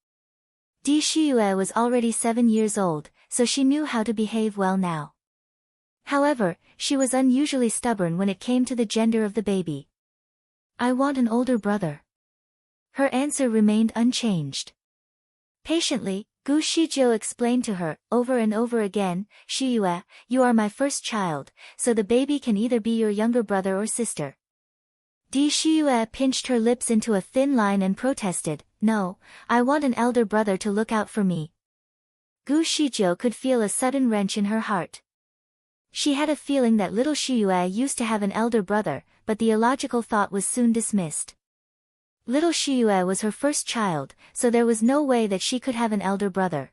Di Shiyue was already 7 years old, so she knew how to behave well now. However, she was unusually stubborn when it came to the gender of the baby. "I want an older brother." Her answer remained unchanged. Patiently, Gu Shizhou explained to her, over and over again, "Shiyue, you are my first child, so the baby can either be your younger brother or sister." Di Shiyue pinched her lips into a thin line and protested, "No, I want an elder brother to look out for me." Gu Shizhou could feel a sudden wrench in her heart. She had a feeling that little Shiyue used to have an elder brother, but the illogical thought was soon dismissed. Little Shiyue was her first child, so there was no way that she could have an elder brother.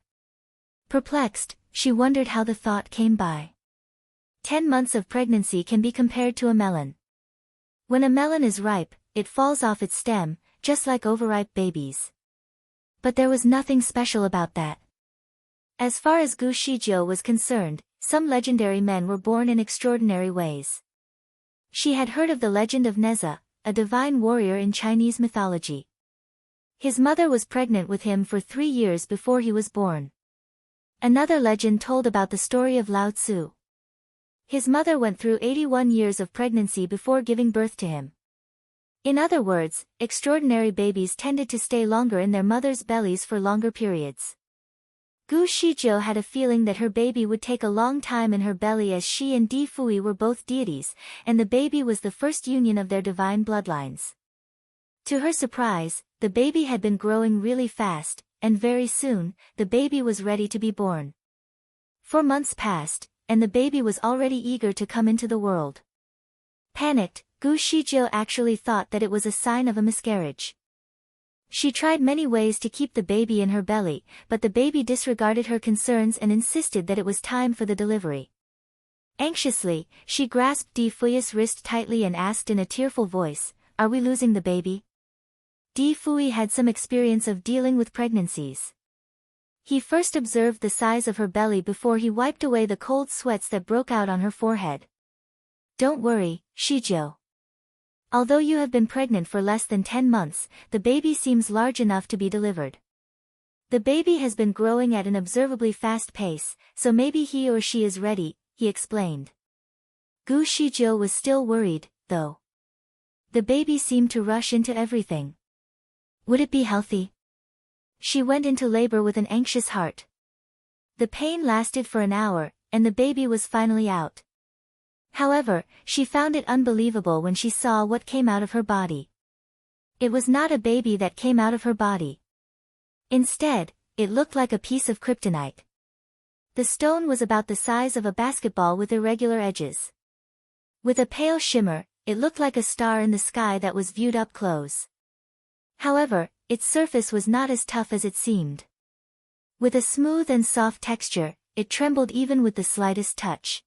Perplexed, she wondered how the thought came by. 10 months of pregnancy can be compared to a melon. When a melon is ripe, it falls off its stem, just like overripe babies. But there was nothing special about that. As far as Gu Shizhou was concerned, some legendary men were born in extraordinary ways. She had heard of the legend of Neza, a divine warrior in Chinese mythology. His mother was pregnant with him for 3 years before he was born. Another legend told about the story of Lao Tzu. His mother went through 81 years of pregnancy before giving birth to him. In other words, extraordinary babies tended to stay longer in their mothers' bellies for longer periods. Gu Shizhou had a feeling that her baby would take a long time in her belly, as she and Di Fui were both deities, and the baby was the first union of their divine bloodlines. To her surprise, the baby had been growing really fast, and very soon, the baby was ready to be born. 4 months passed, and the baby was already eager to come into the world. Panicked, Gu Shizhou actually thought that it was a sign of a miscarriage. She tried many ways to keep the baby in her belly, but the baby disregarded her concerns and insisted that it was time for the delivery. Anxiously, she grasped Di Fui's wrist tightly and asked in a tearful voice, "Are we losing the baby?" Di Fui had some experience of dealing with pregnancies. He first observed the size of her belly before he wiped away the cold sweats that broke out on her forehead. "Don't worry, Shizhou. Although you have been pregnant for less than 10 months, the baby seems large enough to be delivered. The baby has been growing at an observably fast pace, so maybe he or she is ready," he explained. Gu Shizhou was still worried, though. The baby seemed to rush into everything. Would it be healthy? She went into labor with an anxious heart. The pain lasted for an hour, and the baby was finally out. However, she found it unbelievable when she saw what came out of her body. It was not a baby that came out of her body. Instead, it looked like a piece of kryptonite. The stone was about the size of a basketball with irregular edges. With a pale shimmer, it looked like a star in the sky that was viewed up close. However, its surface was not as tough as it seemed. With a smooth and soft texture, it trembled even with the slightest touch.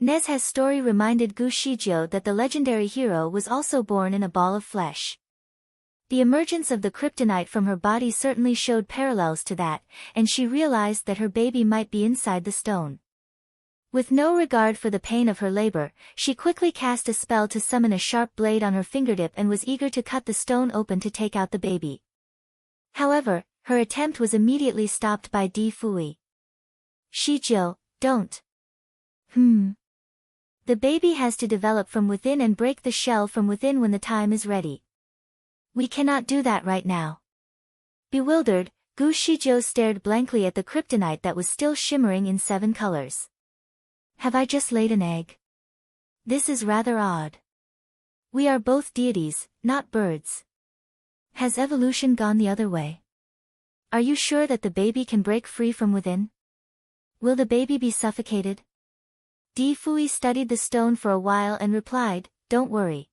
Nezha's story reminded Gu Shizhou that the legendary hero was also born in a ball of flesh. The emergence of the kryptonite from her body certainly showed parallels to that, and she realized that her baby might be inside the stone. With no regard for the pain of her labor, she quickly cast a spell to summon a sharp blade on her fingertip and was eager to cut the stone open to take out the baby. However, her attempt was immediately stopped by Di Fui. "Shizhou, don't. The baby has to develop from within and break the shell from within when the time is ready. We cannot do that right now." Bewildered, Gu Shizhou stared blankly at the kryptonite that was still shimmering in 7 colors. "Have I just laid an egg? This is rather odd. We are both deities, not birds. Has evolution gone the other way? Are you sure that the baby can break free from within? Will the baby be suffocated?" Di Fui studied the stone for a while and replied, "Don't worry.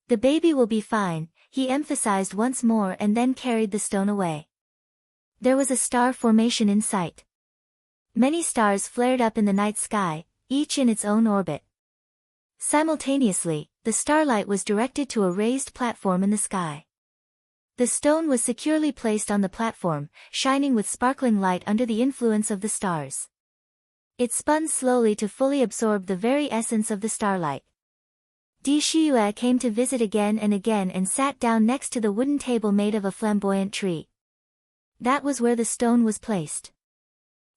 The baby will be fine," he emphasized once more and then carried the stone away. There was a star formation in sight. Many stars flared up in the night sky, each in its own orbit. Simultaneously, the starlight was directed to a raised platform in the sky. The stone was securely placed on the platform, shining with sparkling light under the influence of the stars. It spun slowly to fully absorb the very essence of the starlight. Di Shiyue came to visit again and sat down next to the wooden table made of a flamboyant tree. That was where the stone was placed.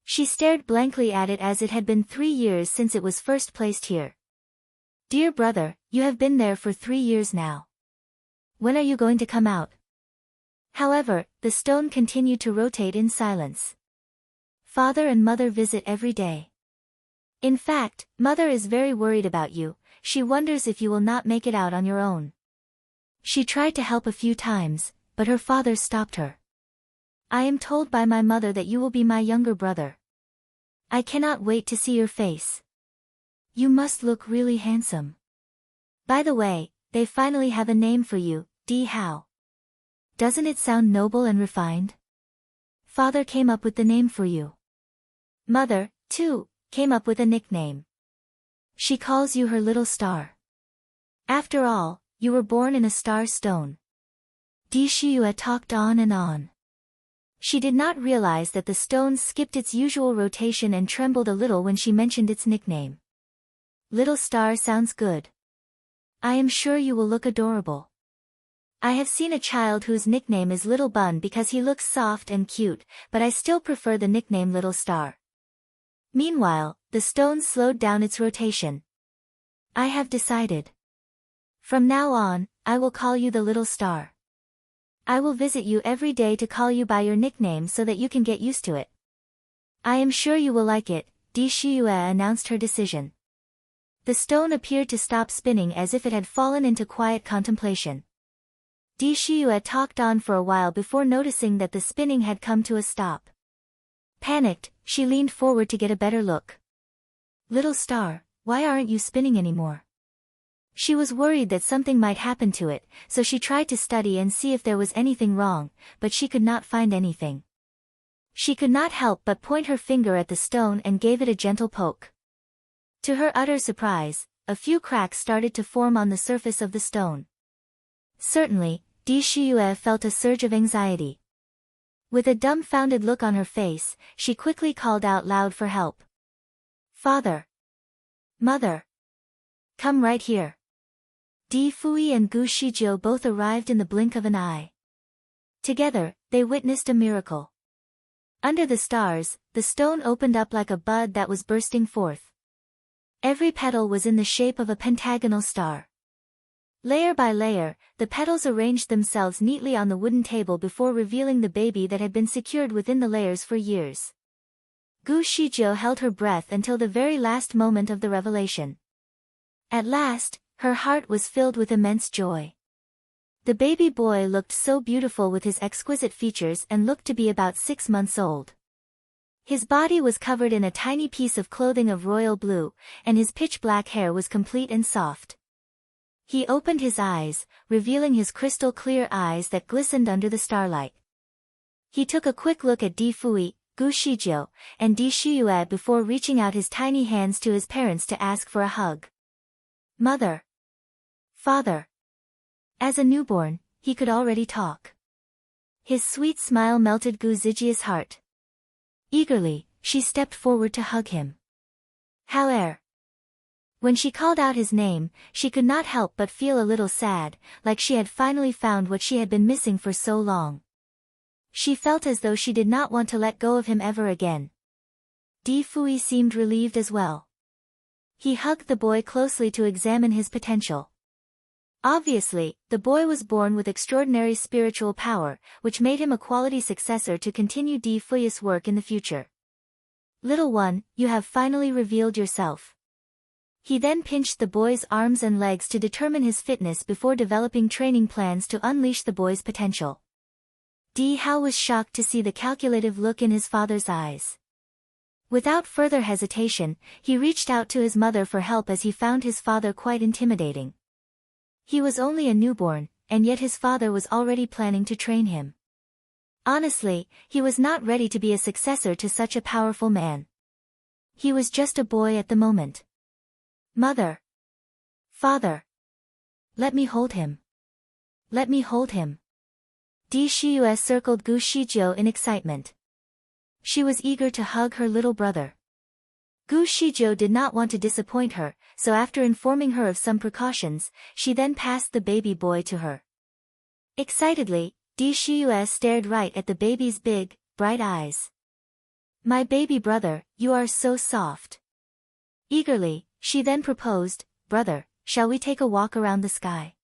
She stared blankly at it as it had been 3 years since it was first placed here. Dear brother, you have been there for 3 years now. When are you going to come out? However, the stone continued to rotate in silence. Father and mother visit every day. In fact, mother is very worried about you. She wonders if you will not make it out on your own. She tried to help a few times, but her father stopped her. I am told by my mother that you will be my younger brother. I cannot wait to see your face. You must look really handsome. By the way, they finally have a name for you, Di Hao. Doesn't it sound noble and refined? Father came up with the name for you. Mother, too, came up with a nickname. She calls you her little star. After all, you were born in a star stone. Di Shiyue talked on and on. She did not realize that the stone skipped its usual rotation and trembled a little when she mentioned its nickname. Little star sounds good. I am sure you will look adorable. I have seen a child whose nickname is Little Bun because he looks soft and cute, but I still prefer the nickname Little Star. Meanwhile, the stone slowed down its rotation. I have decided. From now on, I will call you the Little Star. I will visit you every day to call you by your nickname so that you can get used to it. I am sure you will like it, Di Shiyue announced her decision. The stone appeared to stop spinning as if it had fallen into quiet contemplation. Di Shiyue talked on for a while before noticing that the spinning had come to a stop. Panicked, she leaned forward to get a better look. Little star, why aren't you spinning anymore? She was worried that something might happen to it, so she tried to study and see if there was anything wrong, but she could not find anything. She could not help but point her finger at the stone and gave it a gentle poke. To her utter surprise, a few cracks started to form on the surface of the stone. Certainly, Di Shiyue felt a surge of anxiety. With a dumbfounded look on her face, she quickly called out loud for help. Father! Mother! Come right here. Di Fui and Gu Shijiu both arrived in the blink of an eye. Together, they witnessed a miracle. Under the stars, the stone opened up like a bud that was bursting forth. Every petal was in the shape of a pentagonal star. Layer by layer, the petals arranged themselves neatly on the wooden table before revealing the baby that had been secured within the layers for years. Gu Shijiu held her breath until the very last moment of the revelation. At last, her heart was filled with immense joy. The baby boy looked so beautiful with his exquisite features and looked to be about 6 months old. His body was covered in a tiny piece of clothing of royal blue, and his pitch-black hair was complete and soft. He opened his eyes, revealing his crystal-clear eyes that glistened under the starlight. He took a quick look at Di Fui, Gu Shijiu, and Di Shiyue before reaching out his tiny hands to his parents to ask for a hug. Mother! Father! As a newborn, he could already talk. His sweet smile melted Gu Zijia's heart. Eagerly, she stepped forward to hug him. However, when she called out his name, she could not help but feel a little sad, like she had finally found what she had been missing for so long. She felt as though she did not want to let go of him ever again. Di Fui seemed relieved as well. He hugged the boy closely to examine his potential. Obviously, the boy was born with extraordinary spiritual power, which made him a quality successor to continue Di Fui's work in the future. Little one, you have finally revealed yourself. He then pinched the boy's arms and legs to determine his fitness before developing training plans to unleash the boy's potential. Di Hao was shocked to see the calculative look in his father's eyes. Without further hesitation, he reached out to his mother for help as he found his father quite intimidating. He was only a newborn, and yet his father was already planning to train him. Honestly, he was not ready to be a successor to such a powerful man. He was just a boy at the moment. Mother! Father! Let me hold him. Let me hold him. Di Shiyue circled Gu Shijiu in excitement. She was eager to hug her little brother. Gu Shijiu did not want to disappoint her, so after informing her of some precautions, she then passed the baby boy to her. Excitedly, Di Shiyue stared right at the baby's big, bright eyes. My baby brother, you are so soft. Eagerly, she then proposed, Brother, shall we take a walk around the sky?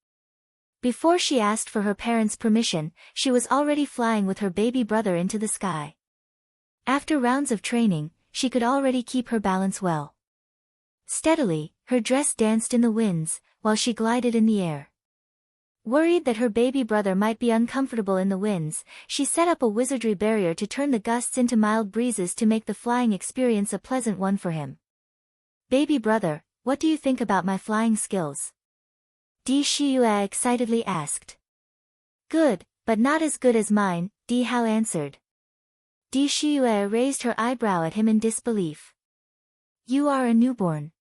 Before she asked for her parents' permission, she was already flying with her baby brother into the sky. After rounds of training, she could already keep her balance well. Steadily, her dress danced in the winds, while she glided in the air. Worried that her baby brother might be uncomfortable in the winds, she set up a wizardry barrier to turn the gusts into mild breezes to make the flying experience a pleasant one for him. Baby brother, what do you think about my flying skills? Di Shiyue excitedly asked. Good, but not as good as mine, Di Hao answered. Di Shiyue raised her eyebrow at him in disbelief. You are a newborn.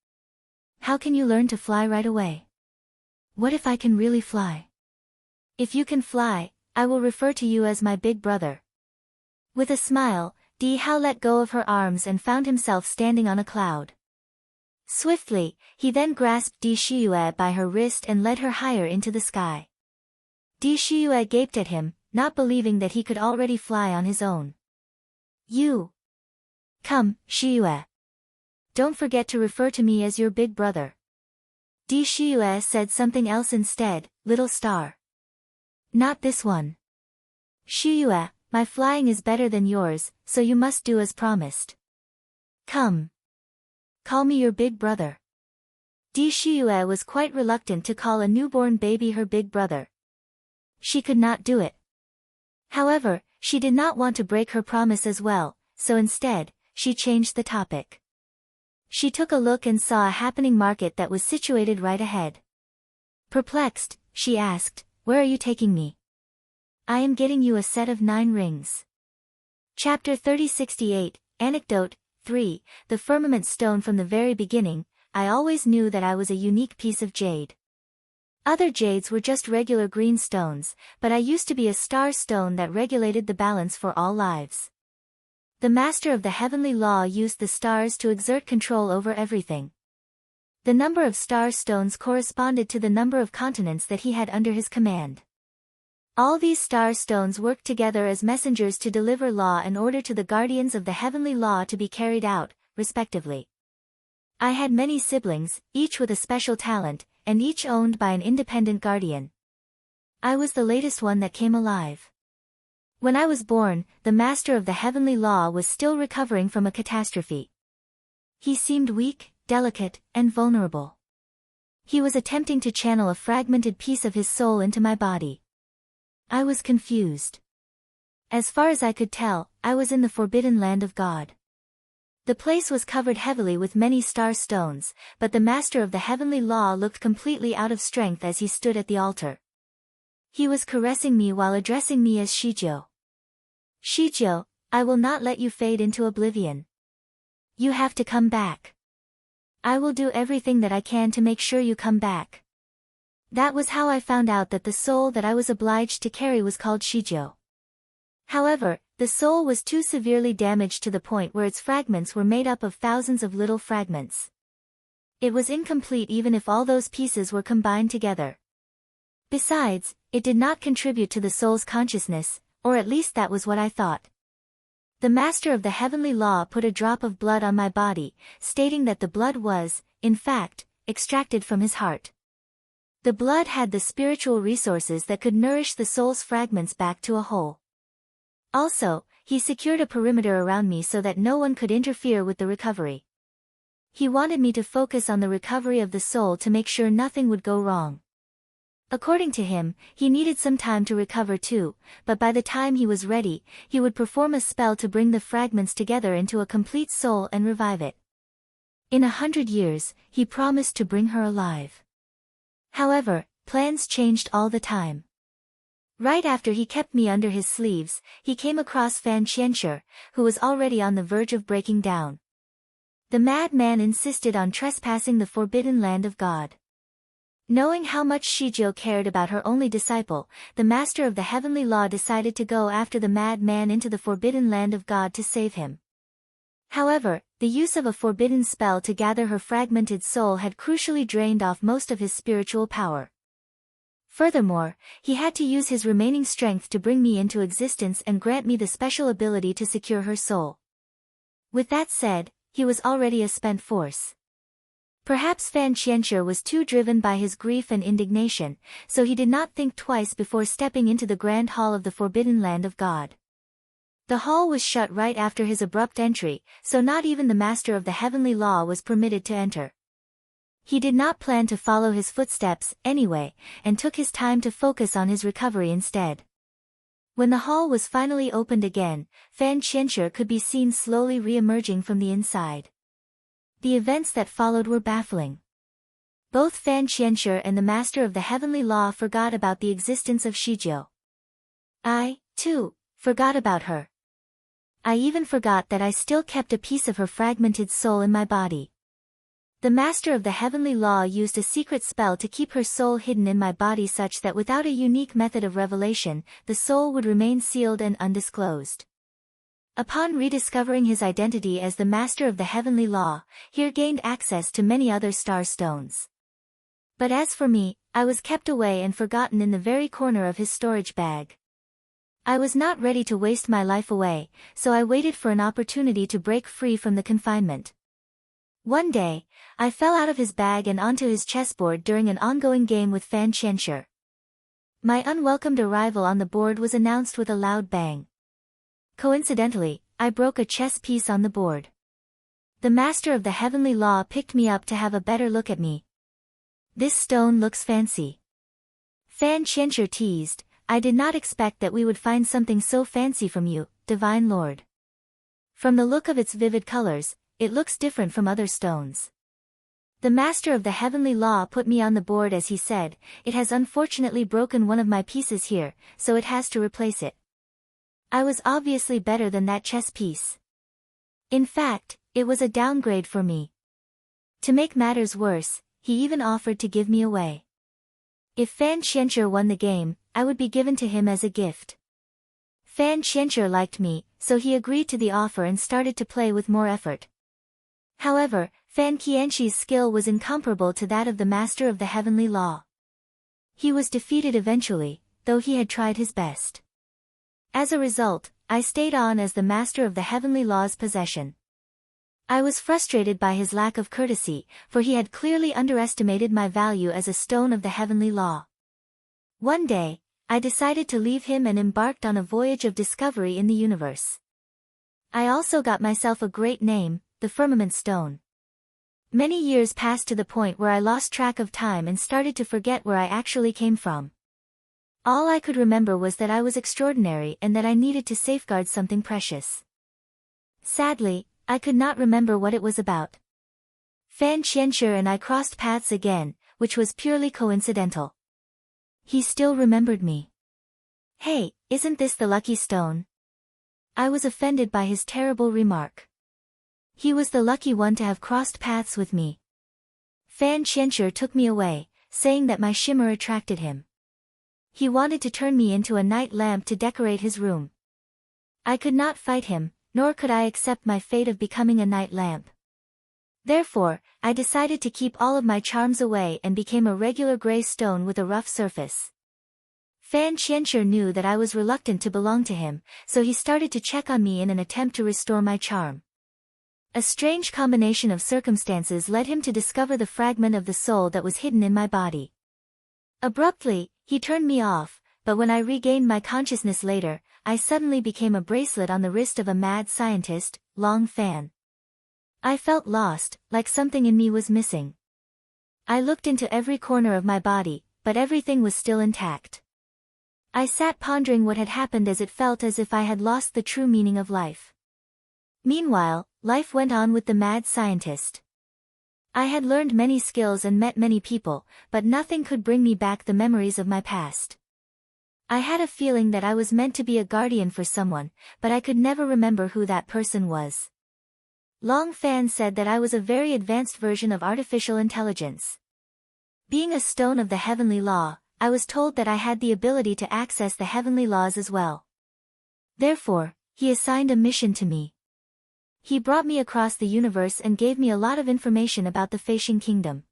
How can you learn to fly right away? What if I can really fly? If you can fly, I will refer to you as my big brother. With a smile, Di Hao let go of her arms and found himself standing on a cloud. Swiftly, he then grasped Di Shiyue by her wrist and led her higher into the sky. Di Shiyue gaped at him, not believing that he could already fly on his own. You! Come, Shiyue. Don't forget to refer to me as your big brother. Di Shiyue said something else instead, little star. Not this one. Shiyue, my flying is better than yours, so you must do as promised. Come. Call me your big brother. Di Shiyue was quite reluctant to call a newborn baby her big brother. She could not do it. However, she did not want to break her promise as well, so instead, she changed the topic. She took a look and saw a happening market that was situated right ahead. Perplexed, she asked, Where are you taking me? I am getting you a set of 9 rings. Chapter 3068, Anecdote, 3, The Firmament Stone. From the very beginning, I always knew that I was a unique piece of jade. Other jades were just regular green stones, but I used to be a star stone that regulated the balance for all lives. The master of the heavenly law used the stars to exert control over everything. The number of star stones corresponded to the number of continents that he had under his command. All these star stones worked together as messengers to deliver law and order to the guardians of the heavenly law to be carried out, respectively. I had many siblings, each with a special talent, and each owned by an independent guardian. I was the latest one that came alive. When I was born, the master of the heavenly law was still recovering from a catastrophe. He seemed weak, delicate, and vulnerable. He was attempting to channel a fragmented piece of his soul into my body. I was confused. As far as I could tell, I was in the forbidden land of God. The place was covered heavily with many star stones, but the master of the heavenly law looked completely out of strength as he stood at the altar. He was caressing me while addressing me as Shijiu. Shijiu, I will not let you fade into oblivion. You have to come back. I will do everything that I can to make sure you come back. That was how I found out that the soul that I was obliged to carry was called Shijiu. However, the soul was too severely damaged to the point where its fragments were made up of thousands of little fragments. It was incomplete even if all those pieces were combined together. Besides, it did not contribute to the soul's consciousness, or at least that was what I thought. The master of the heavenly law put a drop of blood on my body, stating that the blood was, in fact, extracted from his heart. The blood had the spiritual resources that could nourish the soul's fragments back to a whole. Also, he secured a perimeter around me so that no one could interfere with the recovery. He wanted me to focus on the recovery of the soul to make sure nothing would go wrong. According to him, he needed some time to recover too, but by the time he was ready, he would perform a spell to bring the fragments together into a complete soul and revive it. In 100 years, he promised to bring her alive. However, plans changed all the time. Right after he kept me under his sleeves, he came across Fan Qianshi, who was already on the verge of breaking down. The madman insisted on trespassing the forbidden land of God. Knowing how much Shijio cared about her only disciple, the master of the heavenly law decided to go after the mad man into the forbidden land of God to save him. However, the use of a forbidden spell to gather her fragmented soul had crucially drained off most of his spiritual power. Furthermore, he had to use his remaining strength to bring me into existence and grant me the special ability to secure her soul. With that said, he was already a spent force. Perhaps Fan Qianxue was too driven by his grief and indignation, so he did not think twice before stepping into the grand hall of the forbidden land of God. The hall was shut right after his abrupt entry, so not even the master of the heavenly law was permitted to enter. He did not plan to follow his footsteps, anyway, and took his time to focus on his recovery instead. When the hall was finally opened again, Fan Qianxue could be seen slowly re-emerging from the inside. The events that followed were baffling. Both Fan Qianxue and the master of the heavenly law forgot about the existence of Shijio. I, too, forgot about her. I even forgot that I still kept a piece of her fragmented soul in my body. The master of the heavenly law used a secret spell to keep her soul hidden in my body such that without a unique method of revelation, the soul would remain sealed and undisclosed. Upon rediscovering his identity as the master of the heavenly law, he gained access to many other star stones. But as for me, I was kept away and forgotten in the very corner of his storage bag. I was not ready to waste my life away, so I waited for an opportunity to break free from the confinement. One day, I fell out of his bag and onto his chessboard during an ongoing game with Fan Qianxue. My unwelcomed arrival on the board was announced with a loud bang. Coincidentally, I broke a chess piece on the board. The master of the heavenly law picked me up to have a better look at me. "This stone looks fancy." Fan Qianxue teased, "I did not expect that we would find something so fancy from you, divine lord. From the look of its vivid colors, it looks different from other stones." The master of the heavenly law put me on the board as he said, "It has unfortunately broken one of my pieces here, so it has to replace it." I was obviously better than that chess piece. In fact, it was a downgrade for me. To make matters worse, he even offered to give me away. If Fan Qianxue won the game, I would be given to him as a gift. Fan Qianxue liked me, so he agreed to the offer and started to play with more effort. However, Fan Qianxi's skill was incomparable to that of the master of the heavenly law. He was defeated eventually, though he had tried his best. As a result, I stayed on as the master of the heavenly law's possession. I was frustrated by his lack of courtesy, for he had clearly underestimated my value as a stone of the heavenly law. One day, I decided to leave him and embarked on a voyage of discovery in the universe. I also got myself a great name, the Firmament Stone. Many years passed to the point where I lost track of time and started to forget where I actually came from. All I could remember was that I was extraordinary and that I needed to safeguard something precious. Sadly, I could not remember what it was about. Fan Qianxue and I crossed paths again, which was purely coincidental. He still remembered me. "Hey, isn't this the lucky stone?" I was offended by his terrible remark. He was the lucky one to have crossed paths with me. Fan Qianxue took me away, saying that my shimmer attracted him. He wanted to turn me into a night lamp to decorate his room. I could not fight him, nor could I accept my fate of becoming a night lamp. Therefore, I decided to keep all of my charms away and became a regular gray stone with a rough surface. Fan Qianxue knew that I was reluctant to belong to him, so he started to check on me in an attempt to restore my charm. A strange combination of circumstances led him to discover the fragment of the soul that was hidden in my body. Abruptly, he turned me off, but when I regained my consciousness later, I suddenly became a bracelet on the wrist of a mad scientist, Long Fan. I felt lost, like something in me was missing. I looked into every corner of my body, but everything was still intact. I sat pondering what had happened as it felt as if I had lost the true meaning of life. Meanwhile, life went on with the mad scientist. I had learned many skills and met many people, but nothing could bring me back the memories of my past. I had a feeling that I was meant to be a guardian for someone, but I could never remember who that person was. Long Fan said that I was a very advanced version of artificial intelligence. Being a stone of the heavenly law, I was told that I had the ability to access the heavenly laws as well. Therefore, he assigned a mission to me. He brought me across the universe and gave me a lot of information about the Feishan kingdom.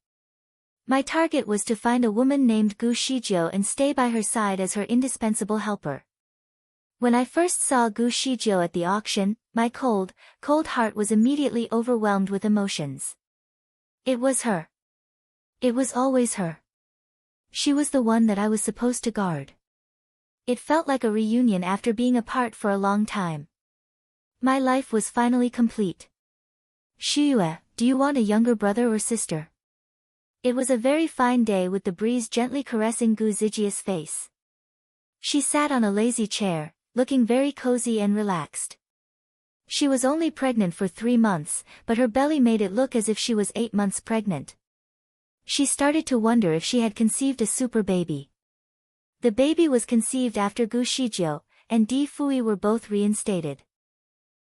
My target was to find a woman named Gu Shijiu and stay by her side as her indispensable helper. When I first saw Gu Shijiu at the auction, my cold heart was immediately overwhelmed with emotions. It was her. It was always her. She was the one that I was supposed to guard. It felt like a reunion after being apart for a long time. My life was finally complete. Shiyue, do you want a younger brother or sister? It was a very fine day with the breeze gently caressing Gu Zijia's face. She sat on a lazy chair, looking very cozy and relaxed. She was only pregnant for 3 months, but her belly made it look as if she was 8 months pregnant. She started to wonder if she had conceived a super baby. The baby was conceived after Gu Shijiu and Di Fui were both reinstated.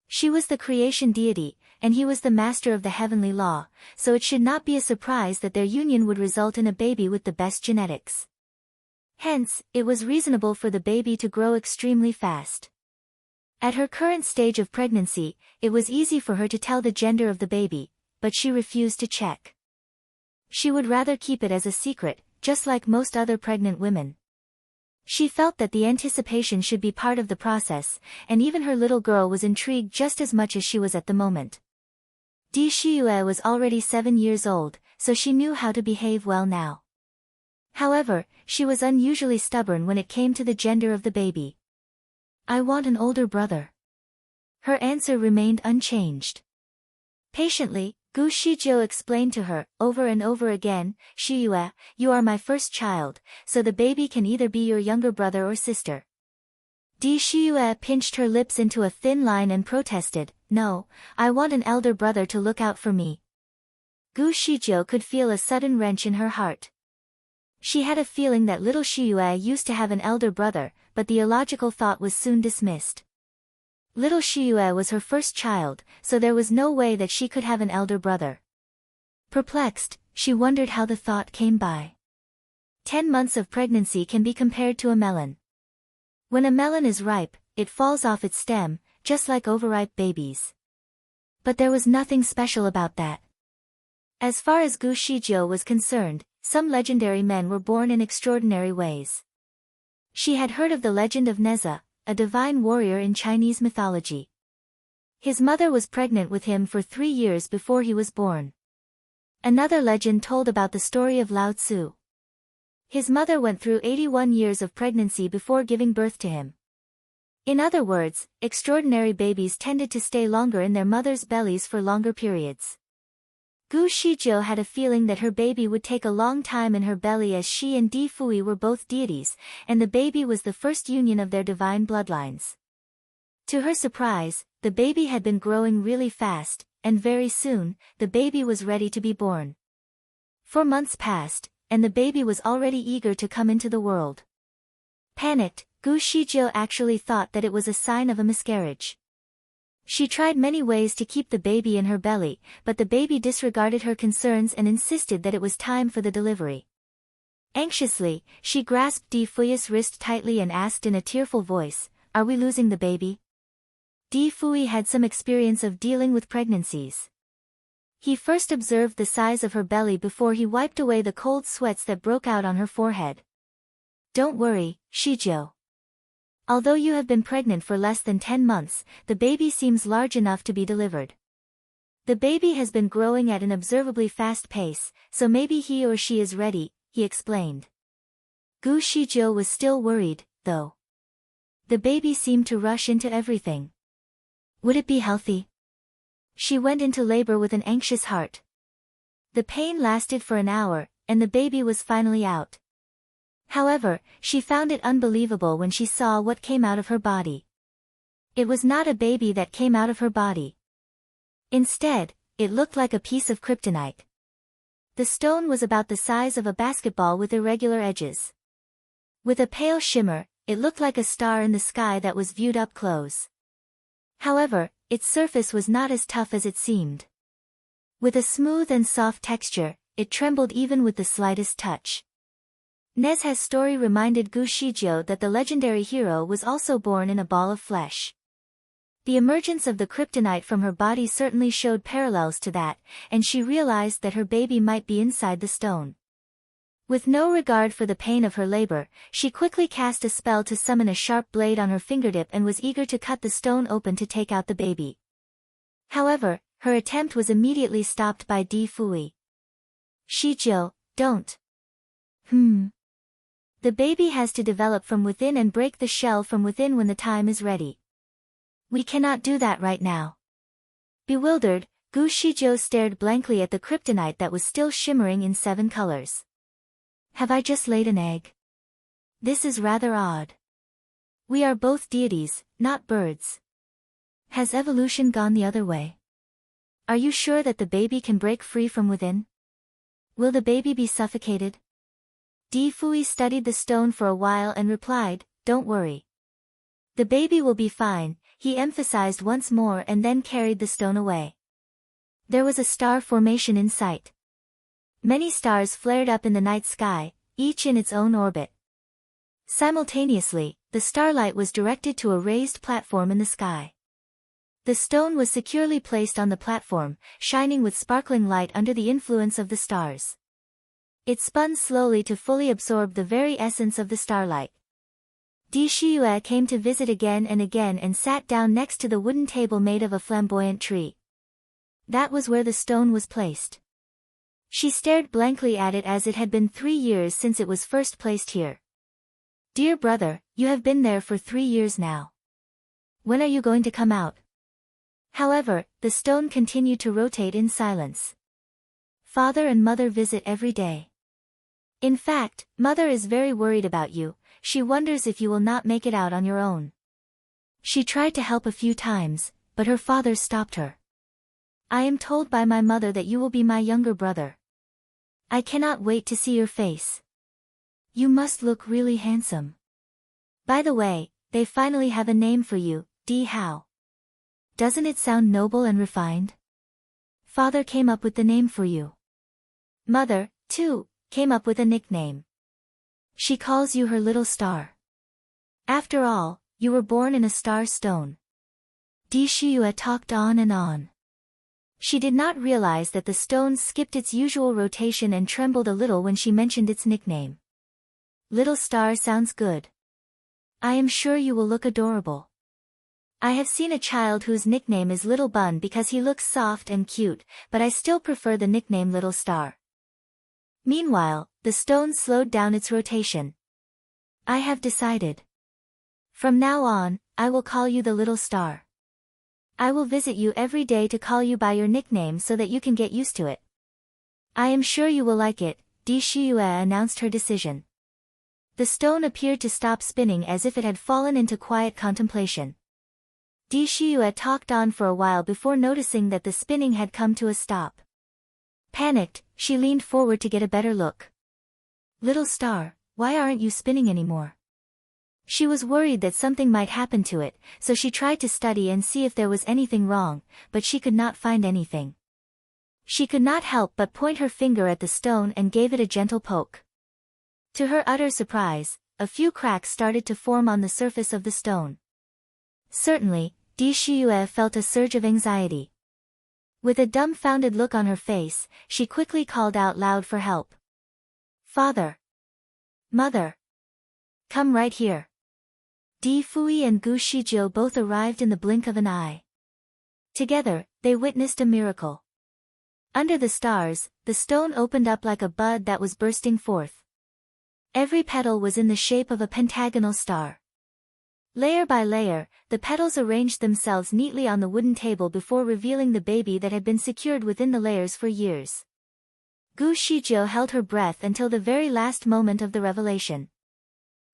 She was the creation deity, and he was the master of the heavenly law, so it should not be a surprise that their union would result in a baby with the best genetics. Hence, it was reasonable for the baby to grow extremely fast. At her current stage of pregnancy, it was easy for her to tell the gender of the baby, but she refused to check. She would rather keep it as a secret, just like most other pregnant women. She felt that the anticipation should be part of the process, and even her little girl was intrigued just as much as she was at the moment. Di Shiyue was already 7 years old, so she knew how to behave well now. However, she was unusually stubborn when it came to the gender of the baby. I want an older brother. Her answer remained unchanged. Patiently, Gu Shijiu explained to her, over and over again, Shiyue, you are my first child, so the baby can either be your younger brother or sister. Di Shiyue pinched her lips into a thin line and protested, no, I want an elder brother to look out for me. Gu Shijiu could feel a sudden wrench in her heart. She had a feeling that little Shiyue used to have an elder brother, but the illogical thought was soon dismissed. Little Shiyue was her first child, so there was no way that she could have an elder brother. Perplexed, she wondered how the thought came by. 10 months of pregnancy can be compared to a melon. When a melon is ripe, it falls off its stem, just like overripe babies. But there was nothing special about that. As far as Gu Shijiu was concerned, some legendary men were born in extraordinary ways. She had heard of the legend of Neza, a divine warrior in Chinese mythology. His mother was pregnant with him for 3 years before he was born. Another legend told about the story of Lao Tzu. His mother went through 81 years of pregnancy before giving birth to him. In other words, extraordinary babies tended to stay longer in their mothers' bellies for longer periods. Gu Shijiu had a feeling that her baby would take a long time in her belly as she and Di Fui were both deities, and the baby was the first union of their divine bloodlines. To her surprise, the baby had been growing really fast, and very soon, the baby was ready to be born. 4 months passed, and the baby was already eager to come into the world. Panicked, Gu Shijiu actually thought that it was a sign of a miscarriage. She tried many ways to keep the baby in her belly, but the baby disregarded her concerns and insisted that it was time for the delivery. Anxiously, she grasped Di Fui's wrist tightly and asked in a tearful voice, "Are we losing the baby?" Di Fui had some experience of dealing with pregnancies. He first observed the size of her belly before he wiped away the cold sweats that broke out on her forehead. "Don't worry, Shijiu. Although you have been pregnant for less than 10 months, the baby seems large enough to be delivered. The baby has been growing at an observably fast pace, so maybe he or she is ready," he explained. Gu Shijiu was still worried, though. The baby seemed to rush into everything. Would it be healthy? She went into labor with an anxious heart. The pain lasted for an hour, and the baby was finally out. However, she found it unbelievable when she saw what came out of her body. It was not a baby that came out of her body. Instead, it looked like a piece of kryptonite. The stone was about the size of a basketball with irregular edges. With a pale shimmer, it looked like a star in the sky that was viewed up close. However, its surface was not as tough as it seemed. With a smooth and soft texture, it trembled even with the slightest touch. Nezha's story reminded Gu Shijio that the legendary hero was also born in a ball of flesh. The emergence of the kryptonite from her body certainly showed parallels to that, and she realized that her baby might be inside the stone. With no regard for the pain of her labor, she quickly cast a spell to summon a sharp blade on her fingertip and was eager to cut the stone open to take out the baby. However, her attempt was immediately stopped by Di Fui. Shijio, don't. The baby has to develop from within and break the shell from within when the time is ready. We cannot do that right now. Bewildered, Gu Shijio stared blankly at the kryptonite that was still shimmering in 7 colors. Have I just laid an egg? This is rather odd. We are both deities, not birds. Has evolution gone the other way? Are you sure that the baby can break free from within? Will the baby be suffocated? Di Fui studied the stone for a while and replied, don't worry. The baby will be fine, he emphasized once more and then carried the stone away. There was a star formation in sight. Many stars flared up in the night sky, each in its own orbit. Simultaneously, the starlight was directed to a raised platform in the sky. The stone was securely placed on the platform, shining with sparkling light under the influence of the stars. It spun slowly to fully absorb the very essence of the starlight. Di Shiyue came to visit again and sat down next to the wooden table made of a flamboyant tree. That was where the stone was placed. She stared blankly at it as it had been 3 years since it was first placed here. Dear brother, you have been there for 3 years now. When are you going to come out? However, the stone continued to rotate in silence. Father and mother visit every day. In fact, mother is very worried about you, she wonders if you will not make it out on your own. She tried to help a few times, but her father stopped her. I am told by my mother that you will be my younger brother. I cannot wait to see your face. You must look really handsome. By the way, they finally have a name for you, Di Hao. Doesn't it sound noble and refined? Father came up with the name for you. Mother, too, came up with a nickname. She calls you her little star. After all, you were born in a star stone. Di Shiyue talked on and on. She did not realize that the stone skipped its usual rotation and trembled a little when she mentioned its nickname. Little star sounds good. I am sure you will look adorable. I have seen a child whose nickname is Little Bun because he looks soft and cute, but I still prefer the nickname Little Star. Meanwhile, the stone slowed down its rotation. I have decided. From now on, I will call you the Little Star. I will visit you every day to call you by your nickname so that you can get used to it. I am sure you will like it, Di Shiyue announced her decision. The stone appeared to stop spinning as if it had fallen into quiet contemplation. Di Shiyue talked on for a while before noticing that the spinning had come to a stop. Panicked, she leaned forward to get a better look. Little star, why aren't you spinning anymore? She was worried that something might happen to it, so she tried to study and see if there was anything wrong, but she could not find anything. She could not help but point her finger at the stone and gave it a gentle poke. To her utter surprise, a few cracks started to form on the surface of the stone. Certainly, Di Shiyue felt a surge of anxiety. With a dumbfounded look on her face, she quickly called out loud for help. Father! Mother! Come right here! Di Fui and Gu Shijio both arrived in the blink of an eye. Together, they witnessed a miracle. Under the stars, the stone opened up like a bud that was bursting forth. Every petal was in the shape of a pentagonal star. Layer by layer, the petals arranged themselves neatly on the wooden table before revealing the baby that had been secured within the layers for years. Gu Shijio held her breath until the very last moment of the revelation.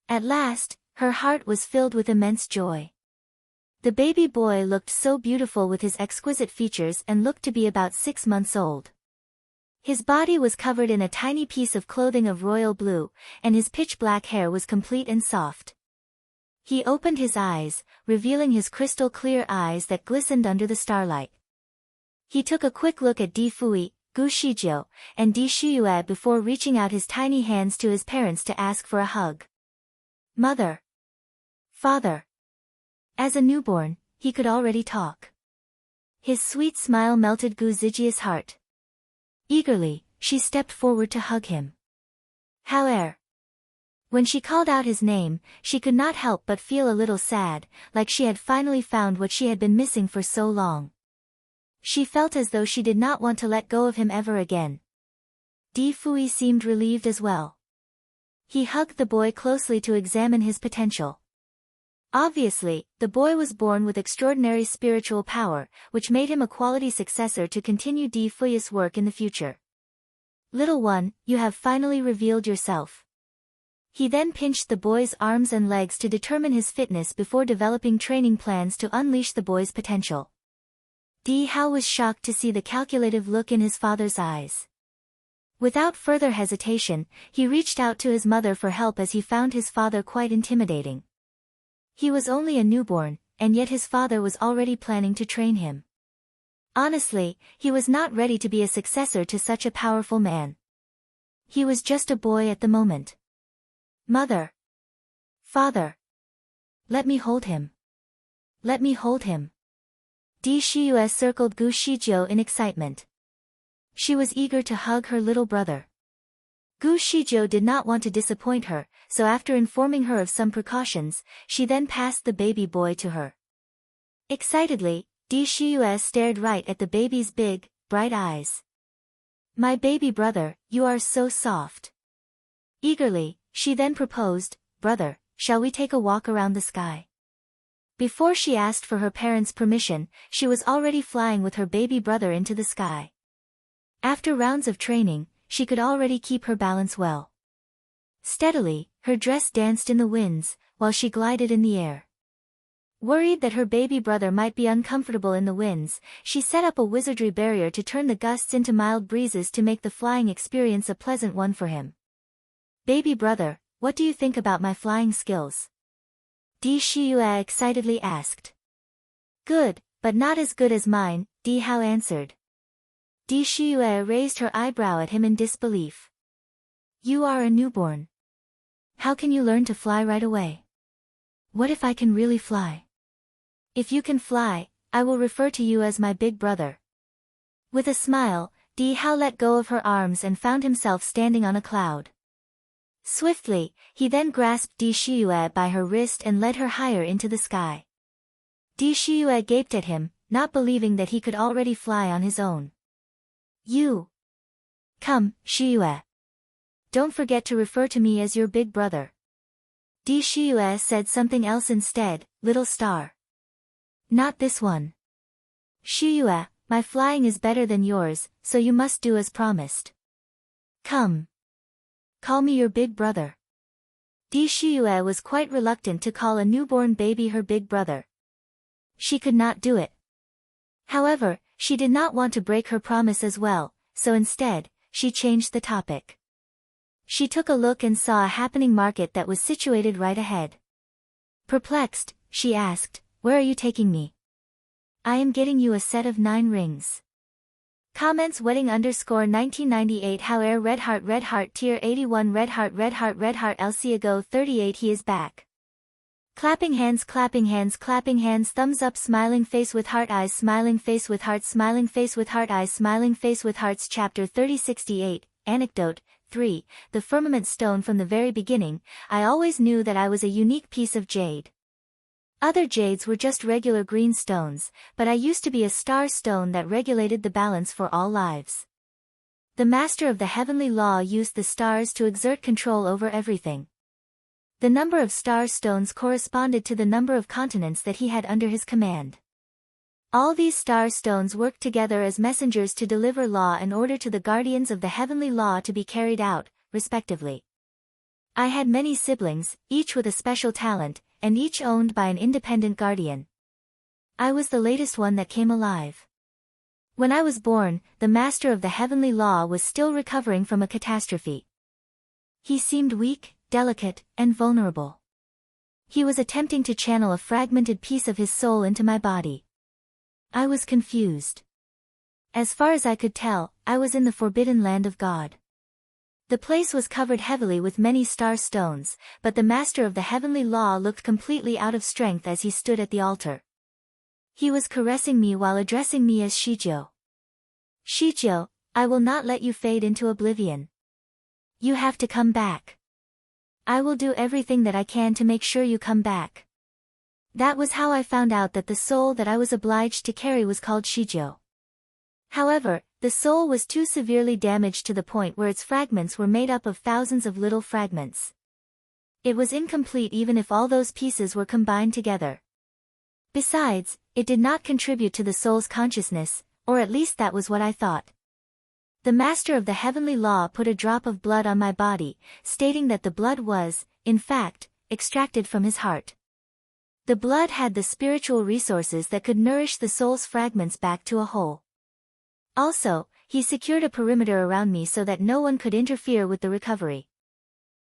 At last, her heart was filled with immense joy. The baby boy looked so beautiful with his exquisite features and looked to be about 6 months old. His body was covered in a tiny piece of clothing of royal blue, and his pitch-black hair was complete and soft. He opened his eyes, revealing his crystal-clear eyes that glistened under the starlight. He took a quick look at Di Fui, Gu Shizhou, and Di Shiyue before reaching out his tiny hands to his parents to ask for a hug. Mother. Father. As a newborn, he could already talk. His sweet smile melted Gu Zijia's heart. Eagerly, she stepped forward to hug him. However, when she called out his name, she could not help but feel a little sad, like she had finally found what she had been missing for so long. She felt as though she did not want to let go of him ever again. Di Fui seemed relieved as well. He hugged the boy closely to examine his potential. Obviously, the boy was born with extraordinary spiritual power, which made him a quality successor to continue Di Fui's work in the future. Little one, you have finally revealed yourself. He then pinched the boy's arms and legs to determine his fitness before developing training plans to unleash the boy's potential. Di Hao was shocked to see the calculative look in his father's eyes. Without further hesitation, he reached out to his mother for help as he found his father quite intimidating. He was only a newborn, and yet his father was already planning to train him. Honestly, he was not ready to be a successor to such a powerful man. He was just a boy at the moment. Mother. Father. Let me hold him. Let me hold him. Di Shiyue circled Gu Shizhou in excitement. She was eager to hug her little brother. Gu Shizhou did not want to disappoint her, so after informing her of some precautions, she then passed the baby boy to her. Excitedly, Di Shiyue stared right at the baby's big, bright eyes. My baby brother, you are so soft. Eagerly, she then proposed, brother, shall we take a walk around the sky? Before she asked for her parents' permission, she was already flying with her baby brother into the sky. After rounds of training, she could already keep her balance well. Steadily, her dress danced in the winds, while she glided in the air. Worried that her baby brother might be uncomfortable in the winds, she set up a wizardry barrier to turn the gusts into mild breezes to make the flying experience a pleasant one for him. Baby brother, what do you think about my flying skills? Di Shiyue excitedly asked. Good, but not as good as mine, Di Hao answered. Di Shiyue raised her eyebrow at him in disbelief. You are a newborn. How can you learn to fly right away? What if I can really fly? If you can fly, I will refer to you as my big brother. With a smile, Di Hao let go of her arms and found himself standing on a cloud. Swiftly, he then grasped Di Shiyue by her wrist and led her higher into the sky. Di Shiyue gaped at him, not believing that he could already fly on his own. You. Come, Shiyue. Don't forget to refer to me as your big brother. Di Shiyue said something else instead, little star. Not this one. Shiyue, my flying is better than yours, so you must do as promised. Come. Call me your big brother. Di Shiyue was quite reluctant to call a newborn baby her big brother. She could not do it. However, she did not want to break her promise as well, so instead, she changed the topic. She took a look and saw a happening market that was situated right ahead. Perplexed, she asked, where are you taking me? I am getting you a set of 9 rings. Comments wedding _1998 However red heart tier 81 red heart Elciago 38 he is back. Clapping hands thumbs up smiling face with heart eyes smiling face with hearts smiling face with heart eyes smiling face with hearts Chapter 3068, Anecdote 3, The firmament stone. From the very beginning, I always knew that I was a unique piece of jade. Other jades were just regular green stones, but I used to be a star stone that regulated the balance for all lives. The master of the heavenly law used the stars to exert control over everything. The number of star stones corresponded to the number of continents that he had under his command. All these star stones worked together as messengers to deliver law and order to the guardians of the heavenly law to be carried out, respectively. I had many siblings, each with a special talent, and each owned by an independent guardian. I was the latest one that came alive. When I was born, the master of the heavenly law was still recovering from a catastrophe. He seemed weak, delicate, and vulnerable. He was attempting to channel a fragmented piece of his soul into my body. I was confused. As far as I could tell, I was in the forbidden land of God. The place was covered heavily with many star stones, but the master of the heavenly law looked completely out of strength as he stood at the altar. He was caressing me while addressing me as Shijo. Shijo, I will not let you fade into oblivion. You have to come back. I will do everything that I can to make sure you come back. That was how I found out that the soul that I was obliged to carry was called Shijo. However, the soul was too severely damaged to the point where its fragments were made up of thousands of little fragments. It was incomplete even if all those pieces were combined together. Besides, it did not contribute to the soul's consciousness, or at least that was what I thought. The master of the heavenly law put a drop of blood on my body, stating that the blood was, in fact, extracted from his heart. The blood had the spiritual resources that could nourish the soul's fragments back to a whole. Also, he secured a perimeter around me so that no one could interfere with the recovery.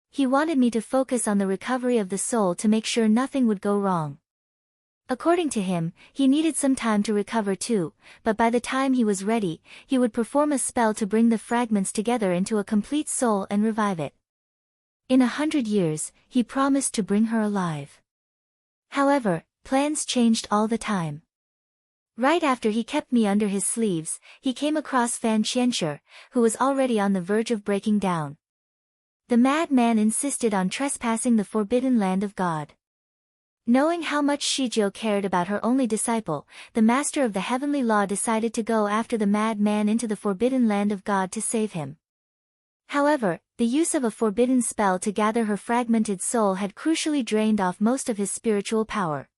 He wanted me to focus on the recovery of the soul to make sure nothing would go wrong. According to him, he needed some time to recover too, but by the time he was ready, he would perform a spell to bring the fragments together into a complete soul and revive it. In 100 years, he promised to bring her alive. However, plans changed all the time. Right after he kept me under his sleeves, he came across Fan Qianshi, who was already on the verge of breaking down. The madman insisted on trespassing the forbidden land of God. Knowing how much Shijo cared about her only disciple, the master of the heavenly law decided to go after the madman into the forbidden land of God to save him. However, the use of a forbidden spell to gather her fragmented soul had crucially drained off most of his spiritual power.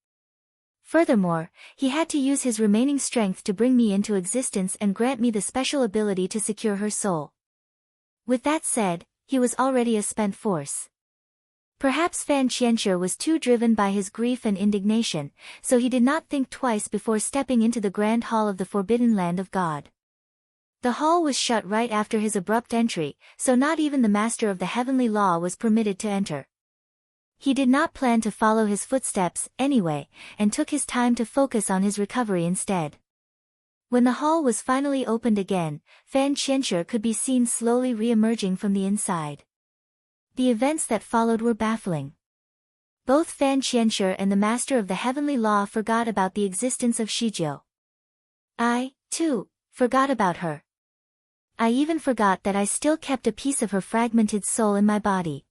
Furthermore, he had to use his remaining strength to bring me into existence and grant me the special ability to secure her soul. With that said, he was already a spent force. Perhaps Fan Qianshi was too driven by his grief and indignation, so he did not think twice before stepping into the grand hall of the forbidden land of God. The hall was shut right after his abrupt entry, so not even the master of the heavenly law was permitted to enter. He did not plan to follow his footsteps, anyway, and took his time to focus on his recovery instead. When the hall was finally opened again, Fan Qianshi could be seen slowly re-emerging from the inside. The events that followed were baffling. Both Fan Qianshi and the master of the heavenly law forgot about the existence of Shijo. I, too, forgot about her. I even forgot that I still kept a piece of her fragmented soul in my body.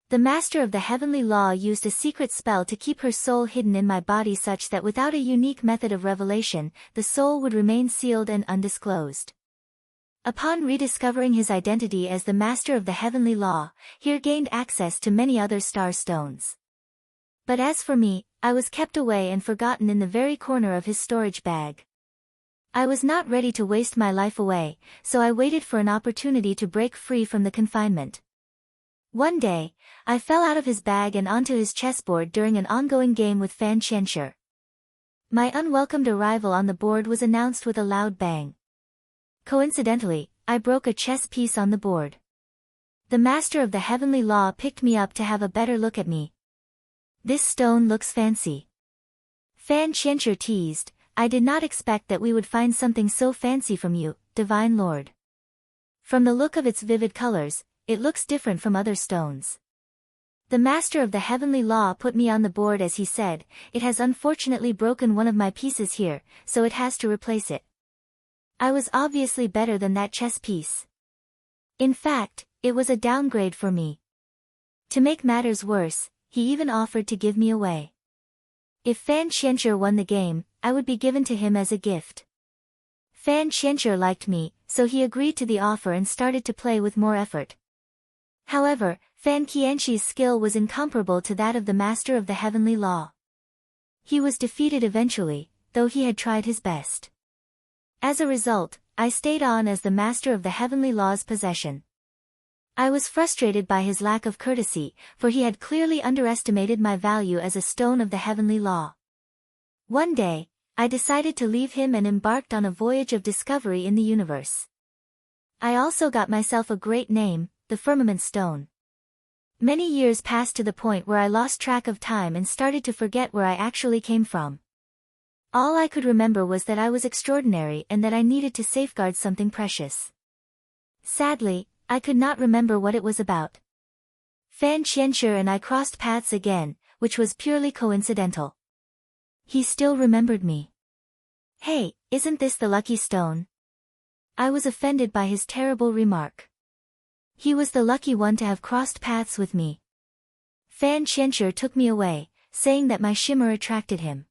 The master of the heavenly law used a secret spell to keep her soul hidden in my body such that without a unique method of revelation, the soul would remain sealed and undisclosed. Upon rediscovering his identity as the master of the heavenly law, he gained access to many other star stones. But as for me, I was kept away and forgotten in the very corner of his storage bag. I was not ready to waste my life away, so I waited for an opportunity to break free from the confinement. One day, I fell out of his bag and onto his chessboard during an ongoing game with Fan Qianshi. My unwelcomed arrival on the board was announced with a loud bang. Coincidentally, I broke a chess piece on the board. The master of the heavenly law picked me up to have a better look at me. "This stone looks fancy." Fan Qianshi teased, "I did not expect that we would find something so fancy from you, divine lord. From the look of its vivid colors, it looks different from other stones." The master of the heavenly law put me on the board as he said, "It has unfortunately broken one of my pieces here, so it has to replace it." I was obviously better than that chess piece. In fact, it was a downgrade for me. To make matters worse, he even offered to give me away. If Fan Qianshi won the game, I would be given to him as a gift. Fan Qianshi liked me, so he agreed to the offer and started to play with more effort. However, Fan Qianshi's skill was incomparable to that of the master of the heavenly law. He was defeated eventually, though he had tried his best. As a result, I stayed on as the master of the heavenly law's possession. I was frustrated by his lack of courtesy, for he had clearly underestimated my value as a stone of the heavenly law. One day, I decided to leave him and embarked on a voyage of discovery in the universe. I also got myself a great name, the Firmament Stone. Many years passed to the point where I lost track of time and started to forget where I actually came from. All I could remember was that I was extraordinary and that I needed to safeguard something precious. Sadly, I could not remember what it was about. Fan Qianshi and I crossed paths again, which was purely coincidental. He still remembered me. Hey, isn't this the lucky stone? I was offended by his terrible remark. He was the lucky one to have crossed paths with me. Fan Qianshi took me away, saying that my shimmer attracted him.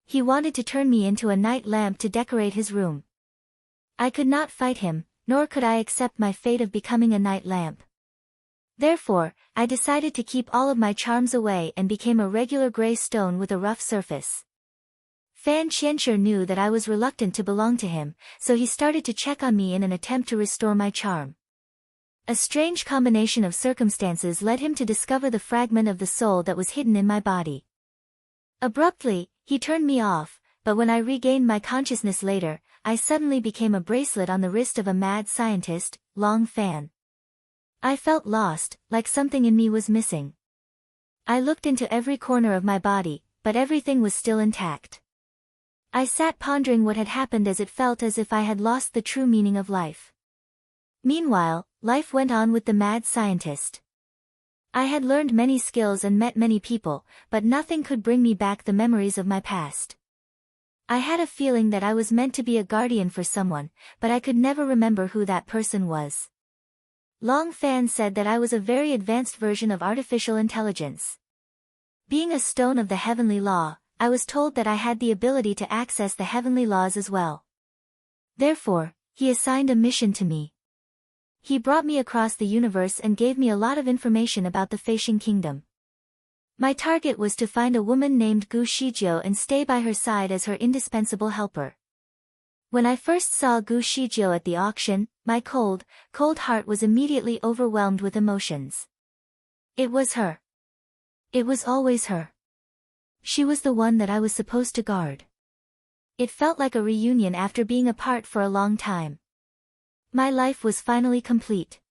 He wanted to turn me into a night lamp to decorate his room. I could not fight him, nor could I accept my fate of becoming a night lamp. Therefore, I decided to keep all of my charms away and became a regular gray stone with a rough surface. Fan Qianshi knew that I was reluctant to belong to him, so he started to check on me in an attempt to restore my charm. A strange combination of circumstances led him to discover the fragment of the soul that was hidden in my body. Abruptly, he turned me off, but when I regained my consciousness later, I suddenly became a bracelet on the wrist of a mad scientist, Long Fan. I felt lost, like something in me was missing. I looked into every corner of my body, but everything was still intact. I sat pondering what had happened as it felt as if I had lost the true meaning of life. Meanwhile, life went on with the mad scientist. I had learned many skills and met many people, but nothing could bring me back the memories of my past. I had a feeling that I was meant to be a guardian for someone, but I could never remember who that person was. Long Fan said that I was a very advanced version of artificial intelligence. Being a stone of the heavenly law, I was told that I had the ability to access the heavenly laws as well. Therefore, he assigned a mission to me. He brought me across the universe and gave me a lot of information about the Feixing Kingdom. My target was to find a woman named Gu Shijiu and stay by her side as her indispensable helper. When I first saw Gu Shijiu at the auction, my cold heart was immediately overwhelmed with emotions. It was her. It was always her. She was the one that I was supposed to guard. It felt like a reunion after being apart for a long time. My life was finally complete.